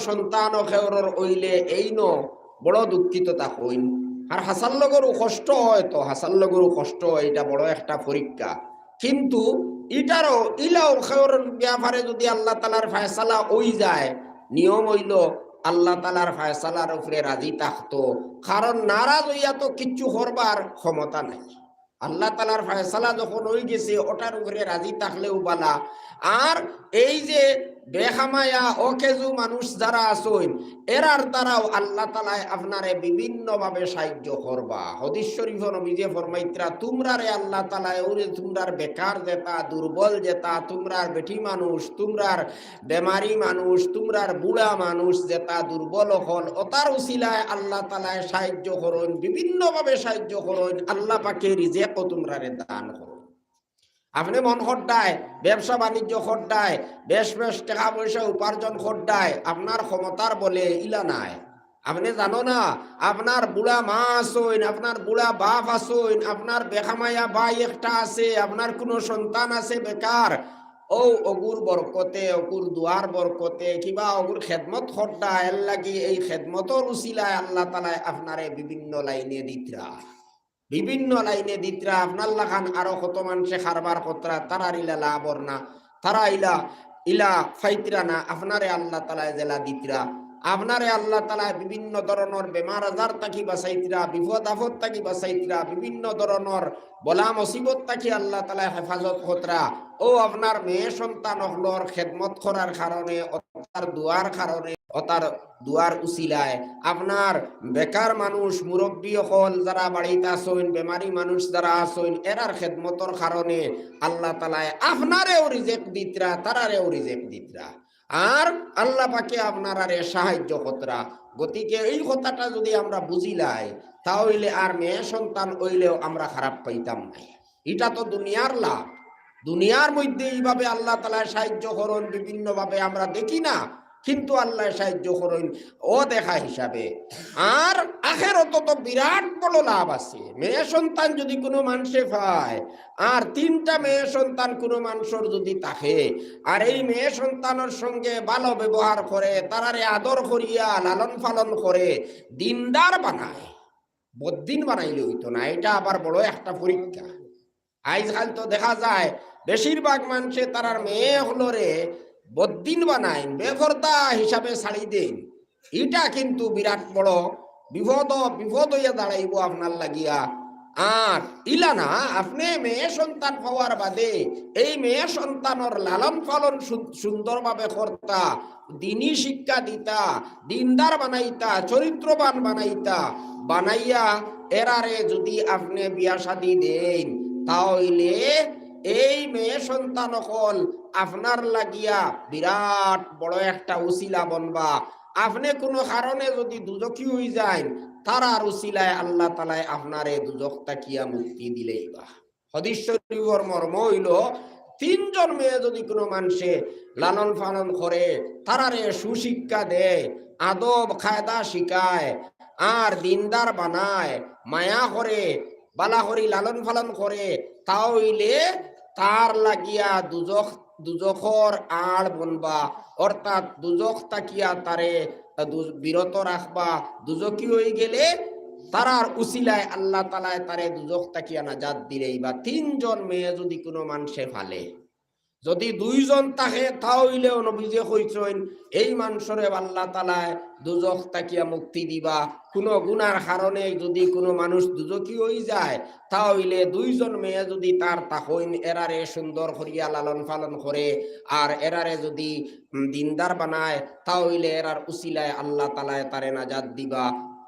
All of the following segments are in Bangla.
সন্তান খেওরর ওইলে এই ন বড় দুঃখিত তা হইন। আর হাসার লগরও কষ্ট হয়, তো হাসার লগরও কষ্ট হয়, এটা বড় একটা পরীক্ষা। কিন্তু ইটারও ইলাও খেওর ব্যাপারে যদি আল্লাহ তালার ফায়সালা ওই যায়, নিয়ম হইল আল্লাহ তালার ফায়সালার উপরে রাজি থাকতো, কারণ নারাজ হইয়া তো কিচ্ছু করবার ক্ষমতা নাই। আল্লাহ তালার ফায়সালা যখন হয়ে গেছে ওটার উপরে রাজি থাকলেও বালা। আর এই যে বেখামায়া অকেজু মানুষ যারা আসইন এরার দ্বারাও আল্লাহ তালায় আপনারে বিভিন্ন ভাবে সাহায্য করবা। হাদিস শরীফ নবীজি ফরমাইত্রা, তোমরারে আল্লাহ তালায় ওরে তোমরার বেকার যেতা, দুর্বল যেতা, তোমরার বেটি মানুষ, তোমরার বেমারি মানুষ, তোমরার বুড়া মানুষ যেতা দুর্বল হল, ওতার উসিলায় আল্লাহ তালায় সাহায্য করুন, বিভিন্ন ভাবে সাহায্য করুন। আল্লাহ পাকে রিজেক ও তোমরারে দান করুন। আপনি মন খড্ডায়, ব্যবসা বাণিজ্য খড্ডায়, বেশ বেশ টাকা পয়সা উপার্জন খড্ডায়, আপনার ক্ষমতার বলে ইলা নাই। আপনি জানো না আপনার বুড়া মা আসইন, আপনার বুড়া বাপ আসইন, আপনার বেখামায়া ভাই একটা আছে, আপনার কোনো সন্তান আছে বেকার, ও অগুর বরকতে, অগুর দুয়ার বরকতে কিবা অগুর খেদমত খড্ডা এর লাগি এই খেদমতর উসিলায় আল্লাহ তালায় আপনারে বিভিন্ন লাইনে দিতরা, বিভিন্ন লাইনে দিতরা। আপনার লাখান আরো কত মানুষে খারবার কতরা, তারা ইলা লাভর না, তারা ইলা ইলা ফাইতরা না, আপনারে আল্লাহ তালায় জেলা দিতরা। আপনারে আল্লাহ তালায় বিভিন্ন ধরনের বেমার আজার তাকি বাঁচাইতরা, বিপদ আপদ তাকি বাঁচাইতরা, বিভিন্ন ধরনের বলা মুসিবত তাকি আল্লাহ তালায় হেফাজত কতরা। ও আপনার মেয়ে সন্তান হলর খেদমত করার কারণে, তার দুয়ার কারণে, তার দুয়ার উসিলায় আপনার বেকার মানুষ, মুরব্বী হল যারা বাড়িতে আসইন, বেমারি মানুষ যারা আসইন, এরার খেদমতর কারণে আল্লাহ তালায় আপনারেও রিজেক দিতরা, তারারেও রিজেক দিতরা। আর আল্লাহ পাকে আপনার আরে সাহায্য কতরা। গতিকে এই কথাটা যদি আমরা বুঝিলাই, তাহলে আর মেয়ে সন্তান হইলেও আমরা খারাপ পাইতাম নাই। এটা তো দুনিয়ার লাভ। দুনিয়ার মধ্যে এইভাবে আল্লাহ তালায় সাহায্য করুন বিভিন্ন ভাবে আমরা দেখি না, কিন্তু আল্লাহ সাহায্য করেন ও দেখা হিসাবে। আর আখেরাতে তো বিরাট বড় লাভ আছে। মেয়ে সন্তান যদি কোনো মানুষে পায়, আর 3টা মেয়ে সন্তান কোনো মানুষের যদি থাকে, আর এই মেয়ে সন্তানের সঙ্গে ভালো ব্যবহার করে, তারারে আদর করিয়া লালন পালন করে, দিনদার বানায়, বদ্দিন বানাইলে হইতো না। এটা আবার বড় একটা পরীক্ষা। আজকাল তো দেখা যায় বেশিরভাগ মানুষে তারার মেয়ে হলো রে বদ্দিন বানায়, বেপরদা হিসাবে ছাড়ি দেন। এটা কিন্তু বিরাট বড় বিপদ হইয়া দাঁড়াইব আপনার লাগিয়া। আর ইলা না, আপনি মেয়ে সন্তান হওয়ার বাদে এই মেয়ে সন্তানের লালন পালন সুন্দরভাবে করতা, দিনী শিক্ষা দিতা, দিনদার বানাইতা, চরিত্রবান বানাইতা, বানাইয়া এরারে যদি আপনি বিয়া শাদী দেন, তাহলে এই মেয়ে সন্তান হল আপনার লাগিয়া বিরাট বড় একটা উসিলা বনবা। আপনি কোনো কারণে যদি দুজখী হয়ে যায়, তারার উসিলায় আল্লাহ তালায় আপনারে দুজখ তাকিয়া মুক্তি দিলেই বা। হাদিস শরীফের মর্ম হইল, 3জন মেয়ে যদি কোনো মানুষে লালন পালন করে, তারারে সুশিক্ষা দেয়, আদব কায়দা শিখায়, আর দিনদার বানায়, মায়া করে, বালাহরি লালন পালন করে, তাহলে তার লাগিয়া দুজখর আড় বনবা, অর্থাৎ দুজখ তাকিয়া তারে বিরত রাখবা। দুজকি হয়ে গেলে তারার উসিলায় আল্লাহ তালায় তারে দুজখ তাকিয়া নাজাত দিলেই বা। 3জন মেয়ে যদি কোনো মানুষে ফালে, যদি 2জন থাকে, তাহলেও নবীজি কইছেন এই মানুষরে আল্লাহ তাআলায় দুজখ তাকিয়া মুক্তি দিবা। কোনো গুনার কারণে যদি কোনো মানুষ দুজখী হয়ে যায়, তাহলে 2জন মেয়ে যদি তার তাহইন, এরারে সুন্দর করিয়া লালন পালন করে, আর এরারে যদি দিনদার বানায়, তাহলে এরার উসিলায় আল্লাহ তাআলায় তারে নাজাত দিবা।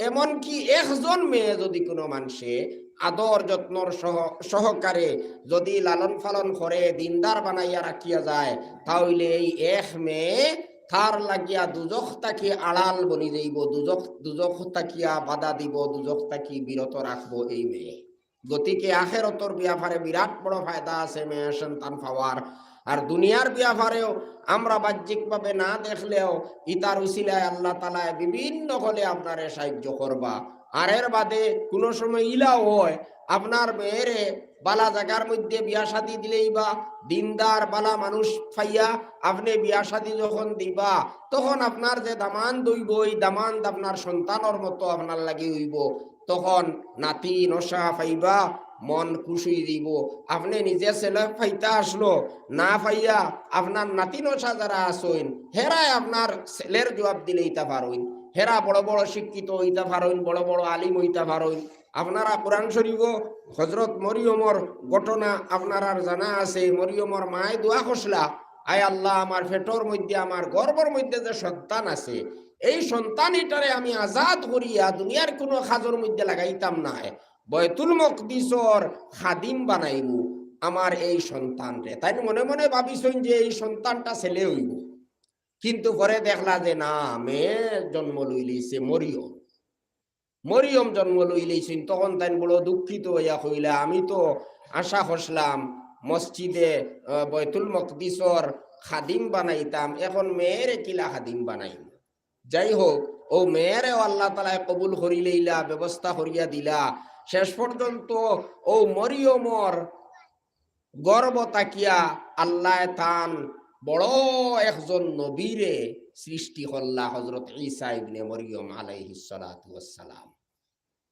এমনকি 1জন মেয়ে যদি কোনো মানুষে আদর যত্নর সহকারে যদি লালন পালন করে, দিনদার বানাইয়া রাখিয়া যায়, তাহলে এই এক মেয়ে তার লাগিয়া দুজখ তাকি আড়াল বনি যাইব, দুজখ তাকিয়া বাধা দিব, দুজখ তাকি বিরত রাখবো এই মেয়ে। গতিকে আখিরাতের ব্যাপারে বিরাট বড় ফায়দা আছে মেয়ে সন্তান পাওয়ার। আর দুনিয়ার ব্যাপারেও আমরা বাহ্যিকভাবে না দেখলেও ইতার উসিলায় আল্লাহ তাআলা বিভিন্ন হলে আপনারে সাহায্য করবা। আর এর বাদে কোনো সময় ইলাও হয়, আপনার মেয়েরে বালা জায়গার মধ্যে বিয়া শাদি দিলেই বা দিনদার বালা মানুষ পাইয়া আপনি বিয়া শাদি যখন দিবা তখন আপনার যে দামান দইব এই দামান আপনার সন্তানের মতো আপনার লাগি হইব। তখন নাতি নশা পাইবা, মন খুশি দিব। আপনি নিজে ছেলে পাইতা আসলো না পাইয়া আপনার নাতি নশা যারা আসইন হেরাই আপনার ছেলের জবাব দিলে ইতা পারইন। হেরা বড় বড় শিক্ষিত হইতা পারইন, বড় বড় আলিম হইতা পারইন। আপনারা কোরআন শরীফ হজরত মরিয়মর ঘটনা আপনার আর জানা আছে। মরিয়মর মায় দোয়া খসলা, আয় আল্লাহ, আমার পেটর মধ্যে আমার গর্ভের মধ্যে যে সন্তান আছে এই সন্তান এটারে আমি আজাদ করিয়া দুনিয়ার কোনো খাজর মধ্যে লাগাইতাম না, বয়তুল মকদিসর খাদিম বানাইবো আমার এই সন্তানরে। তাই মনে মনে ভাবিছেন যে এই সন্তানটা ছেলে হইব, কিন্তু পরে দেখলা যে না, মেয়ে জন্ম লইলিছে মরিয়ম। মরিয়ম জন্ম লইলেছেন তখন তাই বড় দুঃখিত হইয়া কইলা, আমি তো আশা করলাম মসজিদে বয়তুল মকদিসর খাদিম বানাইতাম, এখন মেয়েরে কিলা খাদিম বানাইম। যাই হোক, ও মেয়েরেও আল্লাহ তাআলা কবুল করি লইলা, ব্যবস্থা করিয়া দিলা। শেষ পর্যন্ত ও মরিয়মর গর্ব তাকিয়া আল্লাহ তান বড় একজন নবীরে সৃষ্টি করলা, হযরত ঈসা ইবনে মরিয়ম আলাইহিস সালাতু ওয়াস সালাম।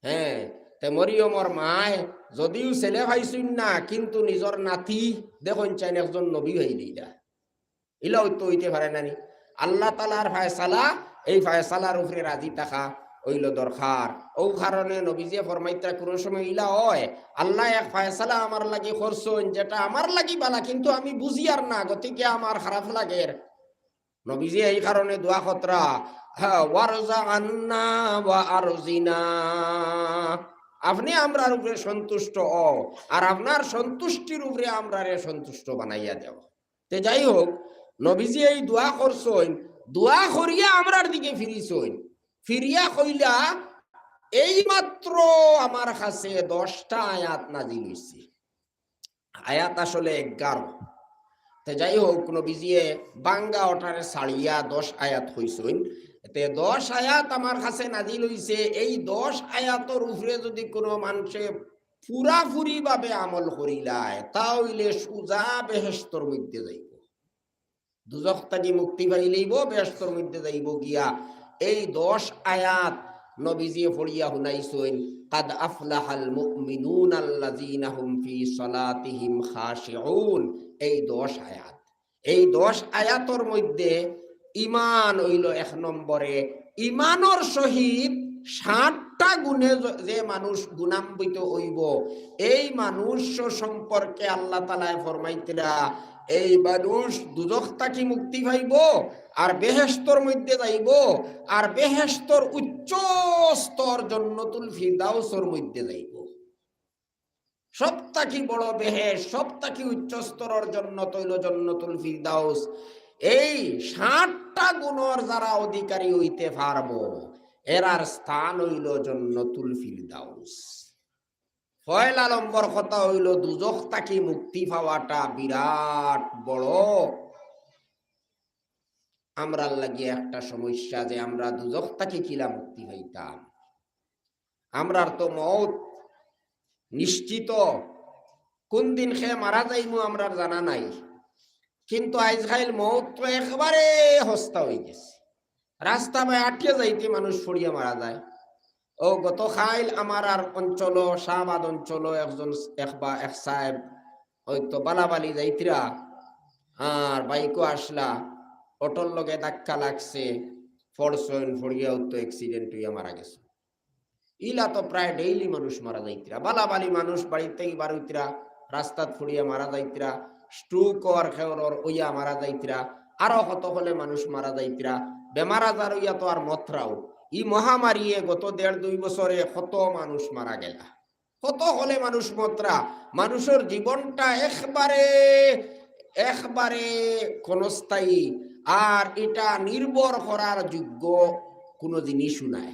হ্যাঁ, তে মরিয়মর মায় যদিও ছেলে পাইছুন না, কিন্তু নিজর নাতি দেখুন চাইন একজন নবী হয়ে দিলা। ইলা তো হইতে পারে নানি। আল্লাহ তাআলার ফায়সালা, এই ফায়সালার উপরে রাজি থাকা হইল দরকার। ও কারণে নবীজি ফরমাইতা কোনো সময় ইলা হয়, আল্লাহ এক ফায়সালা আমার লাগি করছেন যেটা আমার লাগি বালা, কিন্তু আমি বুঝি আর না, গতিকে আমার খারাপ লাগে। নবীজি এই কারণে দোয়া খতরা, ওয়ারজাআন্না ওয়া আরজিনা, আপনি আমরার উপরে সন্তুষ্ট আর আপনার সন্তুষ্টির উপরে আমরারে সন্তুষ্ট বানাইয়া দেও। তে যাই হোক, নবীজি এই দোয়া করছেন, দোয়া করিয়া আমরার দিকে ফিরিছেন। ফিরিয়া কইলা, এই মাত্র আমার কাছে 10টা আয়াত নাজিল হইছে। আয়াত আসলে 11। তে যাই হোক, নবীজি বাঙ্গা ওঠারে ছাড়িয়া 10 আয়াত হইছেন। তে 10 আয়াত আমার কাছে নাজিল হইছে। এই 10 আয়াতর উপরে যদি কোনো মানুষে পুরাপুরি ভাবে আমল করিলায়, তাহলে সুজা বেহেশতর মধ্যে যাইব। দুজখ থেকে মুক্তি পাইলেইব, বেহেশতর মধ্যে যাইব গিয়া। এই 10 আয়াত নবীজি পড়িয়া শুনাইছেন, কাদ আফলাহাল মুমিনুনা আল্লাযীনা হুম ফি সালাতিহিম খাশিউন। এই 10 আয়াত, এই 10 আয়াতর মধ্যে ইমান হইল 1 নম্বরে। ইমানর সহিত 60টা গুণে যে মানুষ গুণান্বিত হইব, এই মানুষ সম্পর্কে আল্লাহ তাআলা ফরমাইতেরা, এই মানুষ দুজখ থেকে মুক্তি পাইব আর বেহেশতর মধ্যে যাইব, আর বেহেশতর উচ্চ স্তর জান্নাতুল ফিরদাউসের মধ্যে যাইব। সবথেকে বড় বেহেশত, সবথেকে উচ্চ স্তরের জান্নাত হইল জান্নাতুল ফিরদাউস। এই 60টা গুণের যারা অধিকারী হইতে পারবো, এরার স্থান হইল জান্নাতুল ফিরদাউস। পয়লা নম্বর কথা হইল, দুজখ থেকে মুক্তি পাওয়াটা বিরাট বড় আমরার লাগি একটা সমস্যা, যে আমরা দুজখ থেকে কিলা মুক্তি পাইতাম। আমরার তো মওত নিশ্চিত, কোন দিন খেয়ে মারা যাইমু আমরার জানা নাই, কিন্তু আজকাল মওত তো একবারে হস্তা হয়ে গেছে। রাস্তা বাই আটকে যাইতে মানুষ পড়িয়া মারা যায়। ও গত খাইল আমার আর অঞ্চল, শাহবাদ অঞ্চল একজন এক সাহেব হয়তো বালাবালি যাইতিরা, আর বাইকও আসলা, অটোর লগে ধাক্কা লাগছে, ফড়ছইন, ফড়িয়া তো অ্যাক্সিডেন্ট হইয়া মারা গেছে। ইলা তো প্রায় ডেইলি মানুষ মারা যাইতিরা, বালাবালি মানুষ বাড়ির থেকে বার হইতিরা, রাস্তাত ফুড়িয়া মারা যাইতিরা, স্ট্রোক আর খেওর ওইয়া মারা যাইতিরা, আরো কত হলে মানুষ মারা যাইতিরা। বেমার আজার হইয়া তো আর মথরাও। ই মহামারীয়ে গত 1.5-2 বছরে কত মানুষ মারা গেলা, কত হলে মানুষ মতরা। মানুষের জীবনটা একবারে ক্ষণস্থায়ী, আর এটা নির্ভর করার যোগ্য কোনো জিনিসও নাই।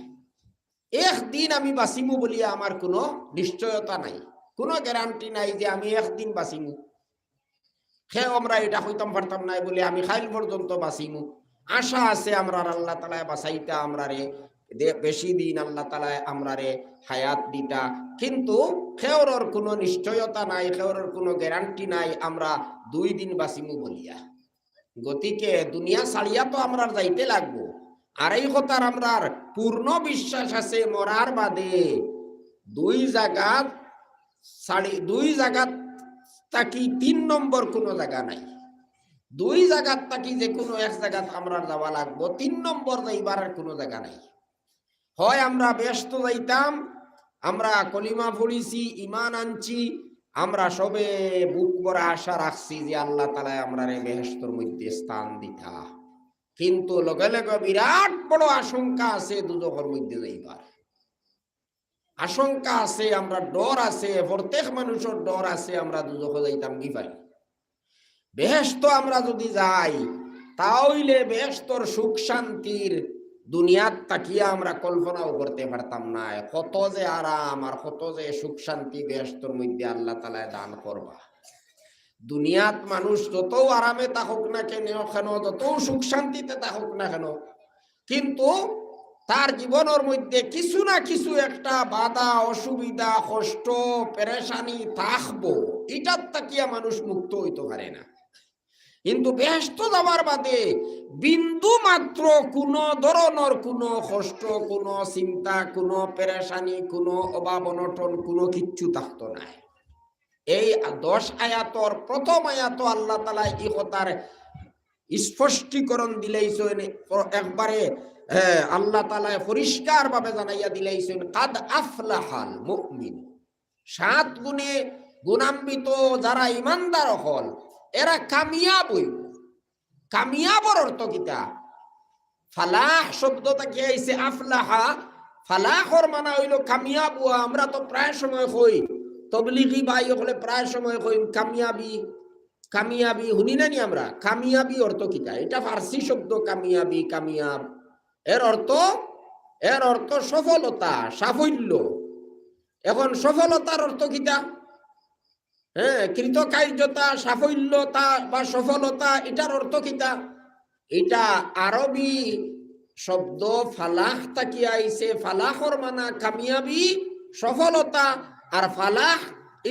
একদিন আমি বাঁচিমু বলিয়া আমার কোনো নিশ্চয়তা নাই, কোনো গ্যারান্টি নাই যে আমি একদিন বাঁচিমু। আমরা এটা হইতাম পারতাম নাই বলে আমি খাইল পর্যন্ত বাঁচিমু। আশা আছে আমরা, আল্লাহ তাআলা বাঁচাইতা আমরা রে বেশি দিন আল্লাহ তাআলা আমরারে হায়াত দিতা, কিন্তু খেওরর কোনো নিশ্চয়তা নাই, খেওরর কোনো গ্যারান্টি নাই আমরা 2 দিন বাঁচিমু বলিয়া। গতিকে দুনিয়া ছাড়িয়া তো আমরা যাইতে লাগবো। আর এই কথার আমরার পূর্ণ বিশ্বাস আছে, মরার বাদে 2 জায়গাত তাকি 3 নম্বর কোনো জায়গা নাই। 2 জায়গাত তাকি যে কোনো এক জায়গাত আমরা যাওয়া লাগবো, 3 নম্বর যাইবার কোনো জায়গা নাই। হয় আমরা ব্যস্ত যাইতাম, আমরা কলিমা পড়িছি, ইমান আনছি, আমরা সবে বুক ভরা আশা রাখছি যে আল্লাহ তাআলা আমরারে বেহেশতের মধ্যে স্থান দিতা, কিন্তু লগে লগে বিরাট বড় আশঙ্কা আছে দুজখের মধ্যে যাইবার। আশঙ্কা আছে, আমরা ডর আছে, প্রত্যেক মানুষের ডর আছে আমরা দুজখে যাইতাম কি পাই। বেহেশত আমরা যদি যাই তাহলে বেহেশতর সুখ শান্তির দুনিয়াত তাকিয়া আমরা কল্পনাও করতে পারতাম না, কত যে আরাম আর কত যে সুখ শান্তি বেহেশতর মধ্যে আল্লাহ তাআলা দান করবা। দুনিয়াত মানুষ যত আরামে থাকুক না কেন, যত সুখ শান্তিতে থাকুক না কেন, কিন্তু তার জীবনের মধ্যে কিছু না কিছু একটা বাধা, অসুবিধা, কষ্ট, পেরেশানি থাকবো, এটার তাকিয়া মানুষ মুক্ত হইতে পারে না। কিন্তু বেহেশত যাওয়ার বাদে বিন্দু মাত্র কোনো ধরনের কোনো কষ্ট, কোনো চিন্তা, কোনো পেরেশানি, কোনো অভাব অনটন, কোনো কিচ্ছু থাকতো না। এই 10 আয়াতর প্রথম আয়াত আল্লাহ তাআলা এই কথার স্পষ্টীকরণ দিলেইছেন একবারে। আল্লাহ তাআলা পরিষ্কার ভাবে জানাইয়া দিলেইছেন, কাদ আফলাহাল মুমিন। 7 গুণে গুণান্বিত যারা ইমানদার হল এরা কামিয়াব হইব। কামিয়াবর অর্থ কিতা? ফালাহ শব্দটা কি আইছে আফলাহা, ফালাহর মানে হইল কামিয়াব হওয়া। আমরা তো প্রায় সময় কই, তবলিগি ভাই হলে প্রায় সময় কই কামিয়াবি, কামিয়াবি শুনি নানি আমরা। কামিয়াবি অর্থ কিতা? এটা ফার্সি শব্দ কামিয়াবি, কামিয়াব। এর অর্থ সফলতা, সাফল্য। এখন সফলতার অর্থ কিতা? কৃতকার্যতা, সাফল্যতা বা সফলতা, এটার অর্থ কিতা? এটা আরবি শব্দ ফালাহ তাকি আইছে। ফালাহর মানা কামিয়াবি, সফলতা। আর ফালাহ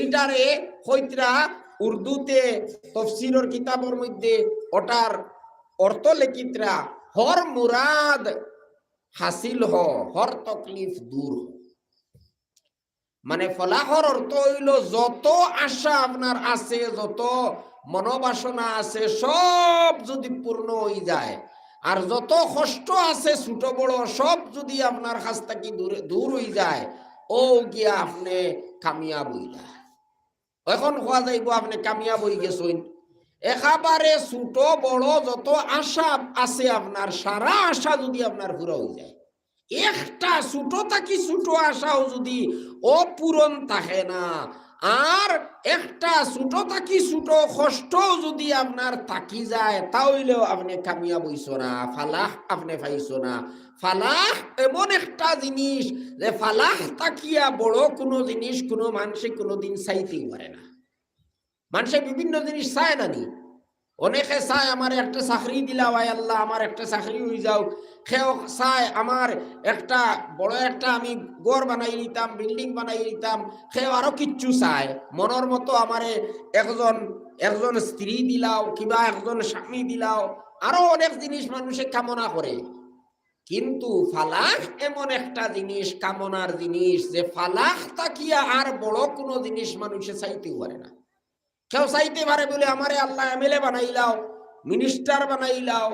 এটারে হইতরা উর্দুতে তফসিরের কিতাবের মধ্যে ওটার অর্থ লেখিতরা হর মুরাদ হাসিল হ, হর তকলিফ দূর হ। মানে ফলাহর অর্থ হইল যত আশা আপনার আছে, যত মনোবাসনা আছে, সব যদি পূর্ণ হয়ে যায়, আর যত কষ্ট আছে ছোট বড় সব যদি আপনার কাছ থেকে দূর হয়ে যায়, ও গিয়া আপনি কামিয়াব হইলা। এখন হওয়া যাইব আপনি কামিয়াব হয়ে গেছেন। একেবারে ছোট বড় যত আশা আছে আপনার, সারা আশা যদি আপনার পুরা হয়ে যায়, একটা ছোট থাকি ছোট আশাও যদি অপূরণ থাকে না, আর একটা ছোট থাকি ছোট কষ্টও যদি আপনার থাকি যায়, তাহলেও আপনি কামিয়াব হইছো না, ফালাহ আপনি পাইছো না। ফালাহ এমন একটা জিনিস যে ফালাহ তাকিয়া বড় কোনো জিনিস কোনো মানুষে কোনোদিন চাইতেই পারে না। মানুষে বিভিন্ন জিনিস চায় না নি? অনেকে চায় আমার একটা চাকরি দিলাও, আয় আল্লাহ আমার একটা চাকরি হয়ে যাও। কেউ চায় আমার একটা বড় একটা আমি ঘর বানাই নিতাম, বিল্ডিং বানাই নিতাম। কেউ আরো কিচ্ছু চায়, মনের মতো আমারে একজন স্ত্রী দিলাও, কিবা একজন স্বামী দিলাও, আরো অনেক জিনিস মানুষে কামনা করে। কিন্তু ফালাহ এমন একটা জিনিস, কামনার জিনিস, যে ফালাহ তাকিয়া আর বড় কোনো জিনিস মানুষে চাইতেও পারে না। কেউ চাইতে পারে বলে আমারে আল্লাহ এমএলএ বানাইলাও, মিনিস্টার বানাইলাও,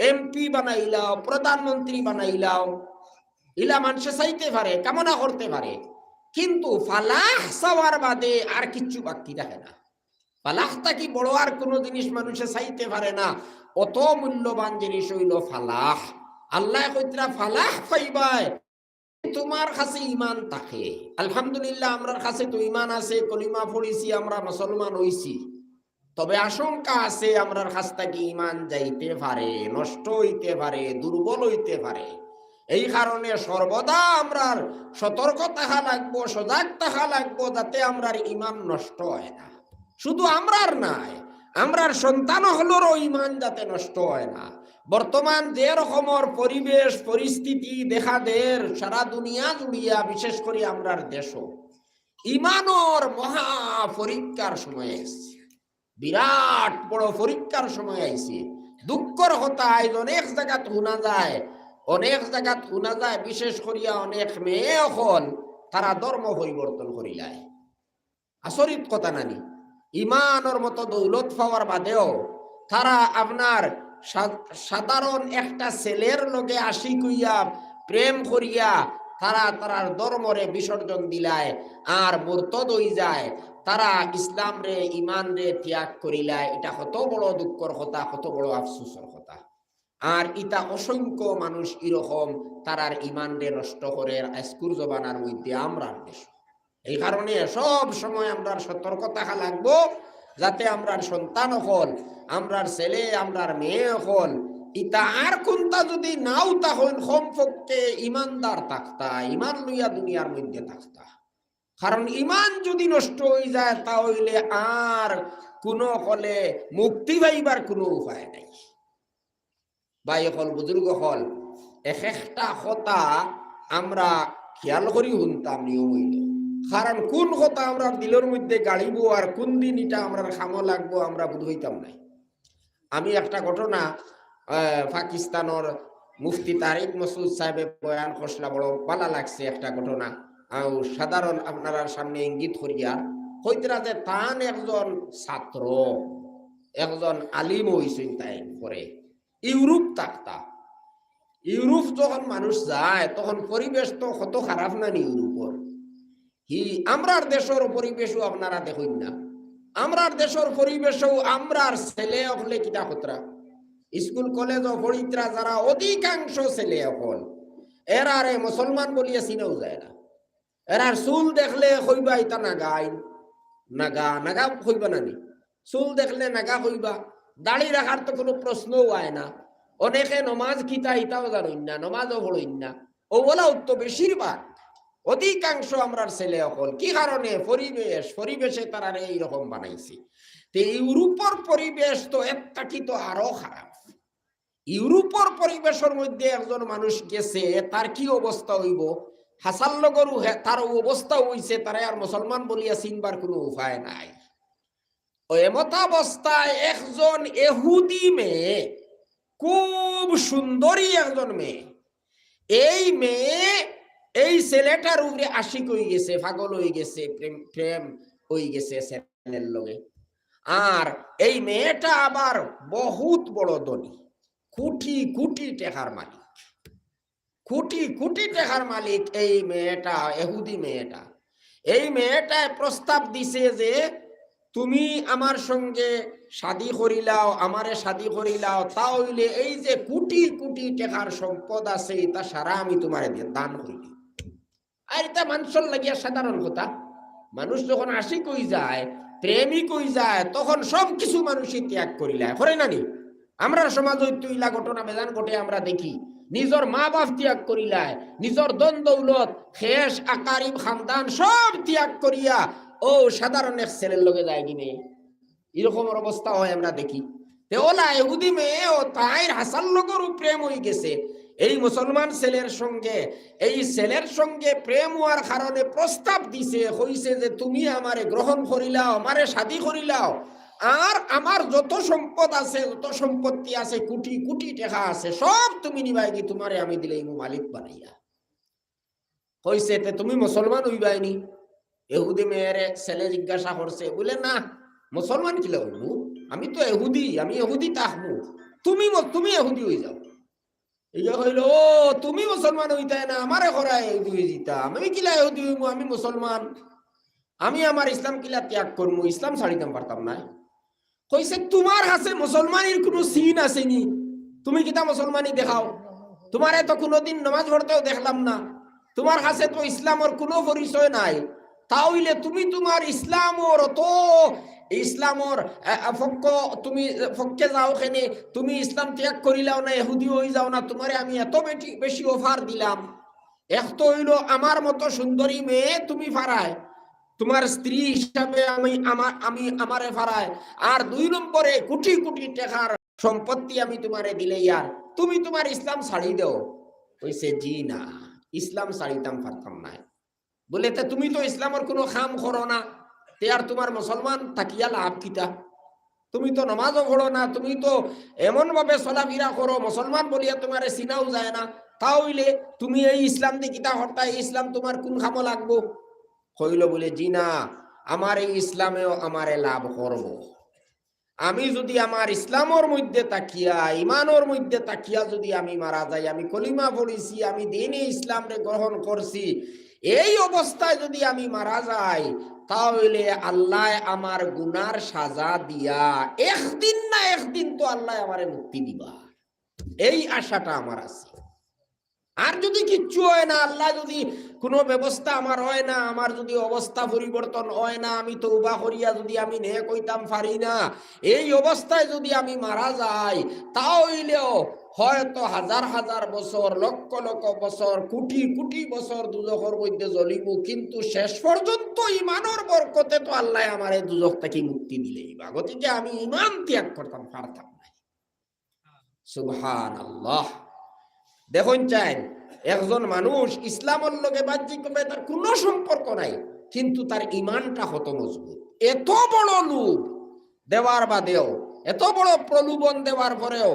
এমপি বানাইলাও, প্রধানমন্ত্রী বানাইলাও, ইলা মানুষে চাইতে পারে, কামনা করতে পারে। কিন্তু ফালাহ চাওয়ার বাদে আর কিচ্ছু বাকি থাকে না। ফালাহ তাকি বড় আর কোনো জিনিস মানুষে চাইতে পারে না। অত মূল্যবান জিনিস হইল ফালাহ। আল্লাহ কইতরা ফালাহ পাইবাই তোমার কাছে ইমান থাকে। আলহামদুলিল্লাহ আমরার কাছে তো ইমান আছে, কলিমা পড়িছি, আমরা মুসলমান হইছি। তবে আশঙ্কা আছে আমরার কাছ থেকে ইমান যাইতে পারে, নষ্ট হইতে পারে, দুর্বল হইতে পারে। এই কারণে সর্বদা আমরার সতর্ক থাকা লাগবো, সজাগ থাকা লাগবো, যাতে আমরার ইমান নষ্ট হয় না। শুধু আমরার নাই, আমরার সন্তান হলোরও ইমান যাতে নষ্ট হয় না। বর্তমান যে রকমের পরিবেশ পরিস্থিতি দেখা দের সারা দুনিয়া জুড়িয়া, বিশেষ করে আমরার দেশ ইমানর মহা পরীক্ষার সময় এসছে, বিরাট বড় পরীক্ষার সময় আইছে। দুঃখর কথা অনেক জায়গাত শোনা যায়, বিশেষ করিয়া অনেক মেয়ে এখন তারা ধর্ম পরিবর্তন করিলায়। আচরিত কথা নানি, ইমানর মতো দৌলত পাওয়ার বাদেও তারা আপনার সাধারণ একটা ছেলের লগে আশিক হইয়া প্রেম করিয়া তারা তারার ধর্মরে বিসর্জন দিলায় আর মুরতদ হই যায়, তারা ইসলাম রে ইমান রে ত্যাগ করিলায়। এটা কত বড় দুঃখর কথা, কত বড় আফসোসের কথা। আর ইটা অসংখ্য মানুষ এরকম তারার ইমান রে নষ্ট করে আজকুর জবানার মধ্যে আমরা দেশ। এই কারণে সব সময় আমরা সতর্ক থাকা লাগবো, যাতে আমরার সন্তান হল, আমরার ছেলে, আমরার মেয়ে হল, ইতা আর কোনটা যদি নাও তখন কমপক্ষে ইমানদার থাকতা, ইমান লইয়া দুনিয়ার মধ্যে থাকতা। কারণ ইমান যদি নষ্ট হয়ে যায় তাহলে আর কোনো হলে মুক্তি পাইবার কোনো উপায় নাই। ভাই হল, বুজুর্গ হল, এক একটা কথা আমরা খেয়াল করি শুনতাম নিয়ম হইল। কারণ কোন কথা আমরা দিলের মধ্যে গাড়িব আর কোন দিন এটা আমরা খামো লাগবো আমরা বুঝইতাম নাই। আমি একটা ঘটনা পাকিস্তানের মুফতি তারিক মাসুদ সাহেব বয়ান খসলা, বড় ভালো লাগছে একটা ঘটনা। সাধারণ আপনারা সামনে ইঙ্গিত করিয়া হইতরা যে তান একজন ছাত্র, একজন আলিম হইছেন, তাই পরে ইউরোপ থাকতা। ইউরোপ যখন মানুষ যায় তখন পরিবেশ তো কত খারাপ না ইউরোপর। আমরার দেশের পরিবেশও আপনারা দেখুন না, আমরার দেশের পরিবেশও আমরার ছেলে হলে কিটা খতরা স্কুল কলেজ পড়িত্রা যারা অধিকাংশ ছেলে এখন এরারে মুসলমান বলিয়া চিনেও যায় না। এরার চুল দেখলে কইবা ইটা নাগা, নাগা নাগা কইবা নানি, চুল দেখলে নাগা কইবা। দাড়ি রাখার তো কোনো প্রশ্নও হয় না। অনেকে নমাজ কিতা ইটাও জানেন না, নমাজও পড়েন না। ও বলা তো বেশিরভাগ অধিকাংশ আমরার ছেলে অকল। কি কারণে? পরিবেশে তারা এইরকম বানাইছে। ইউরোপের পরিবেশ তো একটা কি তো আরো খারাপ। ইউরোপের পরিবেশের মধ্যে একজন মানুষ গেছে, তার কি অবস্থা হইব? হাসাল্লগরু তার অবস্থা হইছে, তারা আর মুসলমান বলিয়া চিনবার কোনো উপায় নাই। এমত অবস্থায় একজন এহুদি মেয়ে, খুব সুন্দরী একজন মেয়ে, এই মেয়ে এই ছেলেটার উপরে আশিক হয়ে গেছে, পাগল হয়ে গেছে, প্রেম হয়ে গেছে ছেলের লগে। আর এই মেয়েটা আবার বহুত বড় ধনী, কোটি কোটি টাকার মালিক, কোটি কোটি টাকার মালিক। এই মেয়েটা, এহুদি মেয়েটা, এই মেয়েটায় প্রস্তাব দিছে যে তুমি আমার সঙ্গে শাদী করিলাও, আমারে শাদী করিলাও, তাহলে এই যে কোটি কোটি টাকার সম্পদ আছে তা সারা আমি তোমারে দান করিলি। আর এটা মানুষের লাগিয়া সাধারণ কথা। মানুষ যখন আশিক হই যায়, প্রেমিক হই যায়, তখন সব কিছু মানুষই ত্যাগ করিলায়, করে নানি? আমরা সমাজ ইলা ঘটনা বেজান ঘটে আমরা দেখি। নিজের মা বাপ ত্যাগ করিলায়, নিজের দন দৌলত, খেস আকারিব খানদান সব ত্যাগ করিয়া ও সাধারণ এক ছেলের লগে যায় কিনে, এরকমের অবস্থা হয় আমরা দেখি। ওলা এহুদি মেয়ে ও তাইর হাসান লগর প্রেম হয়ে গেছে এই মুসলমান ছেলের সঙ্গে। এই ছেলের সঙ্গে প্রেম হওয়ার কারণে প্রস্তাব দিছে, হইছে যে তুমি আমারে গ্রহণ করিলাও, আমারে শাদী করিলাও, আর আমার যত সম্পদ আছে, যত সম্পত্তি আছে, কোটি কোটি টাকা আছে, সব তুমি নিবাই কি তোমারে আমি দিলে মালিক বানাইয়া। হইছে তুমি মুসলমান হইবাইনি? এহুদি মেয়েরে ছেলে জিজ্ঞাসা করছে, বলে না মুসলমান কিলা হইব, আমি তো এহুদি, আমি এহুদি তাহবো, তুমি এহুদি হয়ে যাও। ইয়া কইল, ও তুমি মুসলমান হইতাই না, আমারে করায় এহুদি হয়ে যেতা, আমি কিলা এহুদি হইব, আমি মুসলমান, আমি আমার ইসলাম কিলা ত্যাগ করবো, ইসলাম ছাড়িতাম পারতাম না। কইছে তোমার কাছে মুসলমানের কোনো সিন আসেনি, তুমি কিতা মুসলমানি দেখাও, তোমারে তো কোনোদিন নামাজ পড়তেও দেখলাম না, তোমার কাছে তো ইসলামের কোনো পরিচয় নাই, তাহলে তুমি তোমার ইসলামর তো ইসলামর তুমি পক্ষে যাও কেনে, তুমি ইসলাম ত্যাগ করিলাও না, ইহুদি হয়ে যাও না, তোমারে আমি এত বেশি অফার দিলাম, এক তো হইল আমার মতো সুন্দরী মেয়ে তুমি ফারায়, তোমার স্ত্রী হিসাবে আমি আমারে ফারায়, আর 2 নম্বরে কোটি কোটি টাকার সম্পত্তি আমি তোমারে দিলে ইয়ার তুমি তোমার ইসলাম ছাড়ি দেও। কইছে জি না, ইসলাম ছাড়িতাম পারতাম না। বলে তে তুমি তো ইসলামের কোনো খাম করো না, তে আর তোমার মুসলমান থাকিয়া লাভ কিতা? তুমি তো নামাজও পড়ো না, তুমি তো এমন ভাবে চলাফেরা করো, মুসলমান বলিয়া তোমার চিনাও যায় না, তাহলে তুমি এই ইসলাম দিয়ে কিতা হরতা? এই ইসলাম তোমার কোন খামো লাগবো? কইল বলে জি না, আমার এই ইসলামেও আমারে লাভ করব। আমি যদি আমার ইসলামের মধ্যে তাকিয়া, ইমানের মধ্যে তাকিয়া যদি আমি মারা যাই, আমি কলিমা পড়েছি, আমি দিনে ইসলামকে গ্রহণ করছি, এই অবস্থায় যদি আমি মারা যাই, তাহলে আল্লাহ আমার গুনার সাজা দিয়া একদিন না একদিন তো আল্লাহ আমারে মুক্তি দিবা, এই আশাটা আমার আছে। আর যদি কিচ্ছু হয় না, আল্লাহ যদি কোনো ব্যবস্থা আমার হয় না, আমার যদি অবস্থা পরিবর্তন হয় না, আমি তওবা করিয়া যদি আমি নেক হইতাম পারি না, এই অবস্থায় যদি আমি মারা যাই, তাহলেও হয়তো হাজার হাজার বছর, লক্ষ লক্ষ বছর, কোটি কোটি বছর দুজখের মধ্যে জ্বলিব, কিন্তু শেষ পর্যন্ত ইমানের বরকতে তো আল্লাহ আমার এই দুজখ থেকে মুক্তি দিলেই বা, গতিকে আমি ইমান ত্যাগ করতাম পারতাম না। সুবহানাল্লাহ। দেখুন চাই একজন মানুষ ইসলামের লগে বাহ্যিকভাবে তার কোনো সম্পর্ক নাই, কিন্তু তার ইমানটা কত মজবুত। এত বড় লোভ দেওয়ার বাদেও, এত বড় প্রলোভন দেওয়ার পরেও,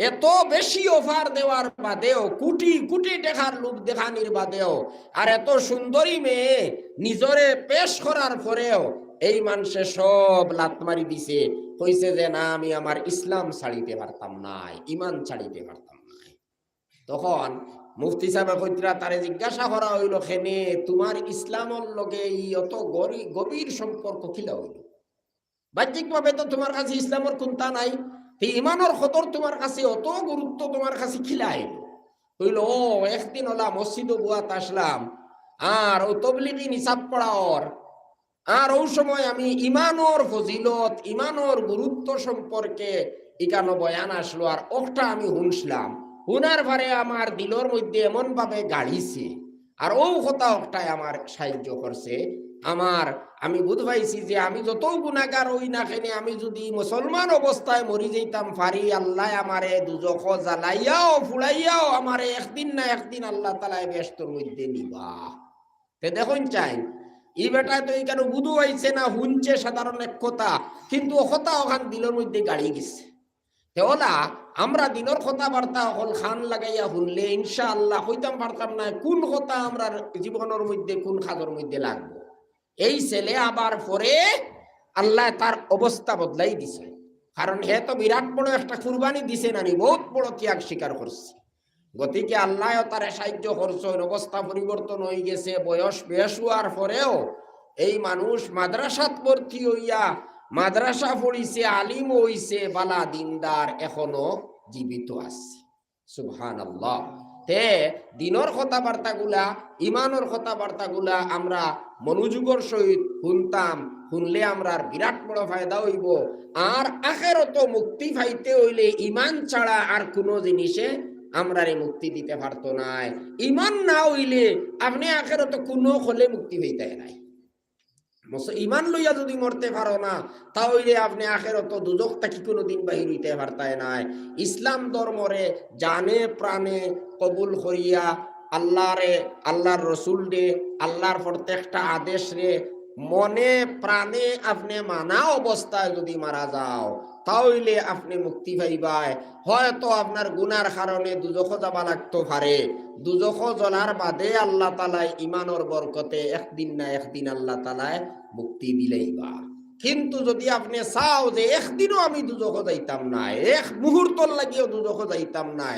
এত বেশি অফার দেওয়ার বাদেও, কোটি কোটি টাকার লোভ দেখানির বাদেও, আর এত সুন্দরী মেয়ে নিজরে পেশ করার পরেও এই মানুষে সব লাত মারি দিছে, কইছে যে না, আমি আমার ইসলাম ছাড়িতে পারতাম না, ইমান ছাড়িতে পারতাম না। তখন মুফতি সাহেব কইতরা তারে জিজ্ঞাসা করা হইল, খেনে তোমার ইসলামের লগে অত গভীর সম্পর্ক কিলা হইল? বাহ্যিকভাবে তো তোমার কাছে ইসলামের কোনটা নাই, ইমানের খতর তোমার কাছে অত গুরুত্ব তোমার কাছে খিলা হইল? হইল ও একদিন হলা মসজিদ বুয়াত আসলাম, আর ও তবলিগি নিসাব পড়াওর, আর ওই সময় আমি ইমানোর ফজিলত, ইমানোর গুরুত্ব সম্পর্কে ইকানো বয়ান আসলো, আর ওটা আমি শুনছিলাম। হুনার ভারে আমার দিলর মধ্যে এমন ভাবে গাড়িছে, আর ও কথা ওটাই আমার সাহায্য করছে। আমি বুঝ পাইছি যে আমি যত গুনাহগার হই না কেন, আমি যদি মুসলমান অবস্থায় মরি যাইতাম পারি, আল্লাহ আমারে দুজখ জ্বালাইয়াও ফুড়াইয়াও আমারে একদিন না একদিন আল্লাহ তাআলা বেহেশতের মধ্যে নিবা। তে দেখুন চাই এই বেটা তো এখানে বুধু হয়েছে না, হুনছে সাধারণ এক কথা, কিন্তু ও কথা ওখান দিলের মধ্যে গাড়ি গেছে। ওলা আমরা দিনের কথাবার্তা হল খান লাগাইয়া শুনলে ইনশাআল্লাহ হইতাম পারতাম না কোন কথা আমরা জীবনের মধ্যে কোন খাজর মধ্যে লাগবো। এই ছেলে আবার পরে আল্লাহ তার অবস্থা বদলাই দিছে, কারণ হে তো বিরাট বড় একটা কুরবানি দিছে নানি, বহুত বড় ত্যাগ স্বীকার করছে। গতিকে আল্লাহ তারে সাহায্য করছে, অবস্থা পরিবর্তন হয়ে গেছে। বয়স বেশ হওয়ার পরেও এই মানুষ মাদ্রাসাত ভর্তি হইয়া মাদ্রাসা পড়িছে, আলিম হইছে, বালা দিনদার এখনো জীবিত আছে। সুবহানাল্লাহ। তে দিনের কথাবার্তা গুলা, ইমানের কথাবার্তা গুলা আমরা মনোযোগের সহিত শুনতাম, শুনলে আমরা বিরাট বড় ফায়দা হইব। আর আখিরাতে মুক্তি পাইতে হইলে ইমান ছাড়া আর কোনো জিনিসে আমরা মুক্তি দিতে পারতো না। ইমান না হইলে আপনি আখিরাতে কোনো হলে মুক্তি পাইতে নাই। ইমান লইয়া যদি মরতে পারো না, তাহলে আপনি আখিরাতে দুজখ থেকে কোনোদিন বাহির হইতে পারতায় নাই। ইসলাম ধর্মরে জানে প্রাণে কবুল করিয়া আল্লাহর রসুল রে, আল্লাহর প্রত্যেকটা আদেশ রে মনে প্রাণে আপনি মানা অবস্থায় যদি মারা যাও, তাহলে আপনি মুক্তি পাইবাই। হয়তো আপনার গুনার কারণে দুজখ যাবা লাগতে পারে, দুজখ জ্বলার বাদে আল্লাহ তাআলা ইমানের বরকতে একদিন না একদিন আল্লাহ তাআলা মুক্তি দিলেইবা। কিন্তু যদি আপনি চাও যে একদিনও আমি দুজখ যাইতাম না, এক মুহূর্তর লাগিও দুজখ যাইতাম না,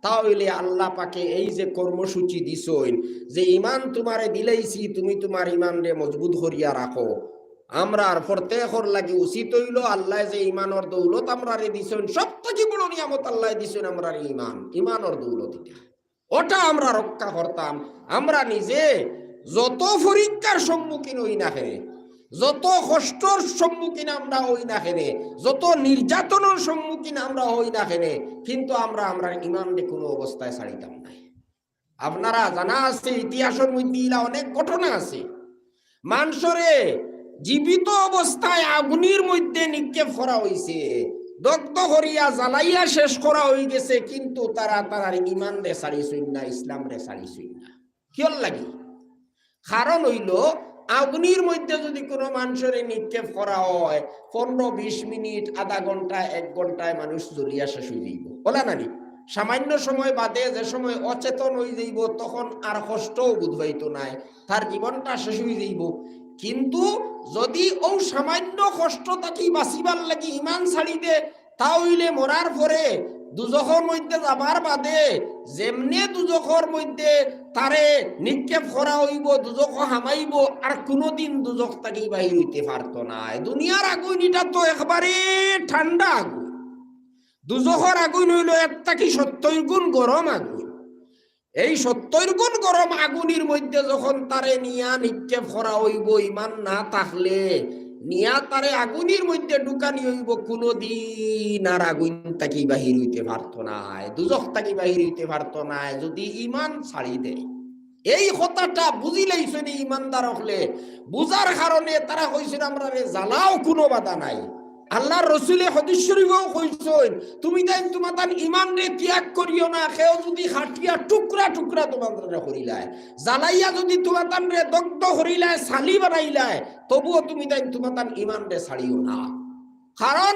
তাহলে আল্লাহ পাকে এই যে কর্মসূচি দিছেন যে ইমান তোমারে দিলেইছি, তুমি তোমার ইমান রে মজবুত করিয়া রাখো। আমরা আর প্রত্যেকর লাগি উচিত হইল আল্লাহ যে ইমানের দৌলত আমরা রে দিছেন, সব থেকে বড় নিয়ামত আল্লাহ দিছেন আমরা ইমানের দৌলত, ওটা আমরা রক্ষা করতাম। আমরা নিজে যত পরীক্ষার সম্মুখীন হই না কেন, যত কষ্টর সম্মুখীন আমরা হই না কেন, যত নির্যাতনের সম্মুখীন আমরা হই না কেন, কিন্তু আমরা ইমানকে কোনো অবস্থায় ছাড়িতাম না। আপনারা জানা আছে ইতিহাসের মধ্যে অনেক ঘটনা আছে, মানুষরে জীবিত অবস্থায় আগুনের মধ্যে নিক্ষেপ করা হয়েছে, দগ্ধ করিয়া জ্বালাইয়া শেষ করা হয়ে গেছে, কিন্তু তারা তার ইমান রে ছাড়িছই না, ইসলাম রে ছাড়িছই না। কিয়র লাগি? কারণ হইল আগুনির মধ্যে যদি কোনো মানুষের নিক্ষেপ করা হয় 15-20 মিনিট, আধা ঘন্টা, 1 ঘন্টায় মানুষ জ্বলিয়া শেষ হয়ে যাইব, বলা নানি? সামান্য সময় বাদে যে সময় অচেতন হয়ে যাইব তখন আর কষ্টও বোধ হইতো নাই, তার জীবনটা শেষ হয়ে যাইব। কিন্তু যদি ও সামান্য কষ্ট তাকে বাঁচিবার লাগি ইমান ছাড়ি দে, তাহলে মরার পরে দুজখের মধ্যে যাবার বাদে যেমনে দুজখের মধ্যে তারে নিক্ষেপ করা হইব, দুজখ হামাইব, আর কোনোদিন দুজখ তাকে বাহির হইতে পারতো না। দুনিয়ার আগুন এটা তো একবারে ঠান্ডা আগুন, দুজখের আগুন হইল এর থাকি 70 গুণ গরম আগুন। এই 70 গুণ গরম আগুনের মধ্যে যখন তারে নিয়া নিক্ষেপ করা হইব, ইমান না থাকলে নিয়া তারে আগুনের মধ্যে ঢুকানি হইব, কোনদিন আর আগুন তাকি বাহির হইতে পারতো না, দুজখ তাকি বাহির হইতে পারতো না যদি ইমান ছাড়ি দেয়। এই কথাটা বুঝিলেইছেন ইমানদার হলে, বুঝার কারণে তারা কইছেন আমরা রে জ্বালাও কোনো বাধা নাই। আল্লাহর রাসূলে হাদিস শরীফেও কইছেন তুমি তাই তোমার তান ইমান রে ত্যাগ করিও না, কেউ যদি খাটিয়া টুকরা টুকরা তোমার করিলায়, জ্বালাইয়া যদি তোমার তান রে দগ্ধ করিলায়, ছালি বানাইলায়, তবুও তুমি তাই তোমার তান ইমান রে ছাড়িও না। কারণ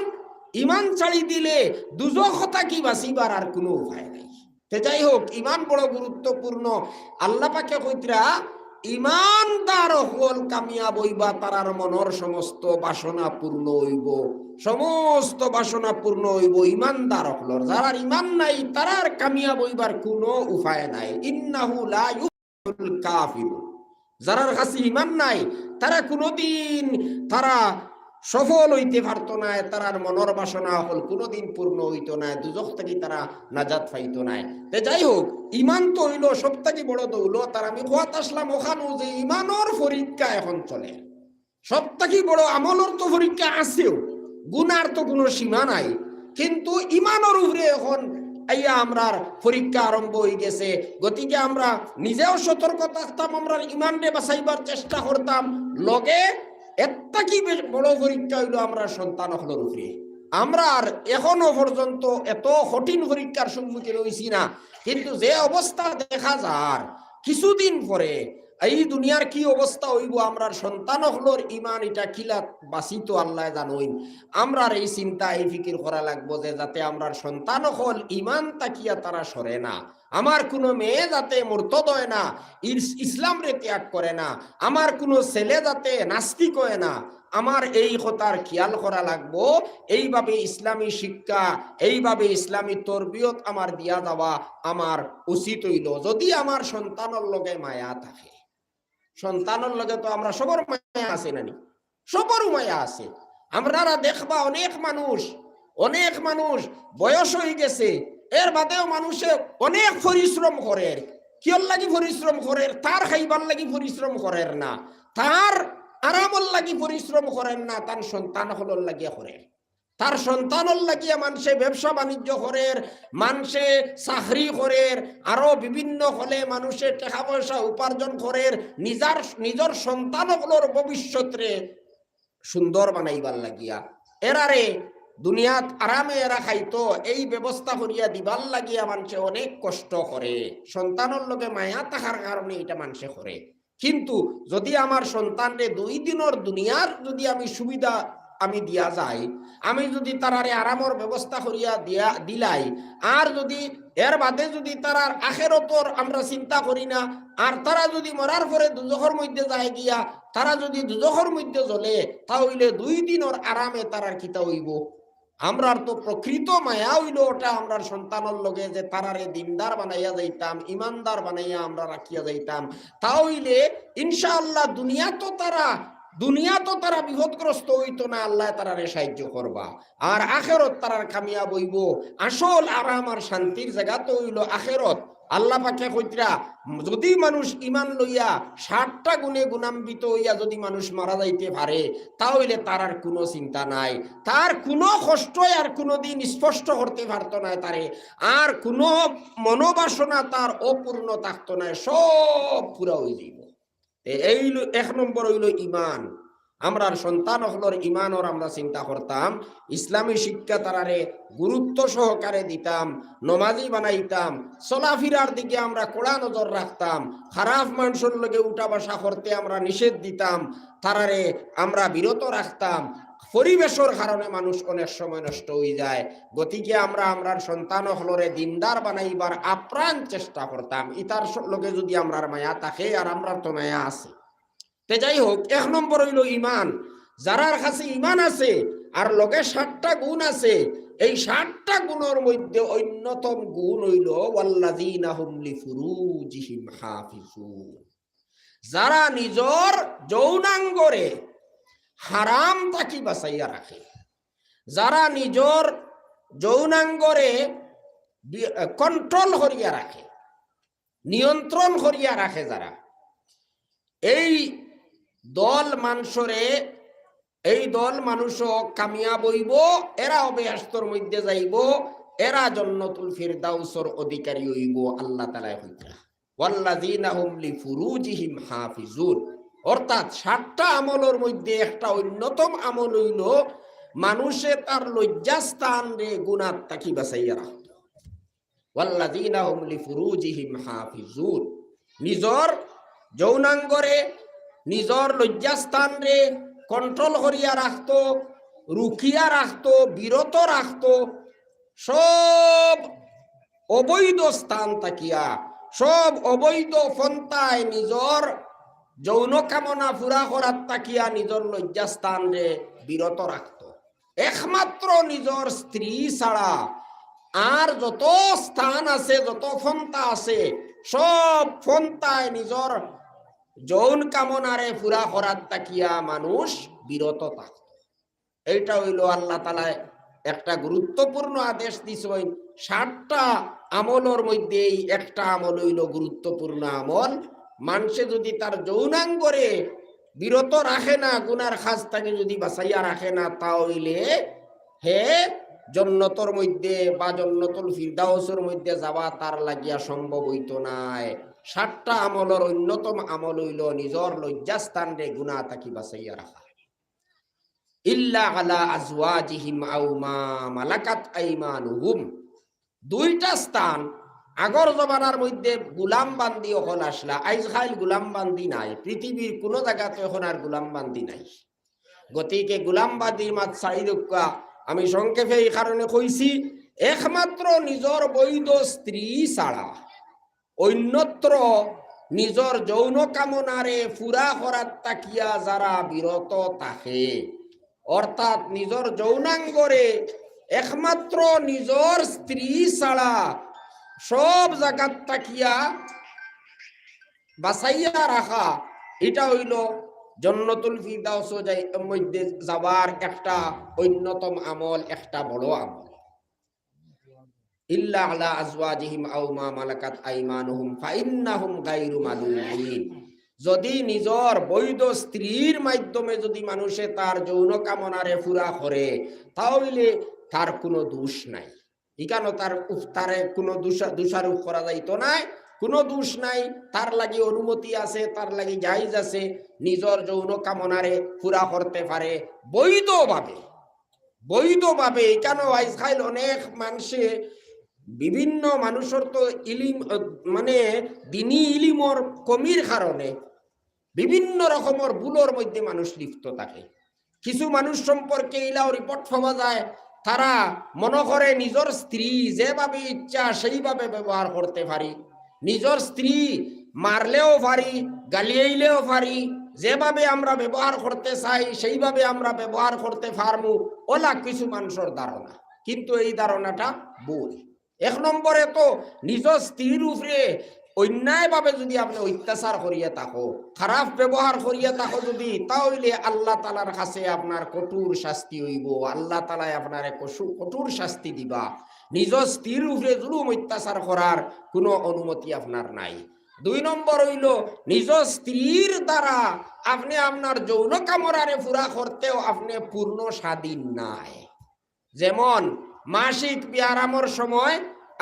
ইমান ছাড়ি দিলে দুজখ থাকি বাঁচিবার আর কোনো উপায় নাই। যাই হোক, ইমান বড় গুরুত্বপূর্ণ। আল্লাহ পাকে কইতরা ইমানদার হল কামিয়াব হইবা, তারার মনের সমস্ত বাসনা পূর্ণ হইব, সমস্ত বাসনা পূর্ণ হইব ইমানদার হলর। যারা ইমান নাই তারার কামিয়াব হইবার কোনো উপায় নাই। ইন্নাহু লা ইউফলিহুল কাফিরুন, যারার কাছে ইমান নাই তারা কোনোদিন তারা সফল হইতে পারতো না, তারার মনের বাসনা হল কোনোদিন পূর্ণ হইতো না, দুজখ থেকে তারা নাজাত পাইতো না। যাই হোক, ইমান তো হইল সব থেকে বড় দৌলত। আর আমি কোয়াত আসলাম ওখানেও যে ইমানের পরীক্ষা এখন চলে, সব থেকে বড় আমলের তো পরীক্ষা আছেও, গুনার তো কোনো সীমা নাই, কিন্তু ইমানের উপরে এখন আইয়া আমরার পরীক্ষা আরম্ভ হয়ে গেছে। গতিকে আমরা নিজেও সতর্ক থাকতাম, আমরা ইমানরে বাঁচাইবার চেষ্টা করতাম, লগে একটা কি বড় পরীক্ষা হইল আমরা সন্তান হলোর উপরে। আমরা আর এখনো পর্যন্ত এত কঠিন পরীক্ষার সম্মুখীন হইছি না, কিন্তু যে অবস্থা দেখা যার কিছুদিন পরে এই দুনিয়ার কি অবস্থা হইব, আমরার সন্তান হলোর ইমান এটা কিলা বাঁচিত আল্লাহ জানোই। আমরার এই চিন্তা এই ফিকির করা লাগবো যে যাতে আমরার সন্তান হল ইমান তাকিয়া তারা সরে না, আমার কোনো মেয়ে যাতে মুরতাদ হয় না, ইসলাম রে ত্যাগ করে না, আমার কোনো ছেলে যাতে নাস্তিক হয় না, আমার এই কথার খেয়াল করা লাগবো। এইভাবে ইসলামী শিক্ষা, এইভাবে ইসলামী তরবিয়ত আমার দিয়া দেওয়া আমার উচিত হইল। যদি আমার সন্তানের লগে মায়া থাকে, সন্তানের লগে তো আমরা সবার মায়া আছে নানি, সবারও মায়া আছে। আমরা দেখবা অনেক মানুষ বয়স হয়ে গেছে, এর বাদেও মানুষে অনেক পরিশ্রম করে। কিয়র লাগি পরিশ্রম করে? তার খাইবার লাগি পরিশ্রম করেন না, তার আরামর লাগি পরিশ্রম করেন না, তার সন্তান হলর লাগিয়া করে। তার সন্তানর লাগিয়া মানুষে ব্যবসা বাণিজ্য করে, মানুষে চাকরি করে, আরো বিভিন্ন হলে মানুষে টাকা পয়সা উপার্জন করে, নিজের সন্তানগুলোর ভবিষ্যৎরে সুন্দর বানাইবার লাগিয়া, এরারে দুনিয়াত আরামে এরা খাইতো এই ব্যবস্থা করিয়া দিবার লাগিয়া মানুষে অনেক কষ্ট করে। সন্তানের লগে মায়া থাকার কারণে এটা মানুষে করে। কিন্তু যদি আমার সন্তানরে 2 দিনের দুনিয়ার যদি আমি সুবিধা আমি দিয়া যাই, আমি যদি তারারে আরামর ব্যবস্থা করিয়া দিলাই, আর যদি এর বাদে যদি তারার আখেরতর আমরা চিন্তা করি না, আর তারা যদি মরার পরে দুজখের মধ্যে যায় গিয়া তারা যদি দুজখের মধ্যে জ্বলে, তাহলে 2 দিনের আরামে তারার কিতা হইব? আমরার তো প্রকৃত মায়া হইল ওটা আমরার সন্তানের লগে, যে তারারে দিনদার বানাইয়া যাইতাম, ইমানদার বানাইয়া আমরা রাখিয়া যাইতাম, তাহলে ইনশাআল্লাহ দুনিয়া তো তারা বিপদগ্রস্ত হইতো না, আল্লাহ তারারে সাহায্য করবা, আর আখেরত তারার কামিয়াব হইব। আসল আরাম আর শান্তির জায়গা তো হইল আখেরত। আল্লাহ পাকে কইতরা যদি মানুষ ইমান লইয়া 60টা গুণে গুণান্বিত হইয়া যদি মানুষ মারা যাইতে পারে, তাহলে তার আর কোনো চিন্তা নাই, তার কোনো কষ্টই আর কোনোদিন স্পষ্ট করতে পারতো না তারে, আর কোনো মনোবাসনা তার অপূর্ণ থাকতো না, সব পুরা হয়ে যাইব। এই 1 নম্বর হইল ইমান। আমরার সন্তান হলর ইমানর আমরা চিন্তা করতাম, ইসলামী শিক্ষা তারারে গুরুত্ব সহকারে দিতাম, নমাজি বানাইতাম, চলাফিরার দিকে আমরা কড়া নজর রাখতাম, খারাপ মানুষের লগে উঠা বসা করতে আমরা নিষেধ দিতাম, তারারে আমরা বিরত রাখতাম। পরিবেশের কারণে মানুষ অনেক সময় নষ্ট হয়ে যায়, গতিকে আমরা আমরার সন্তান হলরে দিনদার বানাইবার আপ্রাণ চেষ্টা করতাম। ইতার লগে যদি আমরার মায়া থাকে, আর আমরার তো মায়া আছে। তে যাই হোক, 1 নম্বর হইল ইমান। যারার কাছে ইমান আছে আর লগে 60টা গুণ আছে, এই 60টা গুণের মধ্যে অন্যতম গুণ হইল ওয়াল্লাযীনা হুম লিফুরুজিহিম হাফিজুন। যারা নিজর যৌনাঙ্গরে হারাম থাকি বাঁচাইয়া রাখে, যারা নিজর যৌনাঙ্গরে কন্ট্রোল করিয়া রাখে, নিয়ন্ত্রণ করিয়া রাখে, যারা এই দল মানুষরে, এই দল মানুষ কামিয়াব হইব, এরা বেহেশতের মধ্যে যাইব, এরা জান্নাতুল ফিরদাউসের অধিকারী হইব। আল্লাহ তাআলা কইতা ওয়াল্লাযীনা হুম লিফুরুজিহিম হাফিজুন, অর্থাৎ 60টা আমলের মধ্যে একটা অন্যতম আমল হইল মানুষে তার লজ্জাস্থান রে গুনাহ থাকি বাঁচাইয়া রাখত। ওয়াল্লাযীনা হুম লিফুরুজিহিম হাফিজুন, নিজর যৌনাঙ্গরে নিজর লজ্জাস্থান রে কন্ট্রোল করিয়া রাখত, রুখিয়া রাখত, বিরত রাখত। সব অবৈধ স্থান তাকিয়া, সব অবৈধ পন্থায় নিজর যৌন কামনা পুরা করার তাকিয়া নিজর লজ্জাস্থান রে বিরত রাখত। একমাত্র নিজর স্ত্রী ছাড়া আর যত স্থান আছে, যত পন্থা আছে, সব পন্থায় নিজর যৌন কামনারে পুরা করার তাকিয়া মানুষ বিরত থাকত। এইটা হইল আল্লাহ তাআলা একটা গুরুত্বপূর্ণ আদেশ দিছেন। 60টা আমলের মধ্যে একটা আমল হইল গুরুত্বপূর্ণ আমল। মানুষে যদি তার যৌনাঙ্গরে বিরত রাখে না, গুনার কাজ থেকে যদি বাঁচাইয়া রাখে না, তাহলে হে জান্নাতের মধ্যে বা জান্নাতুল ফিরদাউসের মধ্যে যাওয়া তার লাগিয়া সম্ভব হইতো নাই। 60টা আমলের অন্যতম আমল হইল নিজর লজ্জাস্থান রে গুনাহ থাকি বাঁচাইয়া রাখা। ইল্লা আলা আজওয়াজিহিম আও মা মালাকাত আইমানুহুম, 2টা স্থান আগর জমানার মধ্যে গুলাম বান্দি হল আসলা, আইজখাইল গুলাম বান্দি নাই, পৃথিবীর কোন জায়গাতে এখন আর গুলাম বান্দি নাই। গতিকে গুলাম বান্দির মাত চাইদুকা আমি সংক্ষেপে এই কারণে কইছি, একমাত্র নিজর বৈধ স্ত্রী ছাড়া অন্যত্র নিজর যৌন কামনারে পুরা করার তাকিয়া যারা বিরত থাকে, অর্থাৎ নিজর যৌনাঙ্গরে একমাত্র নিজর স্ত্রী ছাড়া সব জায়গার তাকিয়া বাঁচাইয়া রাখা, এটা হইল জান্নাতুল ফিরদাউস মধ্যে যাওয়ার একটা অন্যতম আমল, একটা বড় আমল। ইল্লা আলা আজওয়াজিহিম আও মা মালাকাত আইমানুহুম ফাইন্নাহুম গায়রু মালুমিন, যদি নিজর বৈধ স্ত্রীর মাধ্যমে যদি মানুষে তার যৌন কামনারে পুরা করে, তাহলে তার কোনো দোষ নাই। ইকানো তারে কোনো দোষারোপ করা যাইতো নাই, কোনো দোষ নাই, তার লাগি অনুমতি আছে, তার লাগি জায়েজ আছে, নিজর যৌন কামনারে পুরা করতে পারে বৈধভাবে। বৈধভাবে কেন আজকাল অনেক মানুষে বিভিন্ন মানুষের তো ইলিম মানে দিনী ইলিমর কমির কারণে বিভিন্ন রকমের ভুলের মধ্যে মানুষ লিপ্ত থাকে। কিছু মানুষ সম্পর্কে ইলাও রিপোর্ট পাওয়া যায়, তারা মনে করে নিজের স্ত্রী যেভাবে ইচ্ছা সেইভাবে ব্যবহার করতে পারি, নিজের স্ত্রী মারলেও পারি, গালিয়াইলেও পারি, যেভাবে আমরা ব্যবহার করতে চাই সেইভাবে আমরা ব্যবহার করতে পারবো, ওলা কিছু মানুষের ধারণা। কিন্তু এই ধারণাটা ভুল। 1 নম্বরে তো নিজের স্ত্রীর উপরে অন্যায়ভাবে যদি আপনি অত্যাচার করিয়া থাকো, খারাপ ব্যবহার করিয়া থাকো যদি, তাহলে আল্লাহ তাআলার কাছে আপনার কঠোর শাস্তি হইব। আল্লাহ তাআলা আপনার কঠোর শাস্তি দিবা। নিজের স্ত্রীর উপরে জুলুম অত্যাচার করার কোনো অনুমতি আপনার নাই। 2 নম্বর হইল নিজের স্ত্রীর দ্বারা আপনি আপনার যৌন কামনারে পুরা করতেও আপনি পূর্ণ স্বাধীন নাই। যেমন মাসিক বিয়ারামর সময়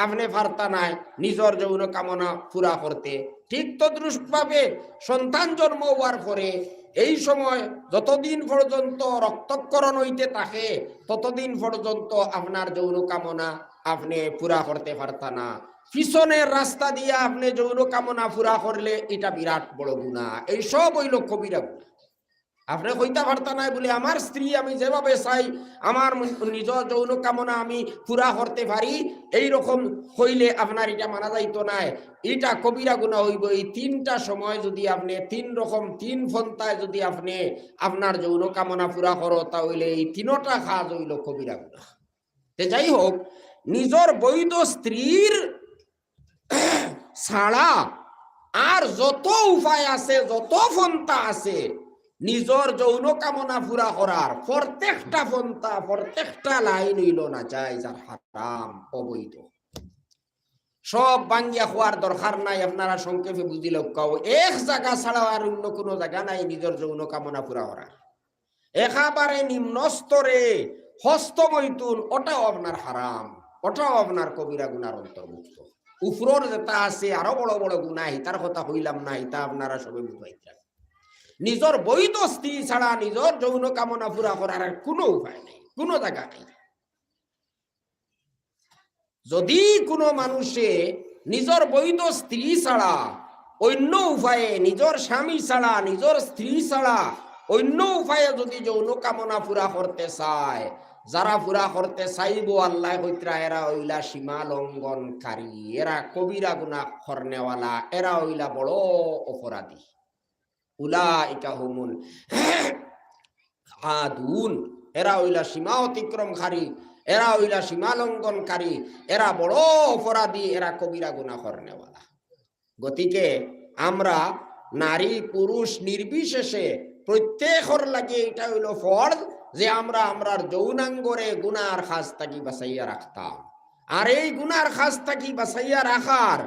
আপনি পারতা নাই নিজের যৌন কামনা পুরা করতে, ঠিক তদ্রুপভাবে সন্তান জন্ম হওয়ার পরে এই সময় যতদিন পর্যন্ত রক্তক্ষরণ হইতে থাকে ততদিন পর্যন্ত আপনার যৌন কামনা আপনি পুরা করতে পারতা না। পিছনের রাস্তা দিয়ে আপনি যৌন কামনা পুরা করলে এটা বিরাট বড় গুনাহ। এই সব হইল কবিরা গুনাহ। আপনি কইতে পারতা নাই বলে আমার স্ত্রী আমি যেভাবে চাই আমার নিজ যৌন কামনা আমি পুরা করতে পারি, এই রকম হইলে আপনার এটা মানা যাইতো নাই, এটা কবিরা গুনাহ হইব। এই তিনটা সময় যদি আপনি তিন রকম তিন পন্থায় যদি আপনি আপনার যৌন কামনা পুরা করো তাহলে এই তিনটা কাজ হইল কবিরা গুনাহ। যাই হোক, নিজের বৈধ স্ত্রীর ছাড়া আর যত উপায় আছে, যত পন্থা আছে নিজের যৌন কামনা পুরা করার, প্রত্যেকটা পন্থা প্রত্যেকটা লাইন হইল না চাই যার হারাম অবৈধ। সব বাঙ্গিয়া হওয়ার দরকার নাই। আপনারা সংক্ষেপে বুঝিল এক জায়গা ছাড়া আর অন্য কোনো জায়গা নাই নিজের যৌন কামনা পুরা করার। একেবারে নিম্ন স্তরে হস্তমৈথুন, ওটাও আপনার হারাম, ওটাও আপনার কবিরা গুনার অন্তর্ভুক্ত। উপরের যেটা আছে আরো বড় বড় গুনাহ, তার কথা হইলাম না, এটা আপনারা সবাই বুঝাইতে। নিজের বৈধ স্ত্রী ছাড়া নিজের যৌন কামনা পুরা করার কোনো উপায় নেই, কোনো জায়গা নেই। যদি কোনো মানুষে নিজের বৈধ স্ত্রী ছাড়া অন্য উপায়ে, নিজের স্বামী ছাড়া নিজের স্ত্রী ছাড়া অন্য উপায়ে যদি যৌন কামনা পুরা করতে চায়, যারা পুরা করতে চাইব আল্লাহ কইতরা এরা হইলা সীমা লঙ্ঘনকারী, এরা কবিরা গুনাহ করনেওয়ালা, এরা হইলা বড় অপরাধী। উলাইকা হুমুল আদুন, এরা হইলা সীমা অতিক্রমকারী, এরা হইলা সীমা লঙ্ঘনকারী, এরা বড় অপরাধী, এরা কবিরা গুনাহ করনেওয়ালা। গতিকে আমরা নারী পুরুষ নির্বিশেষে প্রত্যেকের লাগে এটা হইল ফরজ যে আমরা আমরার যৌনাঙ্গরে গুনার খাস থাকি বাঁচাইয়া রাখতাম। আর এই গুনার খাস থাকি বাঁচাইয়া রাখার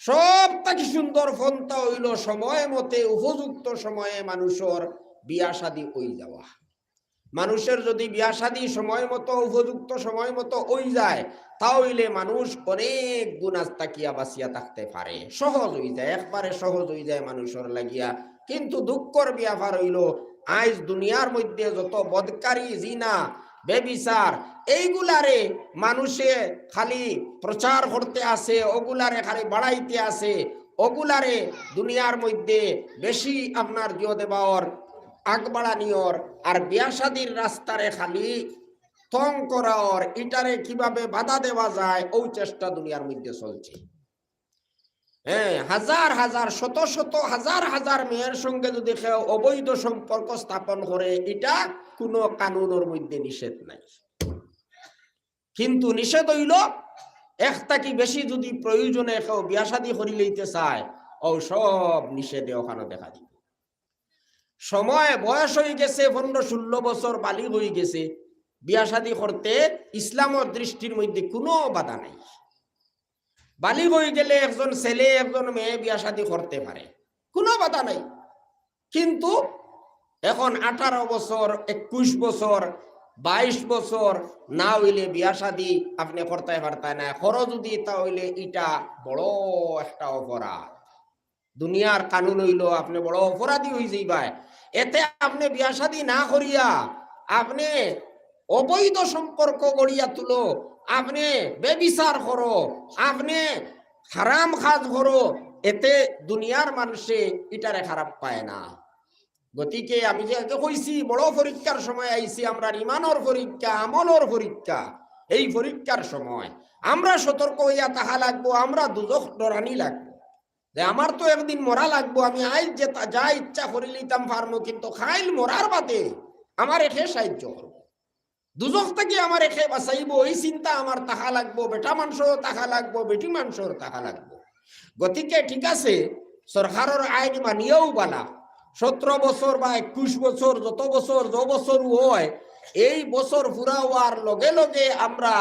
সব থেকে সুন্দর পন্থা হইল সময় মতে উপযুক্ত সময়ে মানুষের বিয়া শাদী হয়ে যাওয়া। মানুষের যদি বিয়া শাদী সময় মতো উপযুক্ত সময় মতো হয়ে যায় তাহলে মানুষ অনেক গুনাহ তাকিয়া বাঁচিয়া থাকতে পারে, সহজ হয়ে যায়, একবারে সহজ হয়ে যায় মানুষের লাগিয়া। কিন্তু দুঃখর ব্যাপার হইল আজ দুনিয়ার মধ্যে যত বদকারী, জিনা, বেবিচার এইগুলারে মানুষে খালি প্রচার করতে আসে, ওগুলারে খালি বাড়াইতে আসে, ওগুলারে দুনিয়ার মধ্যে বেশি আপনার জিও দেওয়ার আগ বাড়ানিওর, আর বিয়া শাদীর রাস্তারে খালি তং করার, ইটারে কিভাবে বাধা দেওয়া যায় ওই চেষ্টা দুনিয়ার মধ্যে চলছে। হ্যাঁ, হাজার হাজার শত শত হাজার হাজার মেয়ের সঙ্গে যদি কেউ অবৈধ সম্পর্ক স্থাপন করে, এটা কোনো কানুনের মধ্যে নিষেধ নাই। কিন্তু নিষেধ হইল একটা কি বেশি যদি প্রয়োজনে কেউ বিয়া শাদী করি লইতে চায়, ও সব নিষেধে ওখানে দেখা দিবে। সময় বয়স হয়ে গেছে 15-16 বছর, বালিগ হয়ে গেছে, বিয়া শাদী করতে ইসলামের দৃষ্টির মধ্যে কোনো বাধা নাই। বালিগ হয়ে গেলে একজন ছেলে একজন মেয়ে বিয়া শাদী করতে পারে, কোনো বাধা নাই। কিন্তু এখন 18 বছর, 21 বছর, 22 বছর না হইলে বিয়া শাদী আপনি করতে পারতেন না। করো যদি তাহলে এটা বড় একটা অপরাধ। দুনিয়ার কানুন হইল আপনি বড় অপরাধী হয়ে যাইবা। এতে আপনি বিয়া শাদী না করিয়া আপনি অবৈধ সম্পর্ক গড়িয়া তুলো, আপনি বেবিচার করো, আপনি হারাম কাজ করো, এতে দুনিয়ার মানুষে এটারে খারাপ পায় না। গতিকে আমি যে কইছি বড় পরীক্ষার সময় আইছি, আমরা ইমানের পরীক্ষা, আমলের পরীক্ষা। এই পরীক্ষার সময় আমরা সতর্ক হইয়া তাহা লাগবো, আমরা দুজখ ডরানি লাগবো যে আমার তো একদিন মরা লাগবো, আমি আজ যে যা ইচ্ছা করি লইতাম পারবো, কিন্তু খাইল মরার বাদে আমার এখে সাহায্য করবো, দুজখ থেকে আমার এখে বাঁচাইবো, এই চিন্তা আমার তাহা লাগবো। বেটা মানুষেরও তাহা লাগবো, বেটি মানুষের তাহা লাগবো। গতিকে ঠিক আছে, সরকারের আইন মানিয়েও বালা 17 বছর বা 21 বছর, যত বছর যে বছর হয়, এই বছর পুরা হওয়ার লগে লগে আমরা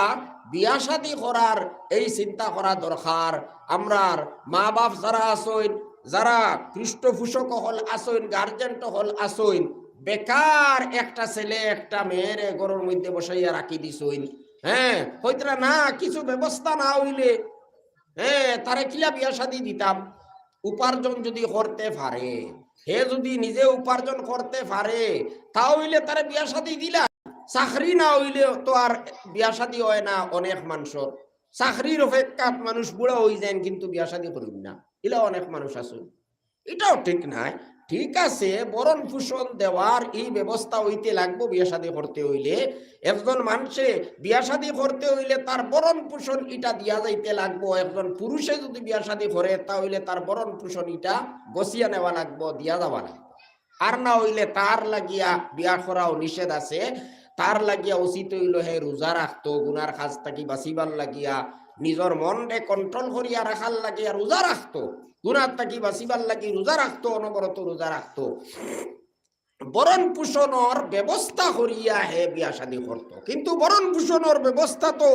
বিয়া শাদী করার এই চিন্তা করা দরকার। আমরার মা বাপ যারা আসইন, যারা পৃষ্ঠপোষক হল আসইন, গার্জেন হল আসইন, বেকার একটা ছেলে একটা মেয়ের ঘরের মধ্যে বসাইয়া রাখি দিছইন। হ্যাঁ, হইতরা না কিছু ব্যবস্থা না হইলে হ্যাঁ তারে কিলা বিয়া শাদী দিতাম। উপার্জন যদি করতে পারে, হে যদি নিজে উপার্জন করতে পারে, তাহলে তার বিয়া শাদী দিলা। চাকরি না হইলে তো আর বিয়া শাদী হয় না। অনেক মানুষের চাকরির অপেক্ষাত মানুষ বুড়া হয়ে যায় কিন্তু বিয়া শাদী করুন না, এলা অনেক মানুষ আছে। এটাও ঠিক নাই। ঠিক আছে, বরণ পোষণ দেওয়ার এই ব্যবস্থা হইতে লাগবো। বিয়া শাদী করতে হইলে একজন মানুষে বিয়া শাদী করতে হইলে তার বরণ পোষণ এটা দিয়া যাইতে লাগবো। একজন পুরুষে যদি বিয়া শাদী করে তাহলে তার বরণ পোষণ এটা বসিয়া নেওয়া লাগবো, দিয়া যাওয়া লাগবো। আর না হইলে তার লাগিয়া বিয়া করাও নিষেধ আছে। তার লাগিয়া উচিত হইল হে রোজা রাখতো, গুনার কাজ থাকি বাঁচিবার লাগিয়া নিজের মনকে কন্ট্রোল করিয়া রাখার লাগিয়া রোজা রাখতো, গুনার থাকি বাঁচিবার লাগি রোজা রাখতো, অনবরত রোজা রাখতো, বরণ পোষণের ব্যবস্থা করিয়া হে বিয়া শাদী করতো। কিন্তু বরণ পোষণের ব্যবস্থা তো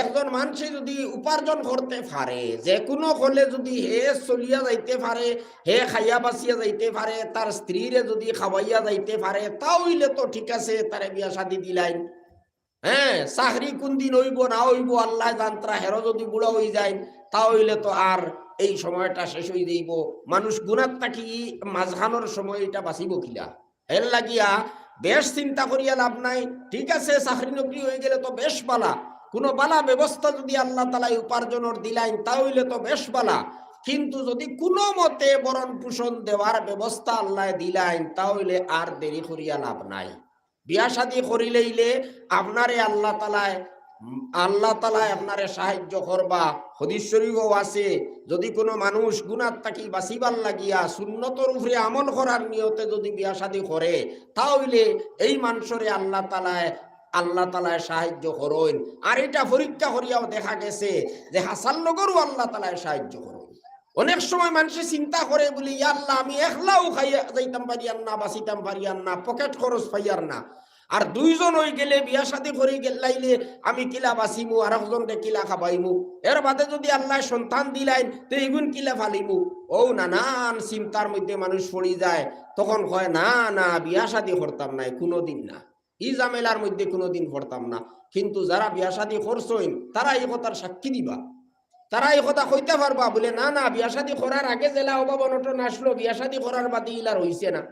একজন মানুষে যদি উপার্জন করতে পারে, যে কোনো হলে যদি হে চলিয়া যাইতে পারে, হে খাইয়া বাঁচিয়া যাইতে পারে, তার স্ত্রীরে যদি খাওয়াইয়া যাইতে পারে, তাহলে তো ঠিক আছে, তারে বিয়া শাদী দিলাইন। হ্যাঁ, চাকরি কোন দিন হইব না হইব আল্লাহ জানত্রা, হেরো যদি বুড়া হয়ে যায় তাহলে তো আর এই সময়টা শেষ হয়ে যাইব। মানুষ গুণার থাকি মাঝখানোর সময় এটা বাঁচিব কিলা? এর লাগিয়া বেশ চিন্তা করিয়া লাভ নাই। ঠিক আছে, চাকরি নকরি হয়ে গেলে তো বেশ বালা, কোনো বালা ব্যবস্থা যদি আল্লাহ তালাই উপার্জনের দিলাইন তাহলে তো বেশ বালা। কিন্তু যদি কোনো মতে বরণ পোষণ দেওয়ার ব্যবস্থা আল্লাহ দিলাইন তাহলে আর দেরি করিয়া লাভ নাই। বিয়া শাদী করিলেইলে আপনারে আল্লাহ তালায় আপনারে সাহায্য করবা। হাদিস শরীফও আছে, যদি কোনো মানুষ গুনাহ থাকি বাঁচিবার লাগিয়া সুন্নতর উপরে আমল করার নিয়তে যদি বিয়া শাদী করে তাহলে এই মানুষরে আল্লাহ তালায় সাহায্য করেন। আর এটা পরীক্ষা করিয়াও দেখা গেছে যে হাসান লগরও আল্লাহ তালায় সাহায্য করেন। অনেক সময় মানুষে চিন্তা করে বলি, আল্লাহ আমি একলাও খাইয়া যাইতাম পারিয়ার না, বাঁচিতাম পারিয়ার না, পকেট খরচ পাইয়ার না, আর দুইজন হয়ে গেলে বিয়া শাদী করে গেলাইলে আমি কিলা বাঁচিমু, আর একজনকে কিলা খাবাইমু, এর বাদে যদি আল্লাহ সন্তান দিলাইন তো এইগুন কিলা ফালিমু। ও নানান চিন্তার মধ্যে মানুষ পড়ি যায়। তখন কয় না না, বিয়া শাদী করতাম না, কোনোদিন না, এই ঝামেলার মধ্যে কোনোদিন পড়তাম না। কিন্তু যারা বিয়া শাদী করছেন তারা এই কথার সাক্ষী দিবা, তারা এই কথা কইতে পারবা বলে না না, বিয়া শাদী করার আগে জেলা অভাব অনটন আসলো, বিয়া শাদী করার বাদে ইলার হইছে না।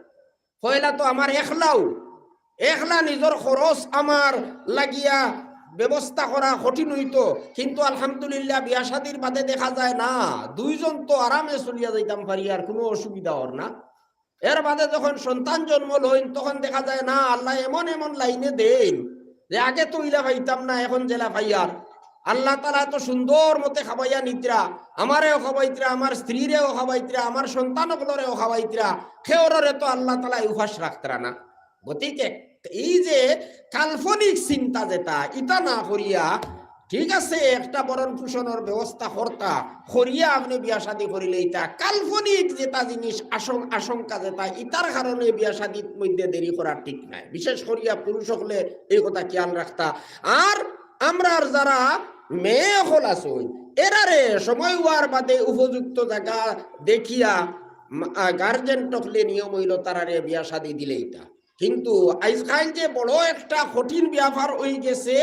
কয়লা তো আমার একলা নিজের খরচ আমার লাগিয়া ব্যবস্থা করা কঠিন হইতো, কিন্তু আলহামদুলিল্লাহ বিয়া শাদীর বাদে দেখা যায় না, দুইজন তো আরামে চলিয়া যাইতাম পারি, আর কোনো অসুবিধা হর না। এর বাদে যখন সন্তান জন্ম লইন তখন দেখা যায় না, আল্লাহ এমন এমন লাইনে দেন যে আগে তো ইলা পাইতাম না, এখন জেলা পাইয়ার। আল্লাহ তালা তো সুন্দর মতে খাবাইয়া নিত্রা, আমারেও খাবাইত্রা, আমার স্ত্রীরেও খাবাইত্রা, আমার সন্তানগুলোরেও খাবাইত্রা, খেওরে তো আল্লাহ তালা উপাস রাখতরা না। গতিকে এই যে কাল্পনিক চিন্তা যেটা, ইটা না করিয়া ঠিক আছে একটা বরণ পোষণের ব্যবস্থা কর্তা করিয়া আপনি বিয়া শাদী করিলে, এটা কাল্পনিক যেটা জিনিস আশঙ্কা যেটা, ইটার কারণে বিয়া শাদীর মধ্যে দেরি করা ঠিক নাই। বিশেষ করিয়া পুরুষ হলে এই কথা খেয়াল রাখতা। আর আমরা যারা মেয়ে হল আছো এরারে সময় হওয়ার বাদে উপযুক্ত জায়গা দেখিয়া গার্জেন টকলে নিয়ম হইল তারারে বিয়া শাদী দিলে এটা। কিন্তু আজকাল যে বড় একটা কঠিন ব্যাপার হয়ে গেছে,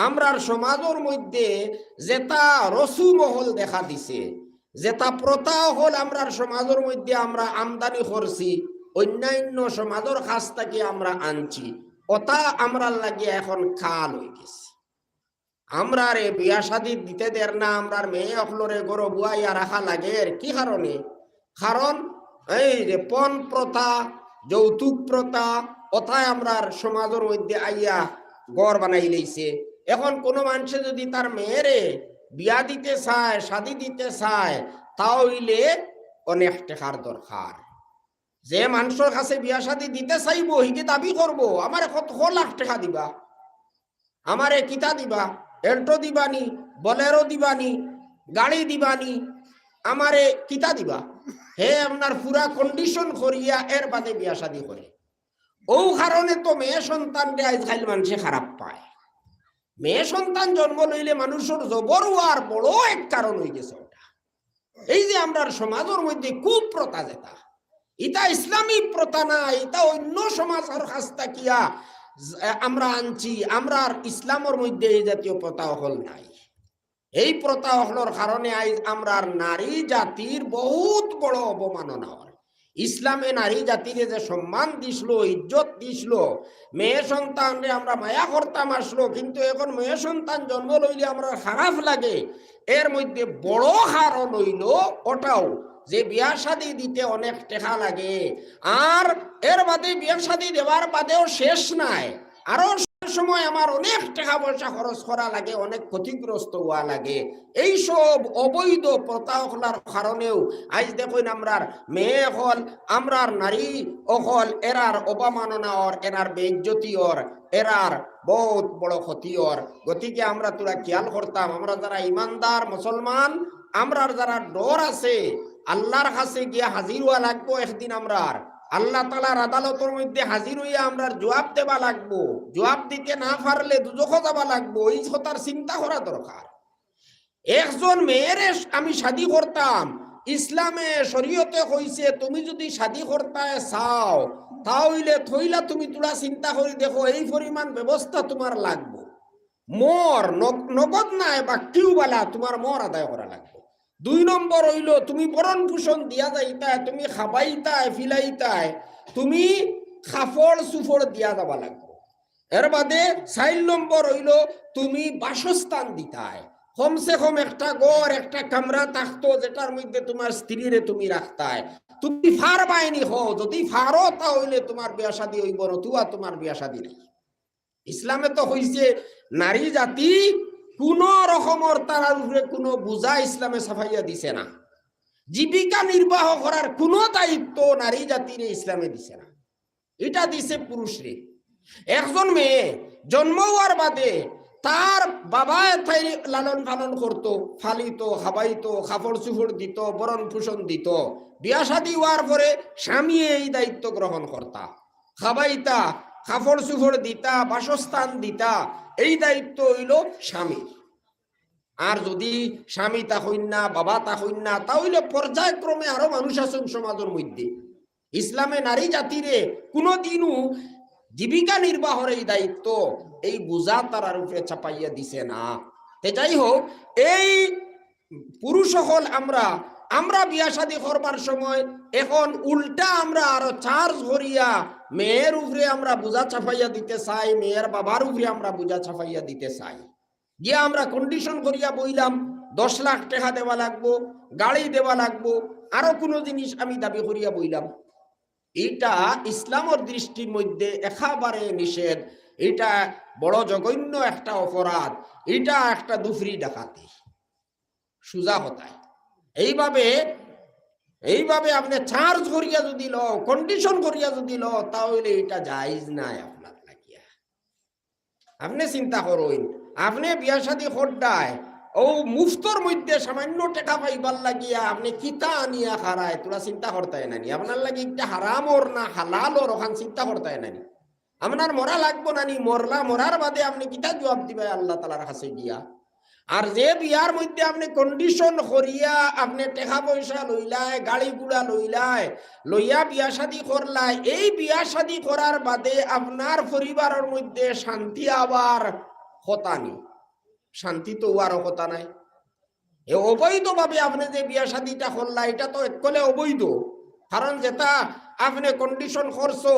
আমরার সমাজের মধ্যে যেটা রসুমহল দেখা দিছে, যেটা প্রথা হল আমরার সমাজের মধ্যে আমরা আমদানি করছি, অন্যান্য সমাজের কাছ থেকে আমরা আনছি, ওটা আমরার লাগিয়ে এখন খাল হয়ে গেছে। আমরা রে বিয়া শাদী দিতে দের না, আমরার মেয়ে অকলরে গরো বুয়াইয়া রাখা লাগে। কি কারণে? কারণ এই যে পণ প্রথা, যৌতুক প্রথা, ওটাই আমরার সমাজের মধ্যে আইয়া গড় বানাই লইছে। এখন কোনো মানুষে যদি তার মেয়েরে বিয়া দিতে চায়, শাদী দিতে চায়, তাহলে অনেক টাকার দরকার। যে মানুষের কাছে বিয়া শাদী দিতে চাইব হিকে দাবি করবো আমারে কত লাখ টাকা দিবা, আমারে কিতা দিবা, এল্টো দিবানি, বলেরো দিবানি, গাড়ি দিবানি, আমারে কিতা দিবা, হে আপনার পুরা কন্ডিশন করিয়া এর বাদে বিয়া শাদী করে। ও কারণে তো মেয়ে সন্তানকে আজকাল মানুষে খারাপ পায়। মেয়ে সন্তান জন্ম লইলে মানুষের জবর হওয়ার বড় এক কারণ হয়ে গেছে ওটা। এই যে আমরা সমাজের মধ্যে কুপ্রথা যেটা, এটা ইসলামী প্রথা না, এটা অন্য সমাজের কাছ থাকিয়া আমরা আনছি। আমরা ইসলামের মধ্যে এই জাতীয় প্রথা হল নাই। এই প্রথা হলোর কারণে আজ আমরা নারী জাতির বহুত বড় অবমাননা হয়। ইসলামে নারী জাতিরে যে সম্মান দিছিল, ইজ্জত দিছিল, মেয়ে সন্তানরে আমরা মায়া করতাম আসলো, কিন্তু এখন মেয়ে সন্তান জন্ম লইলে আমরা খারাপ লাগে। এর মধ্যে বড় কারণ হইল ওটাও যে বিয়া শাদী দিতে অনেক টাকা লাগে, আর এর বাদে বিয়া শাদী দেওয়ার বাদেও শেষ নাই, আরো সময় আমার অনেক টাকা পয়সা খরচ করা লাগে, অনেক ক্ষতিগ্রস্ত হওয়া লাগে। এইসব অবৈধ প্রথা হলার কারণেও আজ দেখুন আমরার মেয়ে হল, আমরার নারী অকল এরার অবমাননা ওর, এরার বেইজ্জতি ওর, এরার বহুত বড় ক্ষতি ওর। গতিকে আমরা তোরা খেয়াল করতাম, আমরা যারা ইমানদার মুসলমান, আমরার যারা ডর আছে, আল্লাহর কাছে গিয়া হাজির হওয়া লাগবো একদিন। আমরার আল্লাহ তাআলার আদালতের মধ্যে হাজির হইয়া আমরা জবাব দেবা লাগবো। জবাব দিতে না পারলে দুজখে যাবা লাগবো। এই কথার চিন্তা করা দরকার। একজন মেয়ের আমি শাদী করতাম, ইসলামে শরীয়তে কইছে তুমি যদি শাদী করতে চাও তাহলে থইলা তুমি তোরা চিন্তা করে দেখো এই পরিমাণ ব্যবস্থা তোমার লাগবে। মর নগদ নাই বা কিউবালা তোমার মর আদায় করা লাগবে। 2 নম্বর হইল তুমি বরণ পোষণ দিয়া যাইতা, তুমি খাবাইতায় ফিলাইতায়, তুমি খাফড় সুফড় দিয়া যাবা লাগবে। এর বাদে 4 নম্বর হইল তুমি বাসস্থান দিতায়, কমসে কম একটা ঘর একটা কামরা থাকতো যেটার মধ্যে তোমার স্ত্রীরে তুমি রাখতায়। তুমি ফার বাইনি হও, যদি ফারো তাহলে তোমার বিয়া শাদী হইব, নতুবা তোমার বিয়া শাদী নেই। ইসলামে তো হইছে নারী জাতি কোন রকমের তার উপরে কোনো বোঝা ইসলামে সাফাইয়া দিছে না। জীবিকা নির্বাহ করার কোন দায়িত্ব নারী জাতিরে ইসলামে দিছে না, এটা দিছে পুরুষরে। একজন মেয়ে জন্ম হওয়ার বাদে তার বাবা তাই লালন পালন করতো, ফালিত, খাবাইতো, কাপড় চুপড় দিত, বরণ পোষণ দিত। বিয়া শাদী হওয়ার পরে স্বামী এই দায়িত্ব গ্রহণ করতা, খাবাইতা, কাপড় চুপড় দিতা, বাসস্থান দিতা, এই দায়িত্ব হইল স্বামী। আর যদি স্বামী তা হইন না, বাবা তা হইন না, তাহলে পর্যায়ক্রমে আরো মানুষ আছেন সমাজের মধ্যে। ইসলামে নারী জাতিরে কোনোদিনও জীবিকা নির্বাহের এই দায়িত্ব, এই বোঝা তার উপরে চাপাইয়া দিছে না। যাই হোক, এই পুরুষ সকল আমরা বিয়া শাদী করবার সময় এখন উল্টা আমরা আরো চার্জ করিয়া মেয়ের উপরে আমরা বোঝা চাপাইয়া দিতে চাই, মেয়ের বাবার উপরে আমরা বোঝা চাপাইয়া দিতে চাই। গিয়ে আমরা কন্ডিশন করিয়া বইলাম 10 লাখ টাকা দেওয়া লাগবো, গাড়ি দেওয়া লাগবো, আরো কোনো জিনিস আমি দাবি করিয়া বইলাম। এটা ইসলামের দৃষ্টির মধ্যে একেবারে নিষেধ। এটা বড় জঘন্য একটা অপরাধ, এটা একটা দুফরি ডাকাতি সুজা হতায়। এইভাবে আপনি চার্জ করিয়া যদি লো, কন্ডিশন করিয়া যদি লো, তাহলে এটা জায়েজ নাই আপনার লাগিয়া। আপনি চিন্তা করুন, আপনি বিয়া শাদী করডায় ও মুফতর মধ্যে সামান্য টাকা পাইবার লাগিয়া আপনি কিতা আনিয়া খারায়, তোরা চিন্তা করতে নানি আপনার লাগে একটা হারামর না হালালর ওখান চিন্তা করতে নানি। আপনার মরা লাগবো নানি, মরার বাদে আপনি কিতা জবাব দিবে আল্লাহ তাআলার কাছে গিয়া। আর যে বিয়ার মধ্যে আপনি কন্ডিশন করিয়া আপনি টাকা পয়সা লইলাই, গাড়ি গুড়া লইয়া বিয়া শাদী করলাই, এই বিয়া শাদী করার বাদে আপনার পরিবারের মধ্যে শান্তি আবার কথা নেই, শান্তি তো হওয়ারও কথা নাই। এ অবৈধভাবে আপনি যে বিয়া শাদীটা করলা, এটা তো একলে অবৈধ। কারণ যেটা আপনি কন্ডিশন করছো,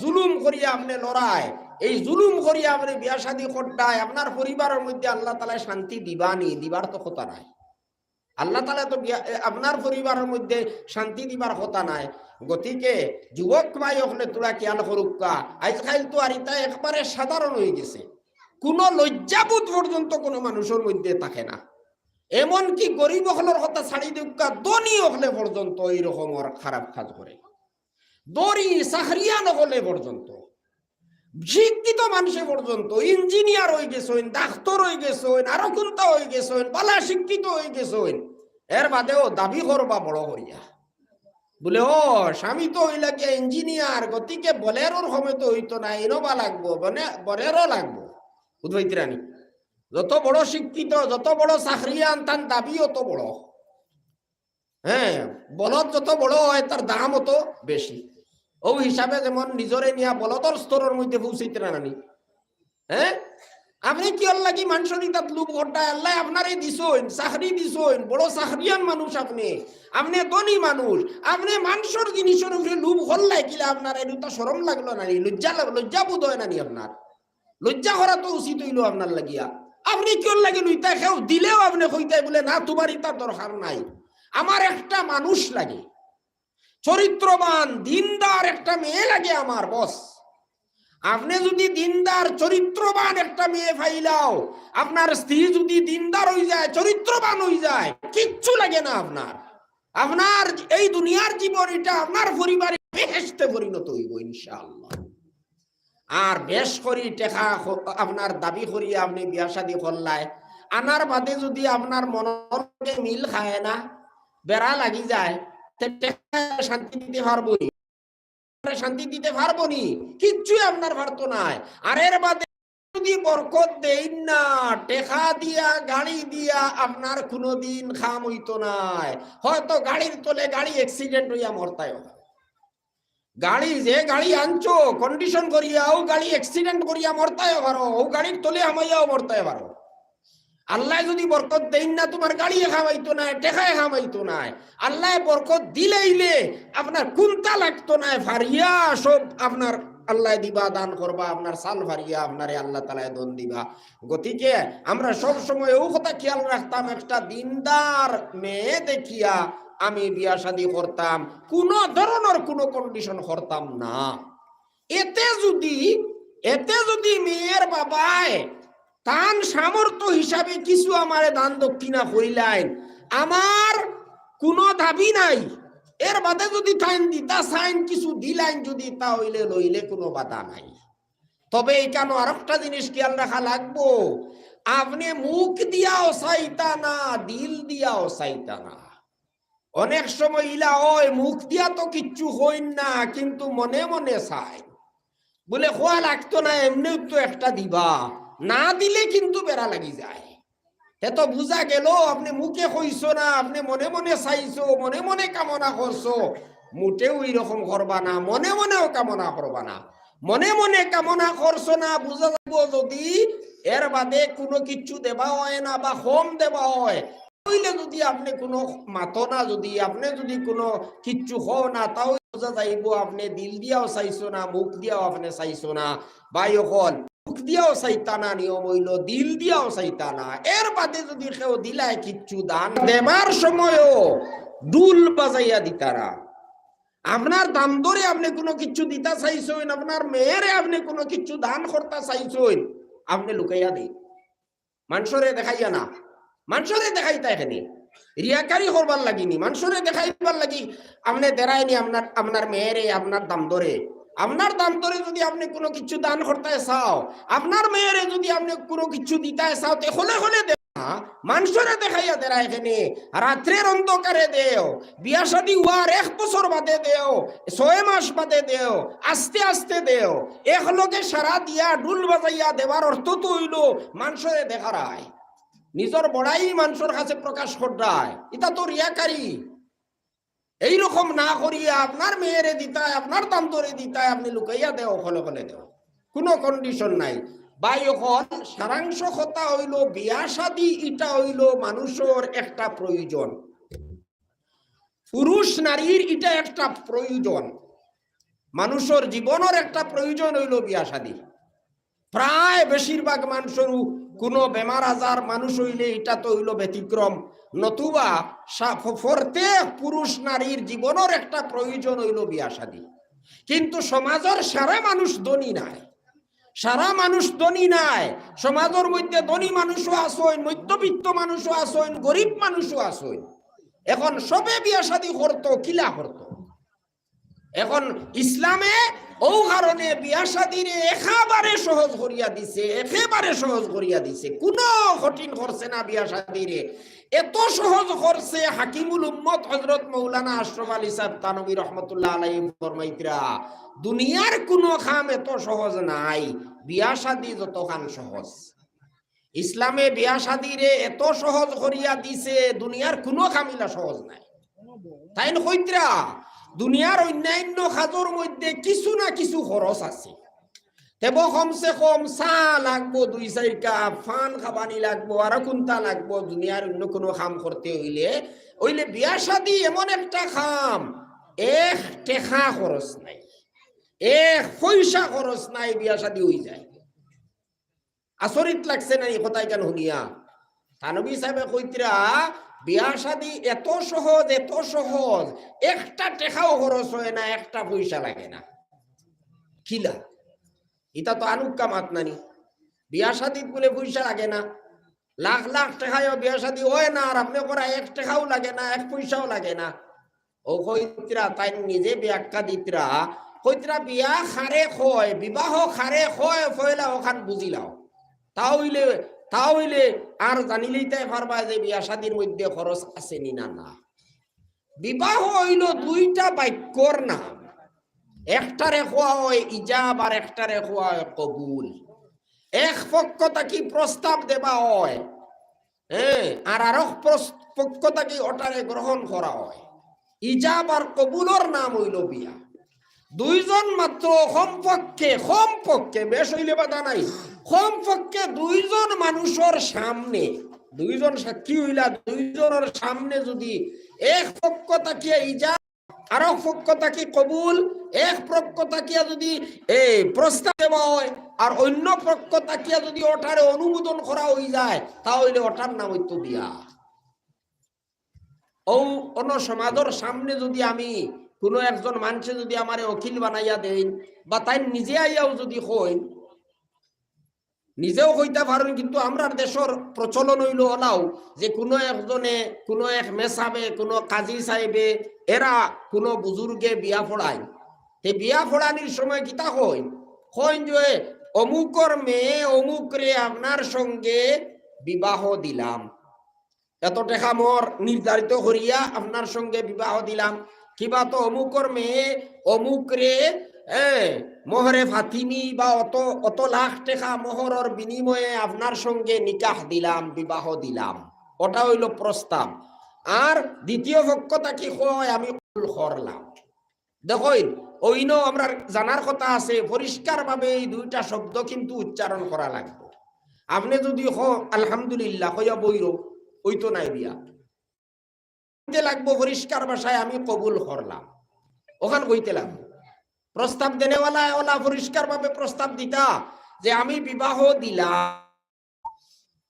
জুলুম করিয়া আপনি লড়াই, এই জুলুম করিয়া আপনি বিয়া শাদী করতায়, আপনার পরিবারের মধ্যে আল্লাহ তাআলা শান্তি দিবানি, দিবার তো কথা নাই। আল্লাহ তাআলা তো আপনার পরিবারের মধ্যে শান্তি দিবার কথা নাই। গতিকে যুবক ভাই হলে তোরা খেয়াল করুকা, আজকাল তো আর এটা একবারে সাধারণ হয়ে গেছে, কোনো লজ্জাবোধ পর্যন্ত কোনো মানুষের মধ্যে থাকে না। এমনকি গরিব হলের কথা ছাড়ি দিকা, ধনী হলে পর্যন্ত এইরকম খারাপ কাজ করে। দড়ি চাকরিয়া নহলে পর্যন্ত, শিক্ষিত মানুষে পর্যন্ত, ইঞ্জিনিয়ার হয়ে গেছেন, ডাক্তার হয়ে গেছেন, আরো কোনটা হয়ে গেছেন, বালা শিক্ষিত হয়ে গেছেন, এর বাদেও দাবি করবা বড় করিয়া বলে ও স্বামী তো হইলা গিয়া ইঞ্জিনিয়ার, গতিকে বলেরোর সময় তো হইতো না, ইনোভা লাগবো, বলেরো লাগবো। বুঝবাইতিরানি, যত বড় শিক্ষিত, যত বড় চাকরিয়ান, তার দাবি অত বড়। হ্যাঁ, বলদ যত বড় হয় তার দাম অত বেশি। ও হিসাবে যেমন নিজরে নিয়া বলদর স্তরের মধ্যে পৌঁছাইতে নানি, হ্যাঁ, আপনি কি আল্লাহ কি মানুষের ইতাত লুপ ঘটায় আল্লাহ আপনারে দিছইন চাকরি দিছইন বড় চাকরিয়ান মানুষ আপনি আপনি ধনী মানুষ আপনি মানুষের জিনিসের উপরে লুপ হল্লাই কিলা আপনার এটা শরম লাগলো না লজ্জা বোধ হয় না নি আপনার লজ্জা করা তো উচিত হইল আপনার লাগিয়া আপনি কি লাগে লইতা খেও দিলেও আপনি কইতাই বলে না তোমার ইতার দরকার নাই আমার একটা মানুষ লাগে চরিত্রবান দিনদার একটা মেয়ে লাগে আমার বস আপনি যদি দিনদার চরিত্রবান একটা মেয়ে ফাইলাও আপনার স্ত্রী যদি দিনদার হয়ে যায় চরিত্রবান হয়ে যায় কিচ্ছু লাগে না আপনার আপনার এই দুনিয়ার জীবন এটা আপনার পরিবারে বেহেশতে পরিণত হইব ইনশাআল্লাহ আর বেশ করি টেকা আপনার দাবি করি আপনি বিয়া শাদী করলায় আনার বাদে যদি আপনার মনের মিল খায় না বেড়া লাগি যায় শান্তি দিতে পারবো শান্তি দিতে পারবো নি কিচ্ছুই আপনার পারতো নাই আর এর বাদে যদি বরকত দেই না টেকা দিয়া গাড়ি দিয়া আপনার কোনোদিন খাম হইতো নাই হয়তো গাড়ির তলে গাড়ি অ্যাক্সিডেন্ট হইয়া মরতায় গাড়ি যে গাড়ি আনছো কন্ডিশন করিয়া ও গাড়ি অ্যাক্সিডেন্ট করিয়া মরতায় পারো ও গাড়ির তলে আমাইয়াও মরতায় পারো আল্লাহ যদি বরকত দেন না তোমার গাড়ি খাওয়াইতো না টেকায় খাওয়াইতো না আল্লাহ বরকত দিলেইলে আপনার কুন্তা লাগতো না ফারিয়া সব আপনার আল্লাহ দিবা দান করবা আপনার সাল ফারিয়া আপনারে আল্লাহ তাআলা দন দিবা গতিকে আমরা সব সময় ও কথা খেয়াল রাখতাম একটা দিনদার মেয়ে দেখিয়া আমি বিয়া শাদী করতাম কোন ধরনের কোনো কন্ডিশন করতাম না এতে যদি মেয়ের বাবায় তান সামর্থ্য হিসাবে কিছু আমারে দান দক্ষিণা করিলেন আমার কোনো দাবি নাই এর বাদে যদি টাইম দিতা সাইন কিছু দিলেন যদি তা হইলে লইলে কোনো বাধা নাই তবে এখানে আরেকটা জিনিস খেয়াল রাখা লাগবো আপনি মুখ দিয়াও চাইতা না দিল দিয়াও চাইতা না অনেক সময় ইলা ওই মুখ দিয়া তো কিচ্ছু হইন না কিন্তু মনে মনে চাই বলে খোয়া লাগতো না এমনিও তো একটা দিবা না দিলে কিন্তু বেড়া লাগি যায় এত বুঝা গেল আপনি মুখে কইছো না আপনি মনে মনে চাইছো মনে মনে কামনা করছো মোটেও এরকম করবা না মনে মনেও কামনা করবা না মনে মনে কামনা করছো না বুঝা যাবো যদি এর বাদে কোনো কিছু দেবা হয় না বা হোম দেবা হয় হইলে যদি আপনি কোনো মাতো না যদি আপনি যদি কোনো কিচ্ছু হও না তাও বোঝা যাইব আপনি দিল দিয়াও চাইছো না মুখ দিয়াও আপনি চাইছো না ভাই হল মুখ দিয়াও চাইতা না নিয়ম হইল দিল দিয়াও চাইতা না এর বাদে যদি কেউ দিলায় কিচ্ছু দান দেবার সময়ও দুল বাজাইয়া দিতারা আপনার দাম ধরে আপনি কোনো কিছু দিতা চাইছেন আপনার মেয়েরে আপনি কোনো কিছু দান করতে চাইছেন আপনি লুকাইয়া দিন মানুষরে দেখাইয়া না মানুষরে দেখাইতা এখানে রিয়াকারি করবার লাগিনি মানুষরে দেখাইবার লাগি আপনি দেরাইনি আপনার মেয়েরে আপনার দাম ধরে যদি আপনি কোনো কিছু দান করতে চাও আপনার মেয়েরে যদি আপনি কোনো কিছু দিতে চাও তে হলে হলে মানুষরে দেখাইয়া দেরা এখানে রাত্রের অন্ধকারে দেও বিয়া শাদী হওয়ার 1 বছর বাদে দেও 6 মাস বাদে দেও আস্তে আস্তে দেও একলগে সারা দিয়া ডুল বাজাইয়া দেওয়ার অর্থ তো হইল মানুষরে দেখারায় নিজের বড়াই মানুষের কাছে প্রকাশ করায় এটা তো রিয়াকারি এইরকম না করিয়া আপনার মেয়েরে দিতায় আপনার দাম ধরে দিতায় আপনি লুকাইয়া দেও হলে হলে দেও কোনো কন্ডিশন নাই বাই হল সারাংশ কথা হইল বিয়া শাদী এটা হইল মানুষের একটা প্রয়োজন পুরুষ নারীর এটা একটা প্রয়োজন মানুষের জীবনের একটা প্রয়োজন হইল বিয়া শাদী প্রায় বেশিরভাগ মানুষের কোনো বেমার আজার মানুষ হইলে এটা তো হইল ব্যতিক্রম নতুবা প্রত্যেক পুরুষ নারীর জীবনের একটা প্রয়োজন হইল বিয়া শাদী কিন্তু সমাজের সারা মানুষ ধনী নাই সমাজের মধ্যে ধনী মানুষও আসেন মধ্যবিত্ত মানুষও আসেন গরিব মানুষও আসেন এখন সবে বিয়া শাদী করতো কিলা করতো এখন ইসলামে ও কারণে বিয়া শাদীরে একেবারে সহজ করিয়া দিছে কোনো কঠিন করছে না বিয়া শাদীরে এত সহজ করছে হাকিমুল উম্মত হযরত মাওলানা আশরাফ আলী সাহেব তানভী রহমাতুল্লাহ আলাইহি ফরমাইতরা দুনিয়ার কোনো কাম এত সহজ নাই বিয়া শাদী যত কাম সহজ ইসলামে বিয়া শাদীরে এত সহজ করিয়া দিছে দুনিয়ার কোনো কামিলা সহজ নাই তাই কইতরা দুনিয়ার অন্যান্য কাজের মধ্যে কিছু না কিছু খরচ আছে হেব কমসে কম চা লাগবো 2-4 কাপ, ফান খাবানি লাগবো, আর কোনটা লাগবো দুনিয়ার অন্য কোনো কাম করতে হইলে বিয়া শাদী এমন একটা কাম, এক টেকা খরচ নাই, এক পয়সা খরচ নাই, বিয়া শাদী হয়ে যায়। আচরিত লাগছে না এই কথাই কেন শুনিয়া? থানবী সাহেবে কইতরা বিয়া শাদী এত সহজ, এত সহজ, একটা টেকাও খরচ হয় না, একটা পয়সা লাগে না। কিলা এটা তো আনুকা মাত নানি, বিয়া শাদী বলে পয়সা লাগে না, লাখ লাখ টাকায়ও বিয়া শাদী হয় না, আর আপনি করা এক টাকাও লাগে না, এক পয়সাও লাগে না। ও কইতরা তাই নিজে ব্যাখ্যা দিতরা, কইতরা বিয়া খারে খয়, বিবাহ খারে খয় ফয়লা ওখান বুঝিলাও, তাহলে আর জানিলেই তাই পারবা যে বিয়া শাদীর মধ্যে খরচ আছে নি না। না, বিবাহ হইল দুইটা বাক্যর নাম, একটারে খোয়া হয় ইজাব আর একটারে খোয়া হয় কবুল। এক পক্ষ থাকি প্রস্তাব দেবা হয়, হ্যাঁ, আর আরেক পক্ষ থাকি ওটারে গ্রহণ করা হয়। ইজাব আর কবুলর নাম হইল বিয়া। দুইজন মাত্র কমপক্ষে বেশ হইলে বাধা নাই, কমপক্ষে দুইজন মানুষের সামনে, দুইজন সাক্ষী হইলা, দুইজনের সামনে যদি এক পক্ষ তাকিয়া ইজাব আর এক পক্ষ তাকি কবুল, এক পক্ষ তাকিয়া যদি এই প্রস্তাব দেওয়া হয় আর অন্য পক্ষ তাকিয়া যদি ওটারে অনুমোদন করা হয়ে যায়, তাহলে ওটার নাম হইতো বিয়া। ও অন্য সমাজের সামনে যদি আমি কোনো একজন মানুষে যদি আমারে অখিল বানাইয়া দেন, বা তাই নিজে আইয়াও যদি কই, নিজেও কইতে পারেন, কিন্তু আমরা দেশের প্রচলন হইল ওলাও যে কোনো একজনে, কোনো এক মেসাবে, কোনো কাজী সাহেবে, এরা কোনো বুজুর্গে বিয়া পড়ায়, এই বিয়া পড়ানির সময় কিতা কইন যে অমুকর মেয়ে অমুক রে আপনার সঙ্গে বিবাহ দিলাম, এত টাকা মোর নির্ধারিত করিয়া আপনার সঙ্গে বিবাহ দিলাম, কিবা তো অমুকর মেয়ে অমুক রে মোহরে ফাতিমি বা অত লাখ টাকা মোহরের বিনিময়ে আপনার সঙ্গে নিকাহ দিলাম, বিবাহ দিলাম, ওটা হইল প্রস্তাব। আর দ্বিতীয় পক্ষটা কি কয় আমি কবুল করলাম। দেখুন ওইন আমরা জানার কথা আছে, পরিষ্কার ভাবে এই দুইটা শব্দ কিন্তু উচ্চারণ করা লাগবে। আপনি যদি আলহামদুলিল্লাহ কইয়া বইর, ওই তো নাই বিয়া লাগবো পরিষ্কার ভাষায় আমি কবুল করলাম, ওখান কইতে লাগবো। প্রস্তাব দেনেওয়ালা ওলা পরিষ্কার ভাবে প্রস্তাব দিতা যে আমি বিবাহ দিলাম,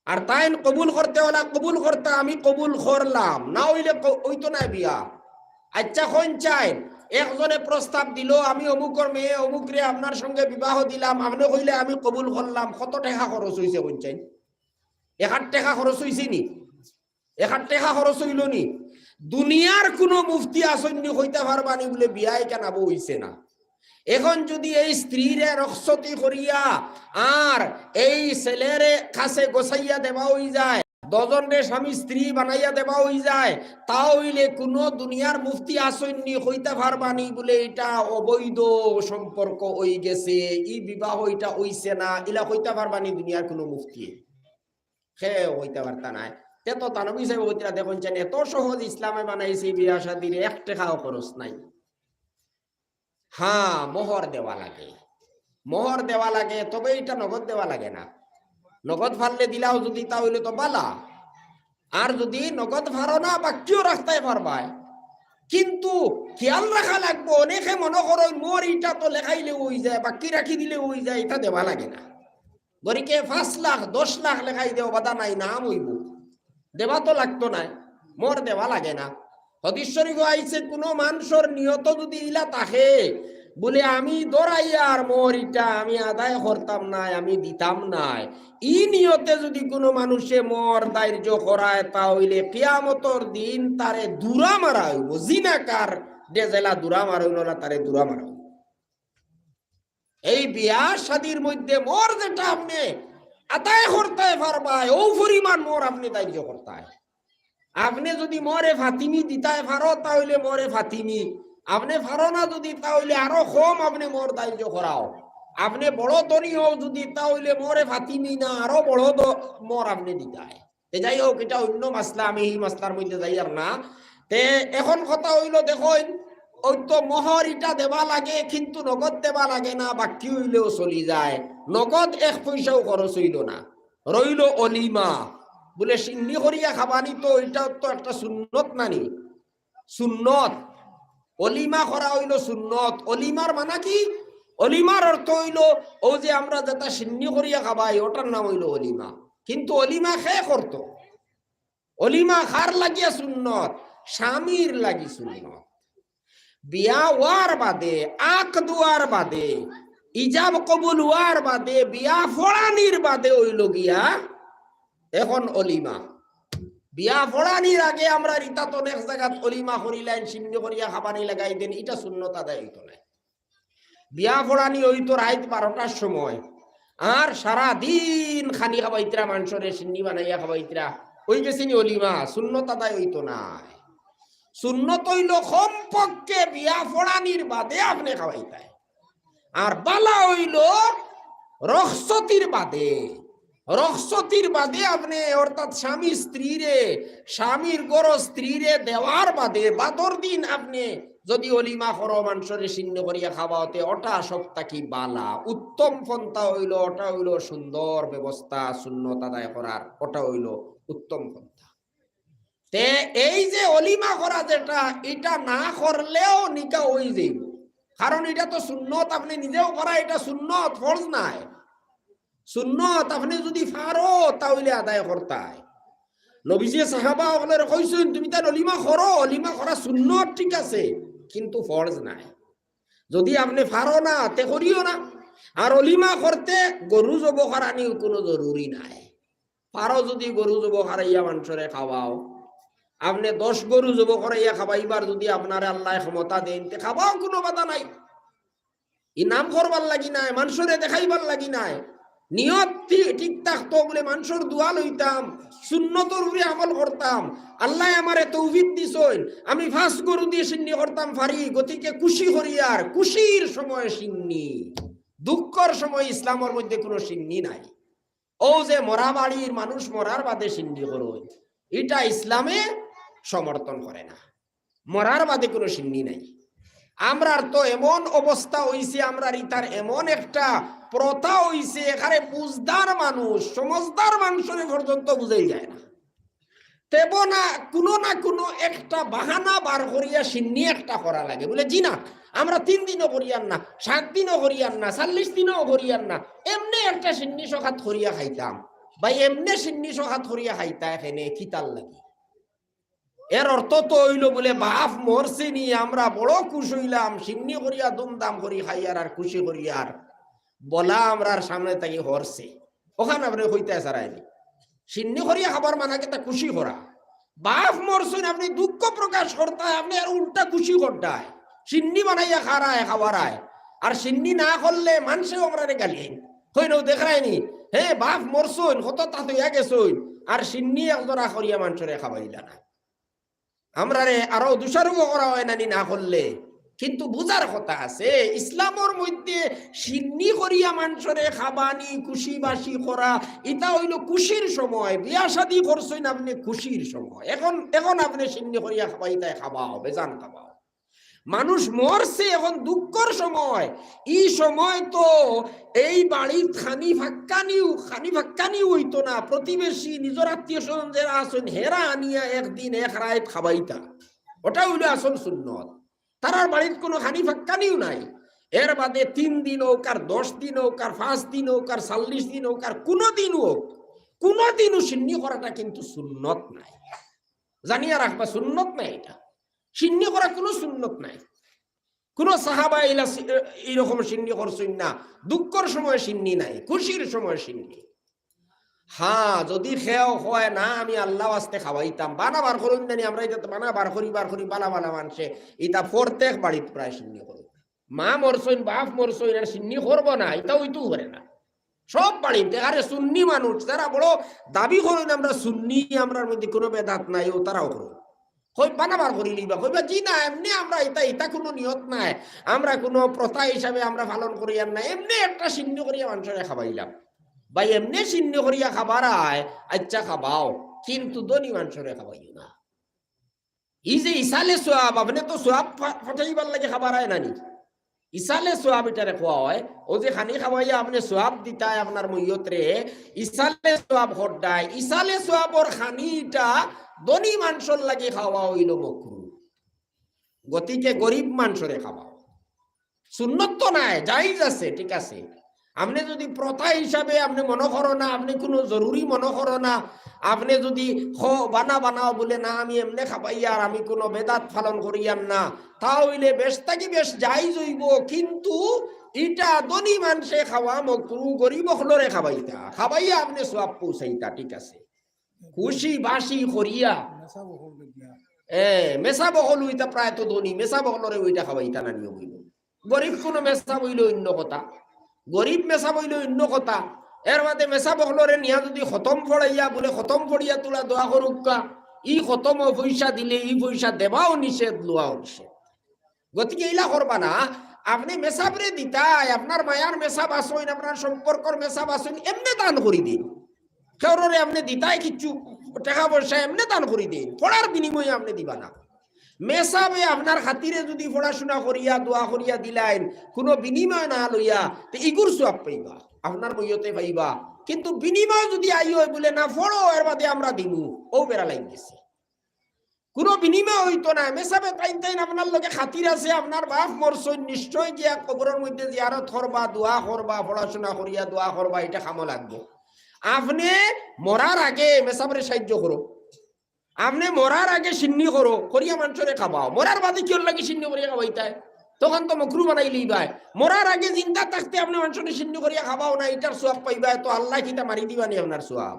আর তাই কবুল করতে ওলা কবুল করতে আমি কবুল করলাম, না হইলে ওই তো নাই বিয়া। আচ্ছা কোন চাই একজনে প্রস্তাব দিল আমি অমুকর মেয়ে অমুক রে আপনার সঙ্গে বিবাহ দিলাম, আপনি কইলে আমি কবুল করলাম, কত টাকা খরচ হয়েছে কোন চাই? 1 টাকা খরচ হয়েছে নি? 1 টাকা খরচ হইল নি? দুনিয়ার কোনো মুফতি আসন্নি হইতে পারবানি বলে বিয়ায় কেন হইছে না। এখন যদি এই স্ত্রীরে রক্ষতি করিয়া আর এই ছেলেরে কাছে গোছাইয়া দেওয়া হয়ে যায়, 2 জনরে স্বামী স্ত্রী বানাইয়া দেওয়া হয়ে যায়, তাহলে কোনো দুনিয়ার মুফতি আসন্নি হইতে পারবানি বলে এটা অবৈধ সম্পর্ক হয়ে গেছে, ই বিবাহ এটা হইছে না, ইলা হইতে পারবানি দুনিয়ার কোনো মুফতি সে হইতে পারতা নাই। তো তানবী সাহেব হইতে দেখুন এত সহজ ইসলামে বানাইছে বিয়া শাদীর, 1 টাকাও খরচ নাই। হ্যাঁ, মোহর দেওয়া লাগে, তবে এটা নগদ দেওয়া লাগে না। নগদ ফারলে দিলাও যদি তাহলে তো বালা, আর যদি নগদ ফারো না বাকিও রাখতে পারবাই, কিন্তু খেয়াল রাখা লাগবো। অনেকে মনে করো মোর এটা তো লেখাইলে হয়ে যায়, বাকি রাখি দিলে হয়ে যায়, এটা দেওয়া লাগে না। গরিকে 5 লাখ 10 লাখ লেখাই দেও বাধা নাই, নাম হইব, দেওয়া তো লাগতো না, মোর দেওয়া লাগে না। হাদিস শরীফে আইছে কোনো মানুষের নিয়ত যদি ইলা থাকে বলে আমি দৌড়াইয়ার মোর ইটা আমি আদায় করতাম নাই, আমি দিতাম নাই, ই নিয়তে যদি কোনো মানুষে মোর দায়িত্ব করায়, তাহলে কিয়ামতের দিন তারে দুরা মারা হইব। জিনাকার ডেজেলা দুরা মারা হইল না, তারে দুরা মারা হইব। এই বিয়া শাদীর মধ্যে মোর যেটা আপনি আদায় করতে পারবাই, ও পরিমাণ মোর আপনি দায়িত্ব করতে। আপনি যদি মরে ফাতিমি দিতায় ফারো, তাহলে মরে ফাতিমি, আপনি ফারো না যদি তাহলে আরো কম আপনি মোর দায়িত্ব করাও। আপনি বড় ধনী হও যদি, তাহলে মরে ফাতিমি না আরো বড় মোর আপনি দিতায়। যাই হোক, এটা অন্য মাসলা, আমি এই মাসলার মধ্যে যাই আর না। তে এখন কথা হইল দেখুন ওই তো মোহর ইটা দেবা লাগে, কিন্তু নগদ দেবা লাগে না, বাকি হইলেও চলি যায়, নগদ 1 পয়সাও খরচ হইল না। রইল অলিমা, বলে সিন্নি করিয়া খাবানি, তো এটাও তো একটা সুন্নত নানি, সুন্নত। অলিমা করা হইল সুন্নত। অলিমার মানা কি? অলিমার অর্থ হইল ও যে আমরা যেটা সিন্নি করিয়া খাবাই ওটার নাম হইল অলিমা। কিন্তু অলিমা খেয়ে করতো, অলিমা খার লাগিয়া সুন্নত, স্বামীর লাগি সুন্নত। বিয়া হওয়ার বাদে, আক দুয়ার বাদে, ইজাব কবুল হওয়ার বাদে, বিয়া ফড়ানির বাদে হইল গিয়া এখন অলিমা। বিয়া ফড়ানির আগে আমরা রিতা তো এক জায়গাত অলিমা করিলেন, সিন্নি করিয়া খাবানি লাগাই দেন, এটা শূন্যতা আদায় হইতো না। বিয়া ফড়ানি হইতো রাত 12টার সময়, আর সারা দিন খানি খাবাইতরা, মানুষরে সিন্নি বানাইয়া খাবাইতরা, ওই গেছি অলিমা, শূন্যতা আদায় হইতো না। সুন্নত হইল কমপক্ষে বিয়া ফড়ানির বাদে আপনি খাওয়াইতাই, আর বালা হইল রহসতির বাদে। রহসতির বাদে আপনি, অর্থাৎ স্বামী স্ত্রীরে, স্বামীর গর স্ত্রীরে দেওয়ার বাদে বাদর দিন আপনি যদি অলিমা করো, মানুষরে সিন্ন করিয়া খাওয়াতে, ওটা সবটা কি বালা, উত্তম পন্থা হইল, ওটা হইল সুন্দর ব্যবস্থা সুন্নত আদায় করার, ওটা হইল উত্তম পন্থা। তে এই যে অলিমা করা যেটা, এটা না করলেও নিকা হয়ে যাইব, কারণ এটা তো সুন্নত, আপনি নিজেও করা, এটা সুন্নত, ফরজ নাই। সুন্নত আপনি যদি পারো তাহলে আদায় করতাই। নবীজি সাহাবা ওগুলোর কইছেন তুমি তার অলিমা করো, অলিমা করা সুন্নত ঠিক আছে, কিন্তু ফরজ নাই। যদি আপনি পারো না তে করিও না। আর অলিমা করতে গরু জব করানি কোনো জরুরি নাই। পারো যদি গরু জব করাইয়া মানুষরে খাওয়াও, আপনি 10 গরু জব করাইয়া খাবাইবার যদি আপনার আল্লাহ ক্ষমতা দেন, তে খাবাও, কোনো বাধা নাই। ইনাম করবার লাগি নাই, মানুষরে দেখাইবার লাগি নাই, নিয়ত ঠিক থাকতো বলে মানুষের দোয়া লইতাম, সুন্নতর উপরে আমল করতাম, আল্লাহ আমারে তৌফিক দিছেন, আমি 5 গরু দিয়ে সিন্নি করতাম পারি, গতিকে খুশি করিয়ার, খুশির সময় সিন্নি, দুঃখর সময় ইসলামের মধ্যে কোনো সিন্নি নাই। ও যে মরা বাড়ির মানুষ মরার বাদে সিন্নি করুন, এটা ইসলামে সমর্থন করে না। মরার বাদে কোনো সিন্নি নাই। আমরার তো এমন অবস্থা হইছে, আমরা ইতার এমন একটা প্রথা হইছে, এখানে বুঝদার মানুষ, সমজদার মানুষের পর্যন্ত বুঝাই যায় না। তেব না কোনো একটা বাহানা বার করিয়া সিন্নি একটা করা লাগে, বলে জি না আমরা 3 দিনও করিয়ান না, 7 দিনও করিয়ান না, 40 দিনও করিয়ান না, এমনি একটা সিন্নি সখাত করিয়া খাইতাম। ভাই এমনি সিন্নি সখাত করিয়া খাইতা এখানে খিতাল লাগে। এর অর্থ তো হইল বলে বাপ মরছে নি, আমরা বড় খুশি হইলাম, সিন্নি করিয়া দুমদাম করি খাইয়ার আর খুশি করিয়ার বলা আমরার সামনে তাকে হরছে, ওখানে আপনি হইতে সারাইনি। সিন্নি করিয়া খাবার মানাকে তা খুশি করা। বাপ মরছেন আপনি দুঃখ প্রকাশ করতায়, আপনি আর উল্টা খুশি করতায়, সিন্নি বানাইয়া খারায় খাবারায়। আর সিন্নি না করলে মানুষেও আমরা গালি হইলেও দেখায়নি, হে বাপ মরছেন কত তা হইয়া গেছেন, আর সিন্নি একজোড়া করিয়া মানুষরে খাবাইলা না। আমরা রে আরো দোষারোপ করা হয় নানি না করলে, কিন্তু বুঝার কথা আছে ইসলামের মধ্যে সিন্নি করিয়া মানুষরে খাবানি, খুশি বাসি করা, এটা হইল খুশির সময়। বিয়া শাদী করছেন আপনি খুশির সময়, এখন আপনি সিন্নি করিয়া খাবাইতায় খাবাও, বেজান খাবাও। মানুষ মরছে এখন দুঃখর সময়, এই সময় তো এই বাড়ির খানি ফাক্কানি হইতো না, প্রতিবেশী নিজের আত্মীয় স্বজন যারা আছেন হেরা আনিয়া একদিন এক রাত খাবাইতা, ওটা হইলো আসল সুন্নত। তারার বাড়ির কোনো খানি ফাক্কানিও নাই। এর বাদে 3 দিন হোক আর 10 দিন হোক আর 5 দিন হোক আর 40 দিন হোক আর কোনো দিন হোক, কোনোদিনও সিন্নি করাটা কিন্তু সুন্নত নাই। জানিয়া রাখবা সুন্নত নাই, এটা সিন্নি করা কোনো সুন্নত নাই। কোন সাহাবা এইরকম সিন্নি করছেন না। দুঃখের সময় সিন্নি নাই, খুশির সময় সিন্নি। হ্যাঁ যদি খেয়াও হয় না আমি আল্লাহ আস্তে খাওয়াইতাম, বানা বার করুন জানি আমরা, এটা বানা বার করি বালা মানুষে এটা প্রত্যেক বাড়িতে প্রায় সিন্নি করুন। মা মরছেন বাপ মরছেন আর সিন্নি করবো না, এটা ওইটু করে না সব বাড়িতে। আরে সুন্নি মানুষ যারা বড় দাবি করেন আমরা সুন্নি, আমরার মধ্যে কোনো বেদাত নাই, ও তারাও করুন কই বানাবার করি লিবা, কইবা জি না এমনি আমরা এটা কোনো নিয়ত নাই, আমরা কোনো প্রথা হিসাবে আমরা পালন করি আর না, এমনি একটা সিন্নি করিয়া মানুষের খাবাইলাম। ভাই এমনি সিন্নি করিয়া খাবার আয়, আচ্ছা খাবাও, কিন্তু ধনী মানুষের খাবাইও না। ই যে ইসালে সোয়াব আপনি তো সোয়াব ফাটাইবার লাগে খাবার হয় নানি ইসালে সোয়াব এটারে খোয়া হয় ও যে খানি খাওয়াইয়া আপনি সোয়াব দিতায় আপনার মইয়তরে ইসালে সোয়াব হড্ডায় ইসালে সোয়াবর খানিটা ধনী মানুষের লাগে খাওয়া হইল মকরু গতিকে গরিব মানুষরে খাওয়া সুন্নত তো নাই জায়েজ আছে ঠিক আছে আপনি যদি প্রথা হিসাবে আপনি মনে করো না আপনি কোনো জরুরি মনে করো না আপনি যদি বানাও বলে না আমি এমনি খাবাই আর আমি কোনো বেদাত পালন করিয়াম না তাহলে বেশ থাকি বেশ জায়েজ হইব কিন্তু এটা ধনী মানুষে খাওয়া মকরু গরিব হলরে খাবাইয়া আপনি সওয়াব পৌঁছাইতা ঠিক আছে খুশি বাসি করিয়া মেসা বহল হইতা প্রায় তো ধনী মেসা বহলরে ওইটা খাবাইতা না নিয়ম হইল গরিব কোনো মেসা বইল অন্য কথা গরিব মেসা বইল অন্য কথা এর মাঝে মেসা বহলরে নিয়া যদি খতম পড়াইয়া বলে খতম পড়িয়া তোলা দোয়া করুকা ই খতম পয়সা দিলে ই পয়সা দেবাও নিষেধ লোয়াও নিষেধ গতিকে এইলা করবা না আপনি মেসাবরে দিতাই আপনার মায়ার মেসাব আসইন আপনার সম্পর্কর মেসাব আসইন এমনি দান করি দিন কেউরে আপনি দিতাই কিছু টাকা পয়সা এমনি দান করি দিন পড়ার বিনিময়ে আপনি দিবা না মেসাবে আপনার খাতিরে যদি পড়াশোনা করিয়া দোয়া করিয়া দিলাইন কোনো বিনিময় না লইয়া তো ইগুর সওয়াব পাইবা আপনার মইয়তে পাইবা কিন্তু বিনিময় যদি আইও বলে না পড়ো এর বাদে আমরা দিমু ও বেড়া লাইন গেছে কোনো বিনিময় হইতো না মেসাবে পাইতেন আপনার লগে খাতির আছে আপনার বাপ মরছই নিশ্চয় গিয়া কবরের মধ্যে জিয়ারত করবা দোয়া করবা পড়াশোনা করিয়া দোয়া করবা এটা কামো লাগবে আপনি মরার আগে মেসাবরে সাহায্য করো আপনি মরার আগে সিন্নি করো করিয়া মানুষরে খাবাও মরার বাদে কি লাগে সিন্নি করিয়া খাবাইতায় তখন তো মকরু বানাইলেই ভাই মরার আগে জিন্দা থাকতে আপনি মানুষরে সিন্নি করিয়া খাবাও না এটার সোয়াব পাইবা তো আল্লাহ কিটা মারি দিবানি আপনার সোয়াব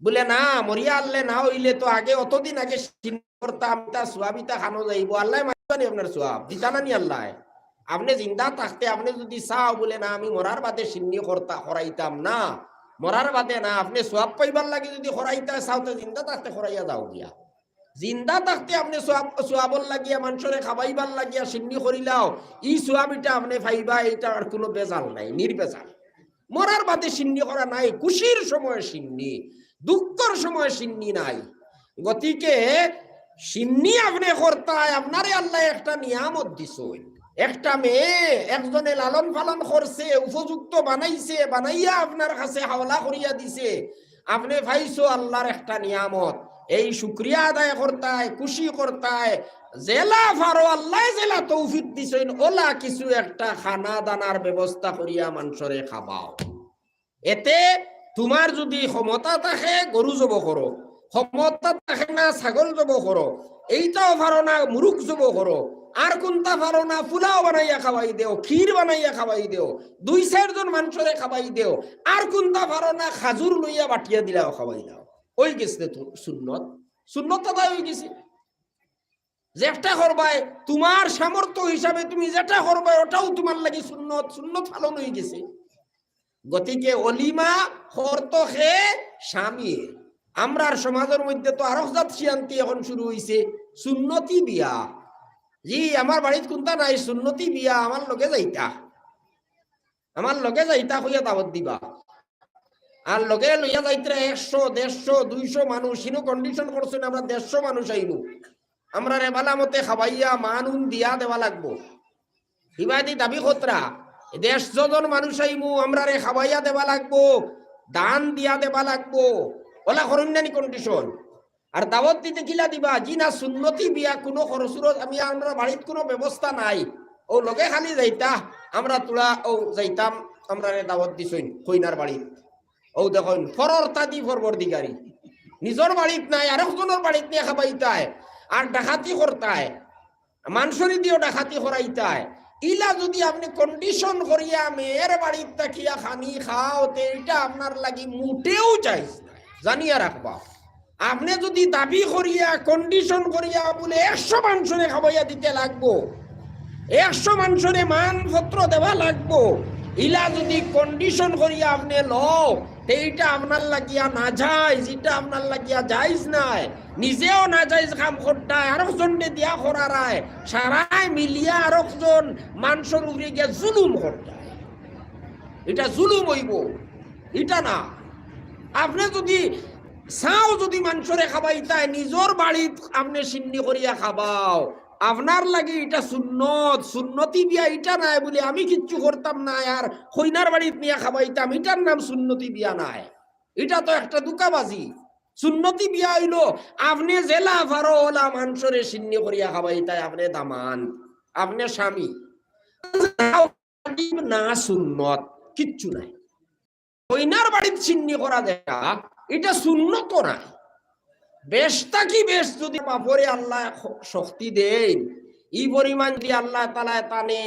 বলে না মরিয়া আল্লে না হইলে তো আগে অতদিন আগে সিন্নি করতাম তা সোয়াবিতা খানো যাইব আল্লাহ মারিবানি আপনার সোয়াব দিতা না নি আল্লাহ আপনি জিন্দা থাকতে আপনি যদি চাও বলে না আমি মরার বাদে সিন্নি করাইতাম না মরার বাদে না আপনি সোয়াব পাইবার লাগে যদি খরাইতা চাওতে জিন্দা থাকতে খরাইয়া যাও গিয়া জিন্দা থাকতে আপনি সোয়াবল লাগিয়া মানুষরে খাবাইবার লাগিয়া সিন্নি করিলাও ই সোয়াবিটা আপনি পাইবা এটা আর কোনো বেজাল নাই নির্বেজাল মরার বাদে সিন্নি করা নাই খুশির সময় সিন্নি দুঃখের সময় সিন্নি নাই গতিকে সিন্নি আপনি করতায় আপনারে আল্লাহ একটা নিয়ামত দিছই একটা মেয়ে একজনে লালন পালন করছে উপযুক্ত বানাইছে বানাইয়া আপনার কাছে হাওলা করিয়া দিছে আপনি পাইছো আল্লাহর একটা নিয়ামত এই শুকরিয়া আদায় করতায় খুশি করতায় জেলা ফারো আল্লাহ জেলা তৌফিক দিছেন ওলা কিছু একটা খানা দানার ব্যবস্থা করিয়া মানুষরে খাবাও এতে তোমার যদি ক্ষমতা থাকে গরু জব করো ক্ষমতা থাকে না ছাগল জব করো এইটাও পারো না মুরুখ জব করো আর কোনটা পারো না ফুলাও বানাইয়া খাওয়াই দেও ক্ষীর বানাইয়া খাওয়াই দেও 2-4 জন মানুষরে খাওয়াই দেও আর কোনটা পারো না খাজুর লইয়া বাটিয়া দিলাও খাওয়াই দাও ওই গেছে তো সুন্নত সুন্নত তাই হয়ে গেছে যেটা করবাই তোমার সামর্থ্য হিসাবে তুমি যেটা করবাই ওটাও তোমার লাগে সুন্নত সুন্নত পালন হয়ে গেছে গতিকে অলিমা হরতো খে স্বামী আমরার সমাজের মধ্যে তো আরো জাত শান্তি এখন শুরু হইছে সুন্নতি বিয়া জি আমার বাড়িতে কোনটা নাই সুন্নতি বিয়া আমার লগে যাইতা হইয়া দাওয়াত দিবা আর লগে লইয়া যাইতে 100 150 200 মানুষ ইনো কন্ডিশন করছেন আমরা 150 মানুষ আইনু আমরা রে বালা মতে খাবাইয়া মানুন দিয়া দেওয়া লাগবো ইবাদি দাবি খতরা 150 জন মানুষ আইমু আমরা রে খাবাইয়া দেওয়া লাগবো দান দিয়া দেওয়া লাগবো ওলা করুণানি কন্ডিশন আর দাওয়াত দিতে কিলা দিবা জি না সুন্নতি বিয়া কোনো খরচুর আমি আমরা বাড়িতে কোনো ব্যবস্থা নাই ও লগে খালি যাইতা আমরা তোলা ও যাইতাম আমরা দাওয়াত দিছইন কইনার বাড়ি ও দেখুন ফররতা দি ফরবর্দিগারি নিজের বাড়িত নাই আর একজনের বাড়িত নিয়ে খাবাইতায় আর ডাকাতি করতায় মানুষের দিয়েও ডাকাতি করাইতায় ইলা যদি আপনি কন্ডিশন করিয়া মেয়ের বাড়িতে তাকিয়া খানি খাও তো এটা আপনার লাগি মোটেও চাইছ জানিয়া রাখবা আপনি যদি দাবি করিয়া কন্ডিশন করিয়া বলে 100 মানুষরে খাবাইয়া দিতে লাগবো 100 মানুষরে মানপত্র দেওয়া লাগবো ইলা যদি কন্ডিশন করিয়া আপনি লও এইটা আপনার লাগিয়া না যায় যেটা আপনার লাগিয়া যাইজ নাই নিজেও না যাইজ কাম করতায় আরেকজনকে দিয়া করারায় সারাই মিলিয়া আরেকজন মানুষের উপরে গিয়া জুলুম করতায় এটা জুলুম হইব এটা না আপনি যদি চাও যদি মানুষরে খাবাইতাই নিজর বাড়িত আপনি সিন্নি করিয়া খাবাও আপনার লাগে এটা সুন্নত সুন্নতি বিয়া এটা নাই বলে আমি কিচ্ছু করতাম না আর কইনার বাড়িত নিয়ে খাবাইতাম এটার নাম সুন্নতি বিয়া নাই। এটা তো একটা দুকাবাজি। সুন্নতি বিয়া হইলো আপনি জেলা ফারো ওলা মানুষরে সিন্নি করিয়া খাবাইতাই আপনি দামান আপনি স্বামী না সুন্নত কিচ্ছু নাই। কইনার বাড়িত সিন্নি করা দেখা এটা সুন্নত নাই। বেশটা কি বেশ যদি বাপরে আল্লাহ শক্তি দেন এই পরিমাণ যদি আল্লাহ তাআলা তানে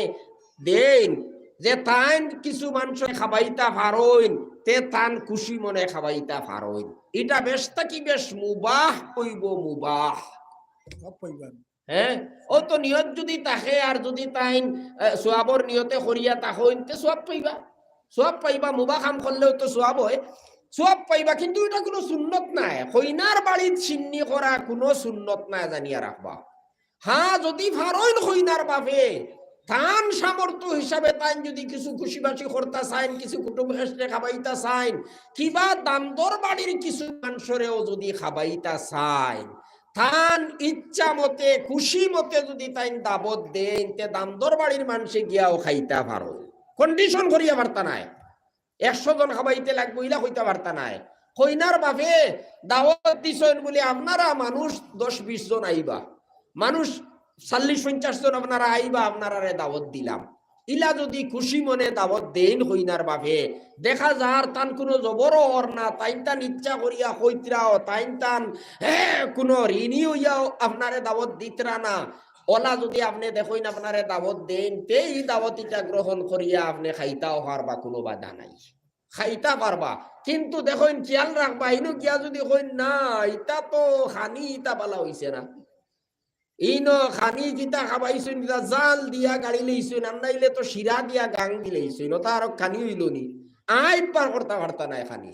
দেন যে তান কিছু মানুষ খাবাইতা পারইন তে তান খুশি মনে খাবাইতা পারইন এটা বেশটা কি বেশ মুবাহ কইব মুবাহ হ্যাঁ ও তো নিয়ত যদি তাকে আর যদি তাইন সোয়াবর নিয়তে করিয়া তাহইন তে সোয়াব পাইবা সোয়াব পাইবা মুবাহ কাম করলেও তো সোয়াব হয় সোয়াব পাইবা কিন্তু এটা কোনো সুন্নত নাই। কইনার বাড়িত সিন্নি করা কোনো সুন্নত নাই জানিয়া রাখবা। হ্যাঁ যদি ফারইন কইনার বাপে তান সামর্থ্য হিসাবে তাইন যদি কিছু খুশিবাসি করতা চাইন কিছু কুটুম হেসে খাবাইতা চাইন কিবা দামদর বাড়ির কিছু মানুষরেও যদি খাবাইতা চাইন তান ইচ্ছা মতে খুশি মতে যদি তাইন দাবত দেন তে দামদর বাড়ির মানুষে গিয়াও খাইতা পারো কন্ডিশন করিয়া পারতা নাই 100 জন খাবাইতে লাগবো ইলা হইতে পারতা নাই। কইনার বাপে দাওয়াত দিছেন বলে আপনারা মানুষ 10-20 জন আইবা মানুষ 40-50 জন আপনারা আইবা আপনারা দাওয়াত দিলাম ইলা যদি খুশি মনে দাওয়াত দেন কইনার বাপে দেখা যার তান কোনো জবর ওর না তাইন তান ইচ্ছা করিয়া কইতরাও তাইন তান কোনো ঋণী হইয়াও আপনারে দাওয়াত দিতরা না ওলা যদি আপনি দেখুন আপনারে দাওয়াত দেন তেই দাওয়াতিটা গ্রহণ করিয়া আপনি খাইতাও পারবা কোনো বাধা নাই খাইতা পারবা কিন্তু দেখুন খেয়াল রাখবা ইনো গিয়া যদি কই না ইটা তো খানি ইটা বালা হইছে না ইনো খানি যেটা খাবাইছুন জাল দিয়া গাড়ি লইছুন আন্দাইলে তো শিরা দিয়া গাং দিলেইছুন ওটা আর খানি হইল নি আইব পার করতে পারতা নাই খানি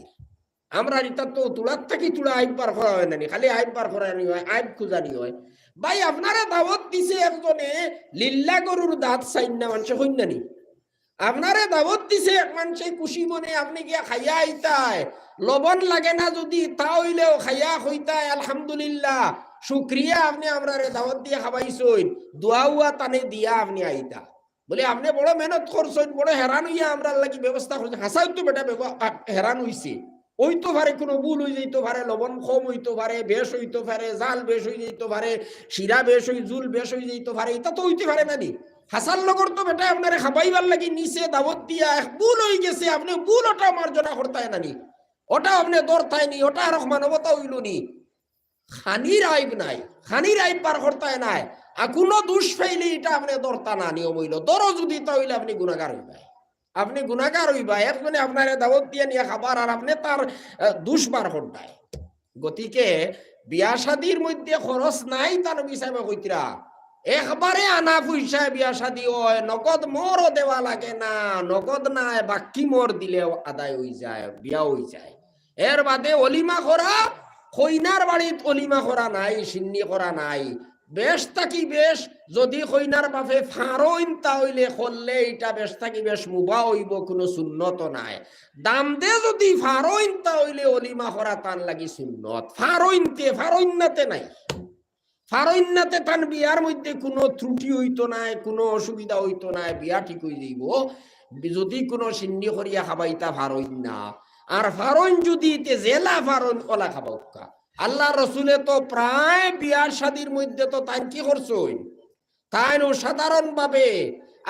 আমরা এটা তো তুলার থাকি তুলা আইব পার করা হয় না খালি আইব পার করানি হয় আইব খুঁজানি হয়। ভাই আপনারা দাওয়াত দিছে একজনে লিল্লা গরুর দাঁত চাইন না মানুষে হইন না নি আপনারে দাওয়াত দিছে এক মানুষে খুশি মনে আপনি গিয়া খাইয়া আইতায় লবণ লাগে না যদি তা হইলেও খাইয়া হইতায় আলহামদুলিল্লাহ শুক্রিয়া আপনি আমরারে দাওয়াত দিয়ে খাবাইছইন দোয়া উয়া তানে দিয়া আপনি আইতা বলে আপনি বড় মেহনত করছেন বড় হেরান হইয়া আমরা লাগি ব্যবস্থা করছেন হাসাই তো বেটা হেরান হইছে হইতো পারে কোনো ভুল হয়ে যেতে পারে লবণ কম হইতে পারে বেশ হইতে পারে জাল বেশ হয়ে যেতে পারে শিরা বেশ হয়ে জুল বেশ হয়ে যেতে পারে এটা তো হইতে পারে না নি হাসার লগর তো বেটা আপনার খাবাইবার লাগি নিচে দাওয়াত দিয়া ভুল হয়ে গেছে আপনি ভুল ওটা মার্জনা করতায় না নি ওটা আপনি দরতায় নি ওটা আর মানবতা হইল নি খানির আইব নাই খানির আইব পার করতায় নাই আর কোনো দোষ পাইলে এটা আপনি দরতা না নিয়ম হইল দরও যদি তা হইলে আপনি গুনাহগার হইবাই আপনি গুনাহগার হইবা একজনে আপনার দাওয়াত দিয়ে নিয়ে খাবার আর আপনি তার দোষ বার করতায়। গতিকে বিয়া শাদির মধ্যে খরচ নাই তার হিসাবে কইতরা একবারে আনা পয়সায় বিয়া শাদি হয় নগদ মোরও দেওয়া লাগে না নগদ নাই বাকি মোর দিলে আদায় হয়ে যায় বিয়া হয়ে যায়। এর বাদে অলিমা করা কইনার বাড়িত অলিমা করা নাই সিন্নি করা নাই বেশ থাকি বেশ যদি কইনার বাপে ফারইন তাহলে করলে এটা বেশ থাকি বেশ মুবা হইব কোনো সুন্নত নাই দাম দে যদি ফারইন তাহলে অলিমা করা তান লাগি সুন্নত ফারইনতে নাই ফারইন্নাতে তান বিয়ার মধ্যে কোনো ত্রুটি হইতো নাই কোনো অসুবিধা হইতো নাই বিয়া ঠিক হয়ে যাইব যদি কোনো সিন্নি করিয়া খাবাইতা ফারইন না আর ফারইন যদি জেলা ফারইন কলা খাবাউকা আল্লাহ রসুলে তো প্রায় বিয়ার শাদির মধ্যে তো তাই কি করছইন তাই সাধারণ ভাবে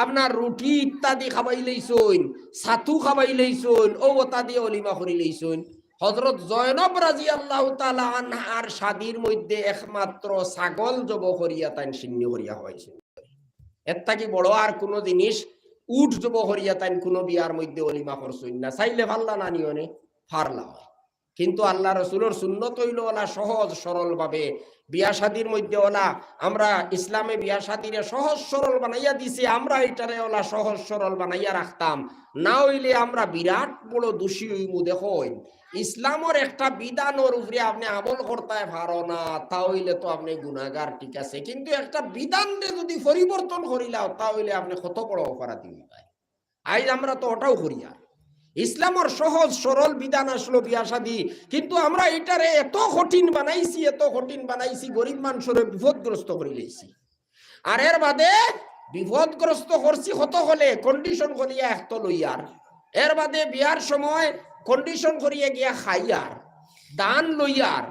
আপনার রুটি ইত্যাদি খাবাই লইছইন ছাতু খাবাই লইছইন ও ওটা দিয়ে অলিমা করি লইছইন। হযরত জয়নব রাদিয়াল্লাহু তাআলা আনহার শাদির মধ্যে একমাত্র ছাগল জব করিয়া তাই সিন্নি করিয়া হয়েছে এর থেকে বড় আর কোন জিনিস উট জব করিয়া তাই কোন বিয়ার মধ্যে অলিমা করছইন না চাইলে পারলা না নিয়নে পারলা। কিন্তু আল্লাহ রসুলের সুন্নত হইল ওলা সহজ সরল ভাবে বিয়া শাদির মধ্যে ওলা আমরা ইসলামে বিয়া শাদিরে সহজ সরল বানাইয়া দিছি আমরা এটারে ওলা সহজ সরল বানাইয়া রাখতাম না হইলে আমরা বিরাট বড় দোষী হইমু। দেখো ইসলামের একটা বিধানের উপরে আপনি আমল করতে পারো না তাহলে তো আপনি গুনাহগার ঠিক আছে কিন্তু একটা বিধানরে যদি পরিবর্তন করিলাও তাহলে আপনি কত বড় অপরাধী হইবাই। আজ আমরা তো ওটাও করি আর ইসলামের সহজ সরল বিধান আসলো বিয়া শাদী, কিন্তু আমরা এটারে এত কঠিন বানাইছি গরিব মানুষের বিপদগ্রস্ত করে লইছি। আর এর বাদে বিপদগ্রস্ত করছি কত হলে কন্ডিশন করিয়া একত লইয়ার, এর বাদে বিয়ার সময় কন্ডিশন করিয়া গিয়া খাইয়ার, দান লইয়ার,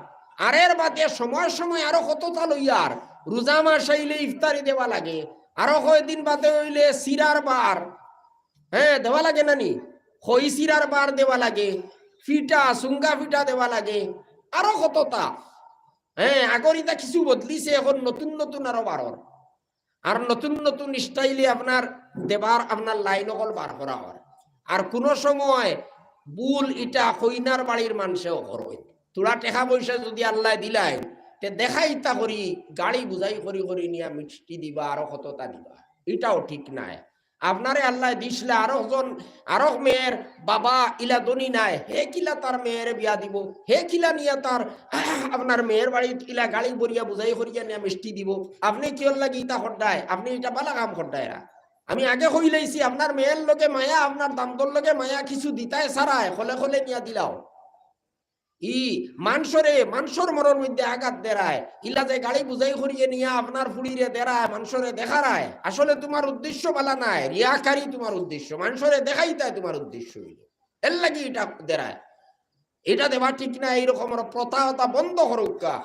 আর এর বাদে সময় সময় আরো কতটা লইয়ার, রোজা মাস আইলে ইফতারি দেওয়া লাগে, আরো কয়দিন বাদে হইলে সিরার বার, হ্যাঁ দেওয়া লাগে নানি, খই সিরার বার দেওয়া লাগে, ফিটা সুঙ্গা ফিটা দেওয়া লাগে, আরো কতটা। হ্যাঁ আগরিতা কিছু বদলিছে, এখন নতুন নতুন আরো বারর, আর নতুন নতুন স্টাইলে আপনার দেবার আপনার লাইন অকল বার করা হয়। আর কোন সময় বুল ইটা কইনার বাড়ির মানুষেও করয়, তোরা টেকা পয়সা যদি আল্লাহ দিলাই তে দেখাই তা করি গাড়ি বুঝাই করি করি নিয়া মিষ্টি দিবা আরো কতটা দিবা, এটাও ঠিক নাই। আপনারে আল্লাহ দিসলে আরো মেয়ের বাবা ইলা দনি নাই, হে কিলা তার মেয়ের বিয়া দিব, হে কিলা নিয়া তার আপনার মেয়ের বাড়ি ইলা গাড়ি বরিয়া বুঝাই করিয়া নিয়া মিষ্টি দিব, আপনি কিয়র লাগি ইটা খড্ডায়, আপনি এটা বালা কাম খড্ডায়। আমি আগে কইলাইছি আপনার মেয়ের লোকে মায়া, আপনার দামদর লোকে মায়া কিছু দিতায় সারায় খলে খলে নিয়া দিলাও, ই মানুষের মনের মধ্যে আঘাত দেরায়, ইলা যে গাড়ি বুঝাই করিয়ে নিয়ে আপনার ফুড়িরে দেরায় মানুষরে দেখারায়, আসলে তোমার উদ্দেশ্য বালা নাই, রিয়াকারী তোমার উদ্দেশ্য, মানুষরে দেখাই তাই তোমার উদ্দেশ্য হইল, এর লাগি এটা দেরায়, এটা দেওয়া ঠিক না। এইরকম প্রথাটা বন্ধ করুকা,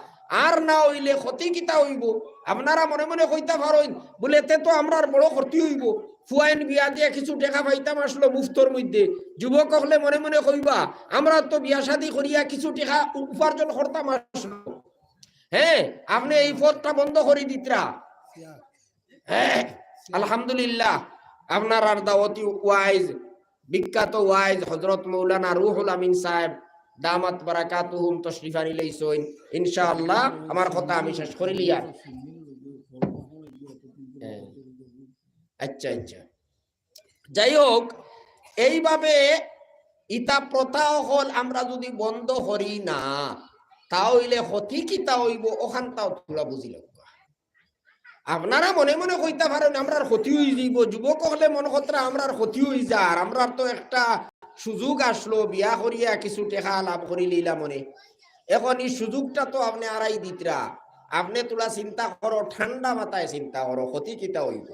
আর না হইলে ক্ষতি কিতা হইব। আপনারা মনে মনে কইতা পারেন বলে তে তো আমরার বড় ক্ষতি হইব, ফুয়াইন বিয়া দিয়ে কিছু টাকা পাইতাম আসলো মুফতর মধ্যে, যুবক হলে মনে মনে কইবা আমরা তো বিয়া শাদী করিয়া কিছু টাকা উপার্জন করতাম আসলো। হ্যাঁ আপনি এই পথটা বন্ধ করে দিতরা। হ্যাঁ আলহামদুলিল্লাহ আপনার আর দাওয়াতি ওয়াইজ বিখ্যাত ওয়াইজ হযরত মাওলানা রুহুল আমিন সাহেব দামাত বারাকাতুহুম তশরিফ আনিলাইছেন, ইনশাআল্লাহ আমার কথা আমি শেষ করে লিয়া। আচ্ছা আচ্ছা যাই হোক, এইভাবে ইতা প্রথা হল আমরা যদি বন্ধ করি না তাহলে ক্ষতি কিতা হইব ওখানটাও তোরা বুঝিল। আপনারা মনে মনে কইতে পারেন আমরার ক্ষতি হয়ে যাইব, যুবক হলে মনে কথা আমরার ক্ষতি হয়ে যার, আমরার তো একটা সুযোগ আসলো বিয়া করিয়া কিছু টেকা লাভ করি লইলা মনে, এখন এই সুযোগটা তো আপনি আড়াই দিতরা, আপনি তোলা চিন্তা করো, ঠান্ডা মাথায় চিন্তা করো ক্ষতি কিতা হইব।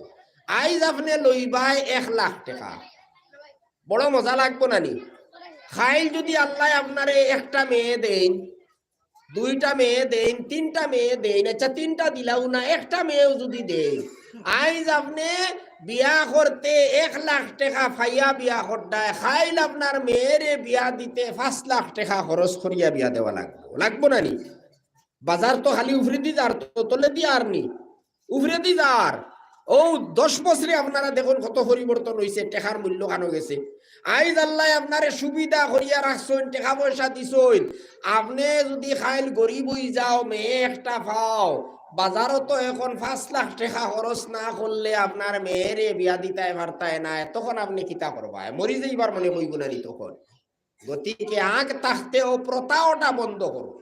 আইজ আপনি লইবাই 1 লাখ টাকা, বড় মজা লাগবো নানি? খাইল যদি আল্লাহ আপনারে একটা মেয়ে দেন, 2টা মেয়ে দেন, 3টা মেয়ে দেন, আচ্ছা 3টা দিলাও না, একটা মেয়েও যদি দেন, আইজ আপনি বিয়া করতে 1 লাখ টাকা ফাইয়া বিয়া করতায়, খাইল আপনার মেয়েরে বিয়া দিতে 5 লাখ টাকা খরচ করিয়া বিয়া দেওয়া লাগবো নানি? বাজার তো খালি উফরে দি যার, তো তলে দি আর নি উফরে দি যার। ও 10 বছরে আপনারা দেখুন কত পরিবর্তন হয়েছে, টাকার মূল্য কানো গেছে। আইজ আল্লাহ আপনারে সুবিধা করিয়া রাখছেন, টাকা পয়সা দিছেন, আপনি যদি খাইল গরিব হয়ে যাও, মেয়ে একটা পাও, বাজারও তো এখন 5 লাখ টাকা খরচ না করলে আপনার মেয়েরে বিয়া দিতায় পারতায় না, তখন আপনি কিতা করবা? মরি যাইবার মনে কইব না নি তখন। গতিকে আগ তাকতে ও প্রথাওটা বন্ধ করো,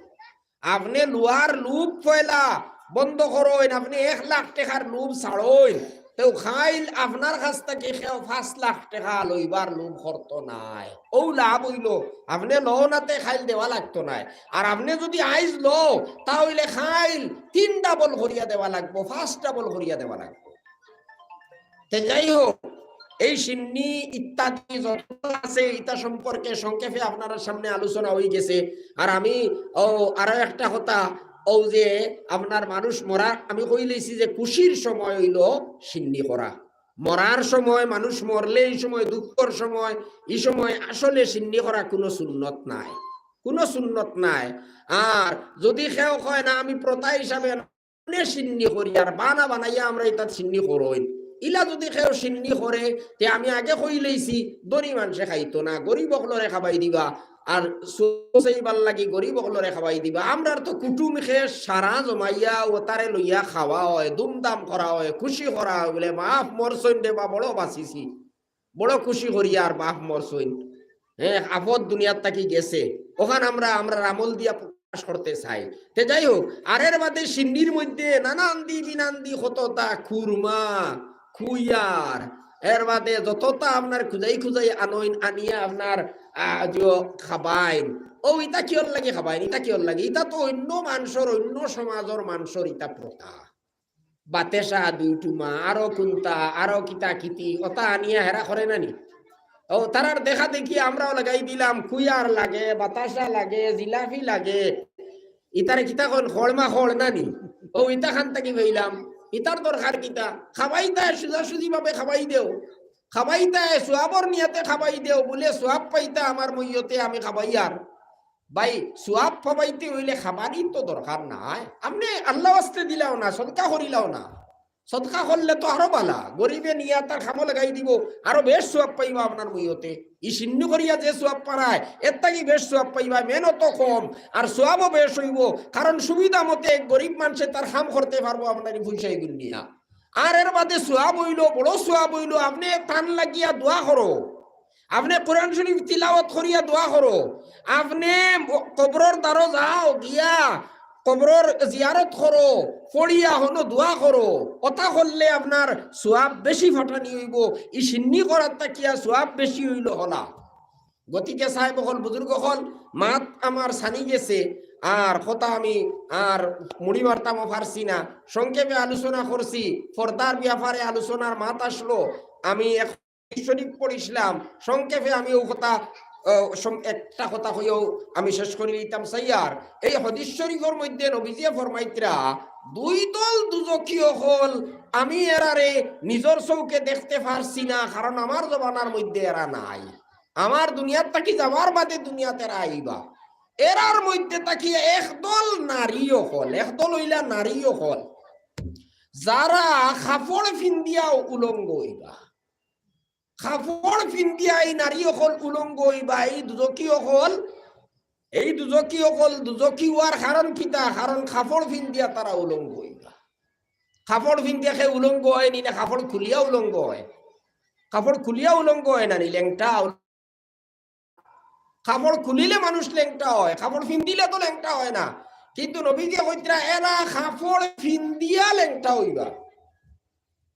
আপনি লুয়ার লুপ পয়লা বন্ধ করেন, আপনি 1 লাখ টাকার লুপ ছাড়েন, তো খাইল আপনার কাছ থেকে 5 লাখ টাকা লইবার লুপ করতো নাই, ও লাভ হইল, আপনি লো নাতে খাইল দেওয়া লাগতো নাই। আর আপনি যদি আইজ লো তাহলে খাইল 3 ডাবল করিয়া দেওয়া লাগবো, 5 ডাবল করিয়া দেওয়া লাগবো। যাই হোক, এই সিন্নি ইত্যাদি যত আছে এটা সম্পর্কে সংক্ষেপে আপনার সামনে আলোচনা হয়ে গেছে। আর আমি আরো একটা কথা, ও যে আপনার মানুষ মরা, আমি কইলেছি যে খুশির সময় হইল সিন্নি করা, মরার সময় মানুষ মরলে এই সময় দুঃখর সময়, এই সময় আসলে সিন্নি করা কোনো সুন্নত নাই, কোনো সুন্নত নাই। আর যদি কেউ কয় না আমি প্রথা হিসাবে সিন্নি করি আর বানা বানাইয়া আমরা এটা সিন্নি করই, ইলা যদি কেউ সিন্নি করে তে আমি আগে কইলেইছি দরি মানুষে খাইতো না, গরিব অকলরে খাবাই দিবা, আর সোসাইবার লাগি গরিব অকলরে খাবাই দিবা। আমরা তো কুটুম খেয়ে সারা জমাইয়া ও তারে লইয়া খাওয়া হয়, দুমদাম করা হয়, খুশি করা হয়, বলে বাপ মরছইন দে বা বড় বাঁচিছি, বড় খুশি করি আর বাপ মরছইন, হ্যাঁ আপদ দুনিয়ার তাকি গেছে, ওখানে আমরা আমল দিয়া প্রকাশ করতে চাই। তে যাই হোক, আর এর বাদে সিন্নির মধ্যে নানান দি বিনান্দি কতটা খুরমা খুইয়ার এর বাদে যতটা আপনার খুঁজাই খুঁজাই আনইন আনিয়া আপনার খাবাইন ও ইটা কিয়র লাগে খাবাইন ইটা কিয়র লাগে ইটা তো অন্য মানুষের অন্য সমাজের মানুষের ইটা প্রথা বাতেসা দুই টুমা আরো কুন্তা আরো কিতা কিতি ওটা আনিয়া হেরা করে নানি ও তারার দেখা দেখি আমরাও লাগাই দিলাম কুইয়ার লাগে বাতাসা লাগে জিলাপি লাগে ইতারে কিতা কোন খড়মা খড় নানি ও ইতা খান থাকি ভাইলাম ইতার দরকার কিতা খাবাই দেয় সোজাসুজি ভাবে খাবাই দেও খাবাই দেয় সোয়াবর নিয়াতে খাবাই দেও বলে সোয়াব পাইতা আমার মইয়তে আমি খাবাই আর ভাই সোয়াব পাবাইতে হইলে খাবারই তো দরকার নাই আপনি আল্লাহ আস্তে দিলাও না সদকা করিলাও না সদকা করলে তো আরো বালা গরিবে নিয়া তার খামো লাগাই দিব আরো বেশ সোয়াব পাইবা আপনার মইয়তে ই সিন্নু করিয়া যে সোয়াব পারায় এর থাকি বেশ সোয়াব পাইবা মেহনত কম আর সোয়াবও বেশ হইব কারণ সুবিধা মতে গরিব মানুষে তার খাম করতে পারবো আপনার পয়সাই গুনিয়া আর এর বাদে সোয়াব হইল বড় সোয়াব হইল আপনি টান লাগিয়া দোয়া করো আপনি কোরআন শরীফ তিলাওয়াত করিয়া দোয়া করো আপনি কবরের দ্বারো যাও গিয়া কবরের জিয়ারত করো পড়িয়া হনো দোয়া করো ওটা করলে আপনার সোয়াব বেশি ফাটানি হইব ই সিন্নি করার তাকিয়া সোয়াব বেশি হইল হলা গতিকে সাহেব হল বুজুর্গ হল মাত আমার সানি গেছে আর কথা আমি আর মুড়ি মারতামও পারছি না সংক্ষেপে আলোচনা করছি পর্দার ব্যাপারে আলোচনার মাত আসলো আমি শরীফ পড়িছিলাম সংক্ষেপে আমি ও কথা একটা কথা হইও আমি শেষ করে দিতাম সাইয়ার এই হাদিস শরীফের মধ্যে নবীজি ফরমাইতরা দুই দল দুজকীয় হল আমি এরারে নিজের চৌকে দেখতে পারছি না কারণ আমার জবানার মধ্যে এরা নাই আমার দুনিয়ার তাকি যাবার বাদে দুনিয়াতে এরা আইবা এরার মধ্যে তাকি একদল নারীও হল একদল হইলা নারীও হল যারা কাপড় ফিন্দিয়া উলঙ্গ হইবা কাপড় ফিন্দিয়া এই নারী অকল উলঙ্গ হইবা এই দুজকী অকল দুজকী হওয়ার কারণ কিতা কারণ কাপড় ফিন্দিয়া তারা উলঙ্গ হইবা কাপড় ফিন্দিয়া সে উলঙ্গ হয় নি না কাপড় খুলিয়া উলঙ্গ হয় কাপড় খুলিয়া উলঙ্গ হয় না নি লেংটা কাপড় খুলিলে মানুষ লেংটা হয় কাপড় ফিন্দিলে তো লেংটা হয় না কিন্তু নবীজি কইতরা এরা কাপড় ফিন্দিয়া লেংটা হইবা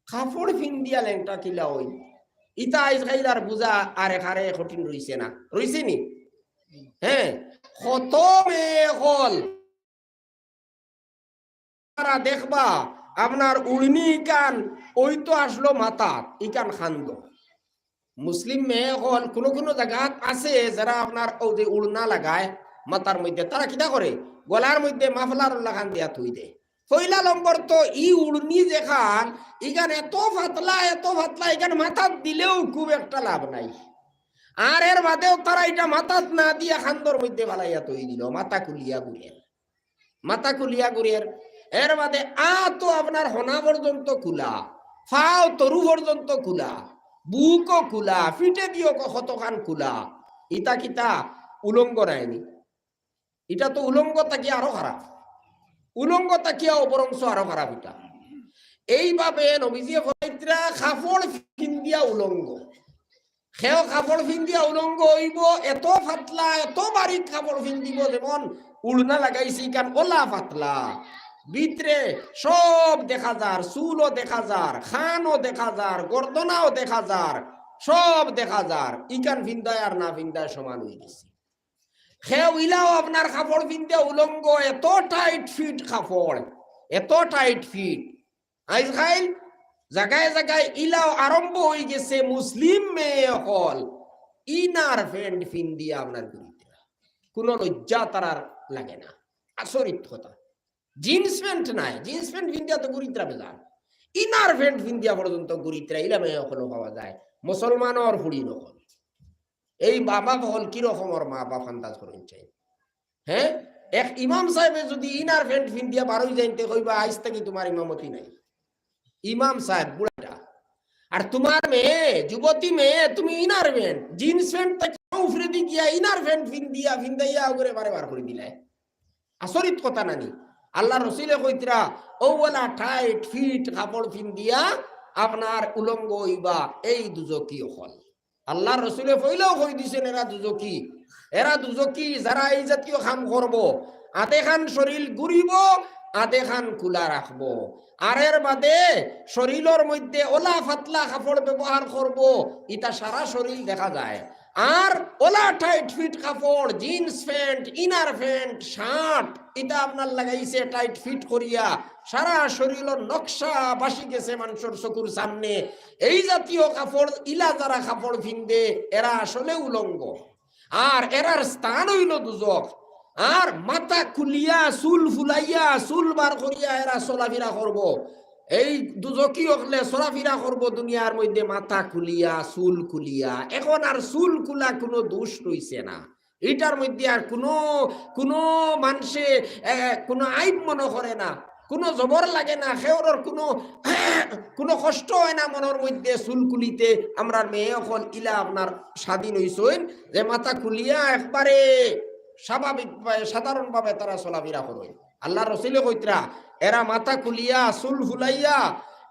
কাপড় ফিন্দিয়া লেংটা কিলা হই ইতা আইজগাইলার বুঝা আর এখানে কঠিন রইছে না রইছে নি হ্যাঁ কত মেয়ে হল দেখবা আপনার উড়নি ইকান ওই তো আসলো মাথা ইকান খান্দ মুসলিম মেয়ে হল কোন কোন জায়গা আছে যারা আপনার ও যে উড়না লাগায় মাথার মধ্যে তারা কিটা করে গলার মধ্যে মাফলার লাগান দিয়া থুই দেয় পয়লা নম্বর তো ই উড়নি যেখান ইখান এত ফাতলা এখানে মাথাত দিলেও খুব একটা লাভ নাই আর এর বাদেও তারা এটা মাথাত না দিয়া খান্দর মধ্যে বালাইয়া তৈরি দিল মাথা কুলিয়া গুড়িয়ার এর বাদে তো আপনার হনা পর্যন্ত খোলা ফাও তরু পর্যন্ত খোলা বুকও খোলা ফিটে দিও কতখান খোলা ইটা কিতা উলঙ্গ নাইনি এটা তো উলঙ্গ তাকি আরো খারাপ উলঙ্গ তাকিয়াও বরংস আরো খারাপ এটা এইভাবে নবীজি ফরিদরা কাপড় ফিন্দিয়া উলঙ্গ সেও কাপড় ফিন্দিয়া উলঙ্গ হইব এত ফাতলা এত বারিক কাপড় ফিন্দিব যেমন উড়না লাগাইছি কান ওলা ফাতলা ভিতরে সব দেখা যার চুলও দেখা যার খানও দেখা যার গর্দনাও দেখা যার সব দেখা যার ইকান ফিন্দায় আর না ফিন্দায় সমান হয়ে গেছে খেও ইলাও আপনার কাপড় পিনতে উলঙ্গ এত টাইট ফিট কাপড় এত টাইট ফিট আজকাল জায়গায় জায়গায় ইলাও আরম্ভ হয়ে গেছে মুসলিম মেয়ে হল ইনার প্যান্ট ফিন্দিয়া আপনার গুড়িতে কোন লজ্জা তারার লাগে না আচরিত কথা জিন্স প্যান্ট নাই জিন্স প্যান্ট ফিন্দিয়া তো গুড়িতরা বেজান ইনার প্যান্ট ফিন্দিয়া পর্যন্ত গুড়িতরা ইলা মেয়ে হল পাওয়া যায় মুসলমান আর হুড়ি নহল এই বাবা হল কিরকমের মা বাপ আন্দাজ করেন চাই হ্যাঁ এক ইমাম সাহেবে যদি ইনার প্যান্ট ফিন্দিয়া বারোই যাইতে কইবা আজ থেকে তোমার ইমামতি নাই ইমাম সাহেব বুড়াটা আর তোমার মেয়ে যুবতী মেয়ে তুমি ইনার প্যান্ট জিন্স প্যান্ট উফরে দি গিয়া ইনার প্যান্ট ফিন্দাইয়া করে বারে বার করে দিলে আচরিত কথা নানি আল্লাহ রসুলে কইতরা ওলা টাইট ফিট কাপড় ফিন্দিয়া আপনার উলঙ্গ হইবা এই দুজকি হল আল্লাহ রসুলে ফইলেও কই দিছেন এরা দুজকি যারা এই জাতীয় কাম করব আতে খান শরীর ঘুরিব আধে খান খোলা রাখবো। আর এর বাদে শরীরের মধ্যে ওলা ফাতলা কাপড় ব্যবহার করব, এটা সারা শরীর দেখা যায়। আর ওলা টাইট ফিট কাপড়, jeans pant, inner pant, shirt, এটা আপনার লাগাইছে টাইট ফিট করিয়া সারা শরীরের নকশা বাসি গেছে মানুষের চকুর সামনে। এই জাতীয় কাপড় ইলা যারা কাপড় ভিন্দে এরা আসলে উলঙ্গ, আর এরার স্থান হইল দুজক। আর মাথা খুলিয়া চুল ফুলাইয়া চুল বার করিয়া এরা চলাফেরা করব। এই দুজকি হলে চলাফেরা করব দুনিয়ার মধ্যে মাথা খুলিয়া চুল খুলিয়া। এখন আর চুল খুলা কোনো দোষ রইছে না, এটার মধ্যে আর কোনো কোনো মানুষে কোনো আইব মনে করে না, কোনো জবর লাগে না, সেওর কোনো কোনো কষ্ট হয় না মনের মধ্যে চুল খুলিতে। আমরা মেয়ে এখন ইলা আপনার স্বাধীন হইছেন যে মাথা খুলিয়া একবারে স্বাভাবিক সাধারণভাবে তারা চলাফেরা করে। আল্লাহ রসুল কইতরা এরা মাথা খুলিয়া চুল ফুলাইয়া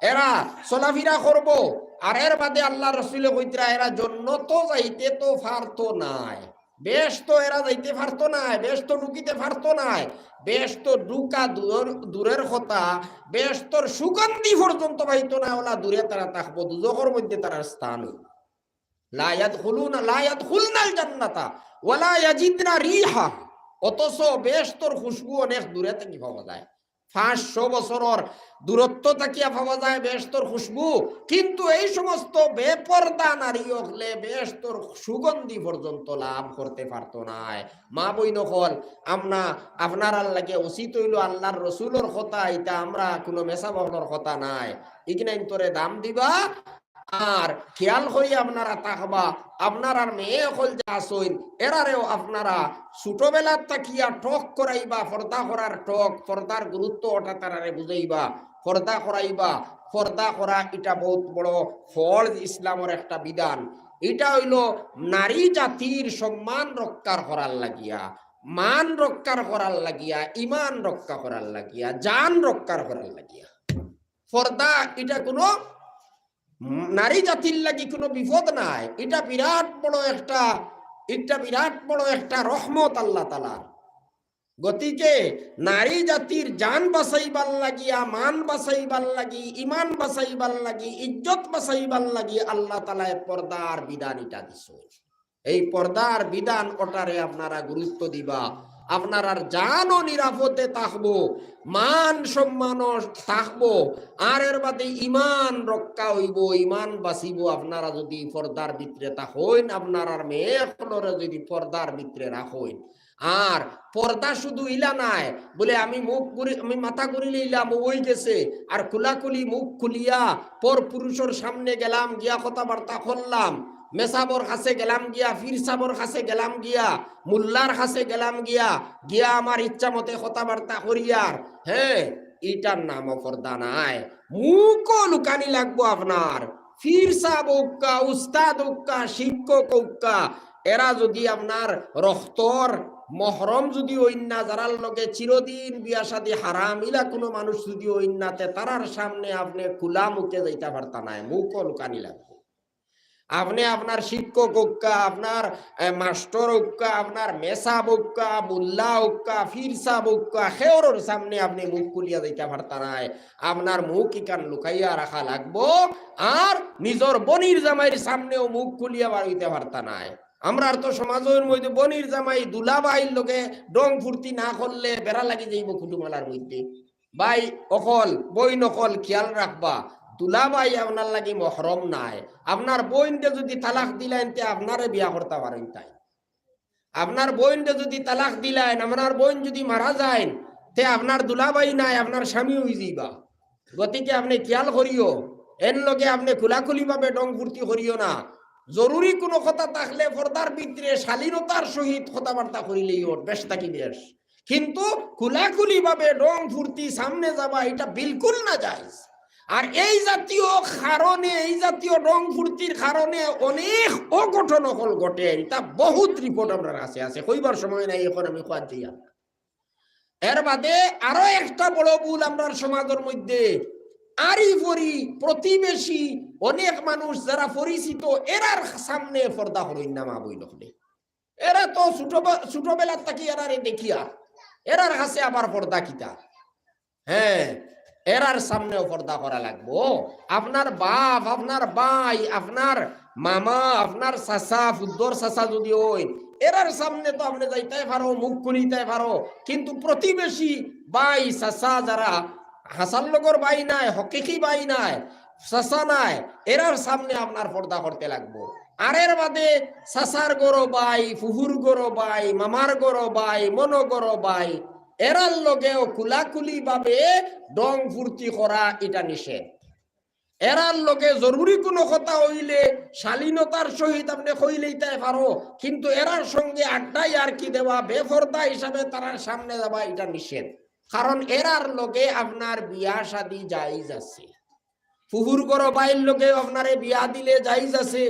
এরা চলাফেরা করব। আর এর বাদে আল্লাহ রসুল কইতরা এরা জন্য তো যাইতে তো পারতো নাই, বেশ তো এরা যাইতে পারতো নাই, বেশ তো ঢুকিতে পারতো নাই, বেশ তো ঢুকা দূরের কথা, বেশ তোর সুগন্ধি পর্যন্ত পাইতো না, ওলা দূরে তারা থাকবো, দুজকের মধ্যে তারা স্থান। লা ইয়াদখুলুনাল জান্নাতা ওয়ালা ইয়াজিদনা রিহা, অথচ বেশতর খুশবু অনেক দূরে থেকে পাওয়া যায়, 500 বছরের দূরত্ব থাকিয়া পাওয়া যায় বেশতর খুশবু। কিন্তু এই সমস্ত বেপরদা নারী হলে বেশতর সুগন্ধি পর্যন্ত লাভ করতে পারতো না। মা বই নকল আপনার লাগে উচিত হইল আল্লাহর রসুলের কথা, এটা আমরা কোনো মেসা বহনের কথা নাই, ইগনাইন তোরে দাম দিবা আর খেয়াল করি আপনারা তাকবা। আপনার আর মেয়ে হল যা আসইন এরারেও আপনারা ছোটবেলার তাকিয়া টক করাইবা, পর্দা করার টক, পর্দার গুরুত্ব ওটা তারারে বুঝাইবা, পর্দা করাইবা। পর্দা করা এটা বহুত বড় ফল, ইসলামের একটা বিধান। এটা হইল নারী জাতির সম্মান রক্ষা করার লাগিয়া, মান রক্ষা করার লাগিয়া, ইমান রক্ষা করার লাগিয়া, জান রক্ষা করার লাগিয়া। পর্দা এটা কোনো নারী জাতির লাগি কোনো বিপদ নাই, এটা বিরাট বড় একটা রহমত আল্লাহ তাআলার। গতিকে নারী জাতির জান বাঁচাইবার লাগিয়া, মান বাঁচাইবার লাগি, ইমান বাঁচাইবার লাগি, ইজ্জত বাঁচাইবার লাগি আল্লাহ তাআলা পর্দার বিধান এটা দিছে। এই পর্দার বিধান ওটারে আপনারা গুরুত্ব দিবা, আপনার আর জানও নিরাপদে থাকবো, মান সম্মান থাকবো, আর এর বাদে ইমান রক্ষা হইব, ইমান বাঁচিব। আপনারা যদি পর্দার ভিতরে থাকেন, আপনার আর মেয়ে যদি পর্দার ভিতরে রাখেন। আর পর্দা শুধু ইলা নাই বলে আমি মাথা ঘুরিলে ইলাম ওই গেছে, আর খোলাখুলি মুখ খুলিয়া পর পুরুষের সামনে গেলাম গিয়া কথাবার্তা করলাম, মেসাবর কাছে গেলাম গিয়া, ফির সাবর কাছে গেলাম গিয়া, মুল্লার কাছে গেলাম গিয়া আমার ইচ্ছা মতে কথাবার্তা করিয়ার, হ্যাঁ, এটার নাম পর্দা নাই। মুখও লুকানি লাগবো আপনার। ফির সাব উক্কা, উস্তাদ উক্কা, শিক্ষক উক্কা, এরা যদি আপনার রক্তর মহরম যদি অন্যা যারার লগে চিরদিন বিয়া শাদী হারাম ইলা কোনো মানুষ যদি অন্যাতে তারার সামনে আপনি খোলা মুখে যাইতে পারতা নাই, মুখও লুকানি লাগবে। আপনি আপনার শিক্ষক উক্কা, আপনার মাস্টার উক্কা, আপনার মেসা উক্কা, মুল্লা উক্কা, ফিরসা উক্কা, খেওর সামনে আপনি মুখ খুলিয়া যাইতে পারতা নাই, আপনার মুখ ইকান লুকাইয়া রাখা লাগবো। আর নিজের বনির জামাইয়ের সামনেও মুখ খুলিয়া বাড়িতে পারতা নাই। আমরা তো সমাজের মধ্যে বনির জামাই দুলাবাইর লোকে ডং ফুর্তি না করলে বেড়া লাগি যাইব কুটুমালার মধ্যে। ভাই অকল বই নকল খেয়াল রাখবা, দুলাভাই আপনার লাগি মহরম নাই। আপনার বোনকে যদি তালাক দিলেন তে আপনারে বিয়া করতে পারেন, তাই আপনার বোনকে যদি তালাক দিলেন, আপনার বোন যদি মারা যায় তে আপনার দুলাভাই নাই, আপনার স্বামী হয়ে যাইবা। গতিকে আপনি খেয়াল করিও, এর লগে আপনি খোলাখুলি ভাবে ডং ফুর্তি করিও না। জরুরি কোনো কথা থাকলে পর্দার ভিতরে শালীনতার সহিত কথাবার্তা করিলেই ওর বেশ থাকি বেশ, কিন্তু খোলাখুলি ভাবে ডং ফুর্তি সামনে যাবা এটা বিলকুল না যায়। আর এই জাতীয় কারণে, এই জাতীয় রং ফুর্তির কারণে অনেক অঘটন হল ঘটে, এটা বহুত রিপোর্ট আপনার কাছে আছে, কইবার সময় নাই এখন আমি কোয়া যাই। এর বাদে আরো একটা বড় ভুল আমরা সমাজের মধ্যে, আরি ফরি প্রতিবেশী অনেক মানুষ যারা পরিচিত এরার সামনে পর্দা হরইন না মা বই লখলে, এরা তো ছোটবেলার থাকি এরারে দেখিয়া এরার কাছে আবার পর্দা কিতা। হ্যাঁ, এরার সামনেও পর্দা করা লাগবো। আপনার বাপ, আপনার ভাই, আপনার মামা, আপনার চাচা, ফুদ্দর চাচা যদি ওই এরার সামনে তো আপনি যাইতে পারো, মুখ খুলিতে পারো, কিন্তু প্রতিবেশী ভাই চাচা যারা হাসান লগর ভাই নাই, হকিকি ভাই নাই, চাচা নাই, এরার সামনে আপনার পর্দা করতে লাগবো। আর এর বাদে চাচার গরো ভাই, ফুহুর গরো ভাই, মামার গরো ভাই, মনো গরো ভাই, এরার লগেও কুলাকুলি ভাবে ডং ফুর্তি করা এটা নিষেধ। এরার লগে জরুরি কোনো কথা হইলে শালীনতার সহিত আপনি কইলেইতে পারো, কিন্তু এরার সঙ্গে আড্ডাই আর কি দেওয়া, বেফরদা হিসাবে তারার সামনে যাওয়া এটা নিষেধ। কারণ এরার লগে আপনার বিয়া শাদী জায়েজ আছে। ফুহুর করো বাইর লোকে আপনারে বিয়া দিলে জায়েজ আছে,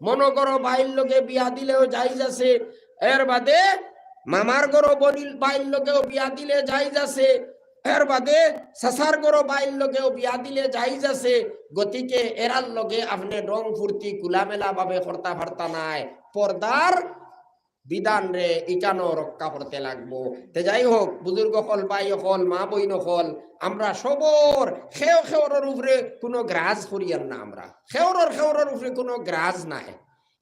মনো করো বাইর লোকে বিয়া দিলেও জায়েজ আছে। এর বাদে মামার গরো বনিল বাইর লোকেও বিয়া দিলে জায়েজ আছে। এর বাদে সাসার গরো বাইর লোকেও বিয়া দিলে জায়েজ আছে। গতিকে এরার লগে আপনি রং ফুর্তি কুলামেলা ভাবে করতে পারতা নাই। পর্দার বিধান রে ইকানো রক্ষা করতে লাগবো। তে যাই হোক, বুজুর্গ হল, ভাই হল, মা বইন হল, আমরা সবর খেওরের উপরে কোনো গ্রাজ করিয়ার না। আমরা খেওরের উপরে কোনো গ্রাজ নাই।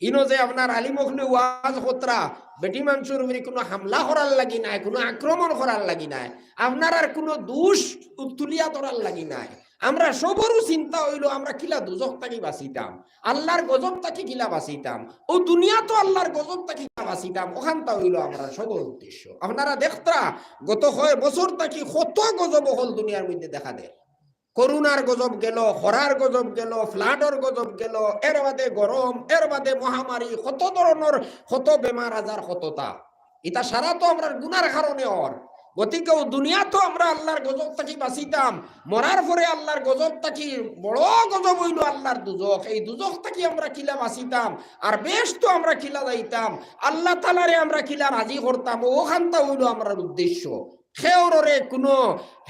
ইনো যে আপনার আলী মখলে ওয়াজ হতরা বেটি মানুষের উপরে কোনো হামলা করার লাগি নাই, কোনো আক্রমণ করার লাগি নাই, আপনার আর কোনো দোষ তুলিয়া ধরার লাগি নাই। আমরা সবরও চিন্তা হইল আমরা কিলা দুজক তাকি বাঁচিতাম, আল্লাহর গজব তাকি কিলা বাঁচিতাম, ও দুনিয়া তো আল্লাহর গজব তাকি বাঁচিতাম, ওখানটা হইল আমরা সবর উদ্দেশ্য। আপনারা দেখতা গত 6 বছর তাকি কত গজব হল দুনিয়ার মধ্যে দেখা দেয়। করোনার গজব গেল, খরার গজব গেল, ফ্লাডর গজব গেল, এর বাদে গরম, এর বাদে মহামারী, কত ধরনের কত বেমার আজার, কতটা এটা সারা তো আমরা গুনার কারণে ওর। গতিকে দুনিয়া তো আমরা আল্লাহর গজব থাকি বাঁচিতাম, মরার পরে আল্লাহর গজব থাকি বড় গজব হইল আল্লাহর দুজক। এই দুজক থাকি আমরা কিলা বাঁচিতাম, আর বেশ তো আমরা কিলা যাইতাম, আল্লাহ তাআলারে আমরা কিলা রাজি করতাম, ওখানটা হইল আমরা উদ্দেশ্য। খেওরে কোনো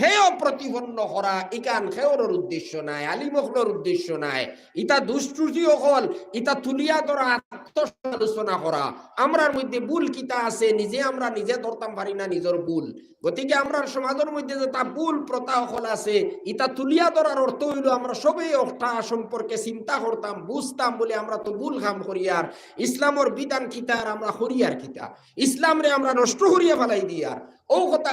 হেয় প্রতিপন্ন করা ইকান খেওরের উদ্দেশ্য নাই, আলিমখলের উদ্দেশ্য নাই। ইটা দুষ্টুটি হল, ইটা তুলিয়া ধরা, আত্মসমালোচনা করা। আমরার মধ্যে ভুল কিতা আছে নিজে আমরা নিজে ধরতাম পারি না নিজের ভুল। গতিকে আমরা সমাজের মধ্যে যে তা ভুল প্রথা হল আছে, ইটা তুলিয়া ধরার অর্থ হইল আমরা সবাই একটা সম্পর্কে চিন্তা করতাম, বুঝতাম বলে আমরা তো ভুল কাম করিয়ার, ইসলামের বিধান কিতা আর আমরা করিয়ার কিতা, ইসলামরে আমরা নষ্ট করিয়া ফেলাই দিয়ার। ও কথা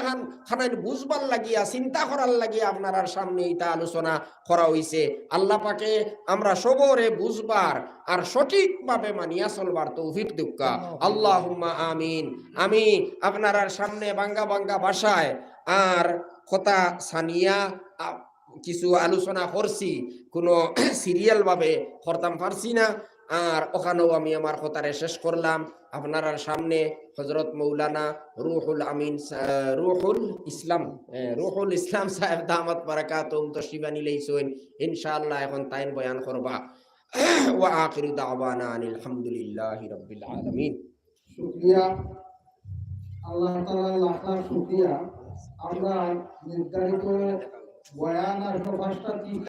খান বুঝবার লাগিয়া, চিন্তা করার লাগিয়া আপনার সামনে এটা আলোচনা করা হইছে। আল্লাহ পাকে আমরা সবরে বুঝবার আর সঠিকভাবে মানিয়া চলবার তৌফিক দিক্কা। আল্লাহুম্মা আমিন। আমি আপনার সামনে বাঙ্গা বাঙ্গা ভাষায় আর কথা সানিয়া কিছু আলোচনা করছি, কোনো সিরিয়াল ভাবে করতাম পারছি না। আর ওখানেও আমি আমার কথারে শেষ করলাম। আপনার সামনে হযরত মৌলানা রুহুল আমিন, রুহুল ইসলাম সাহেব দামাত বারাকাতুহুম তশরিফ আনিলেইছেন। ইনশাআল্লাহ এখন তাইন বয়ান করবা। ওয়া আখিরু দাওয়ানা আনিল হামদুলিল্লাহি রাব্বিল আলামিন। শুকরিয়া, আল্লাহ তাআলা লাখ লাখ শুকরিয়া। আমরা নির্ধারিত বয়ান আর প্রকাশটা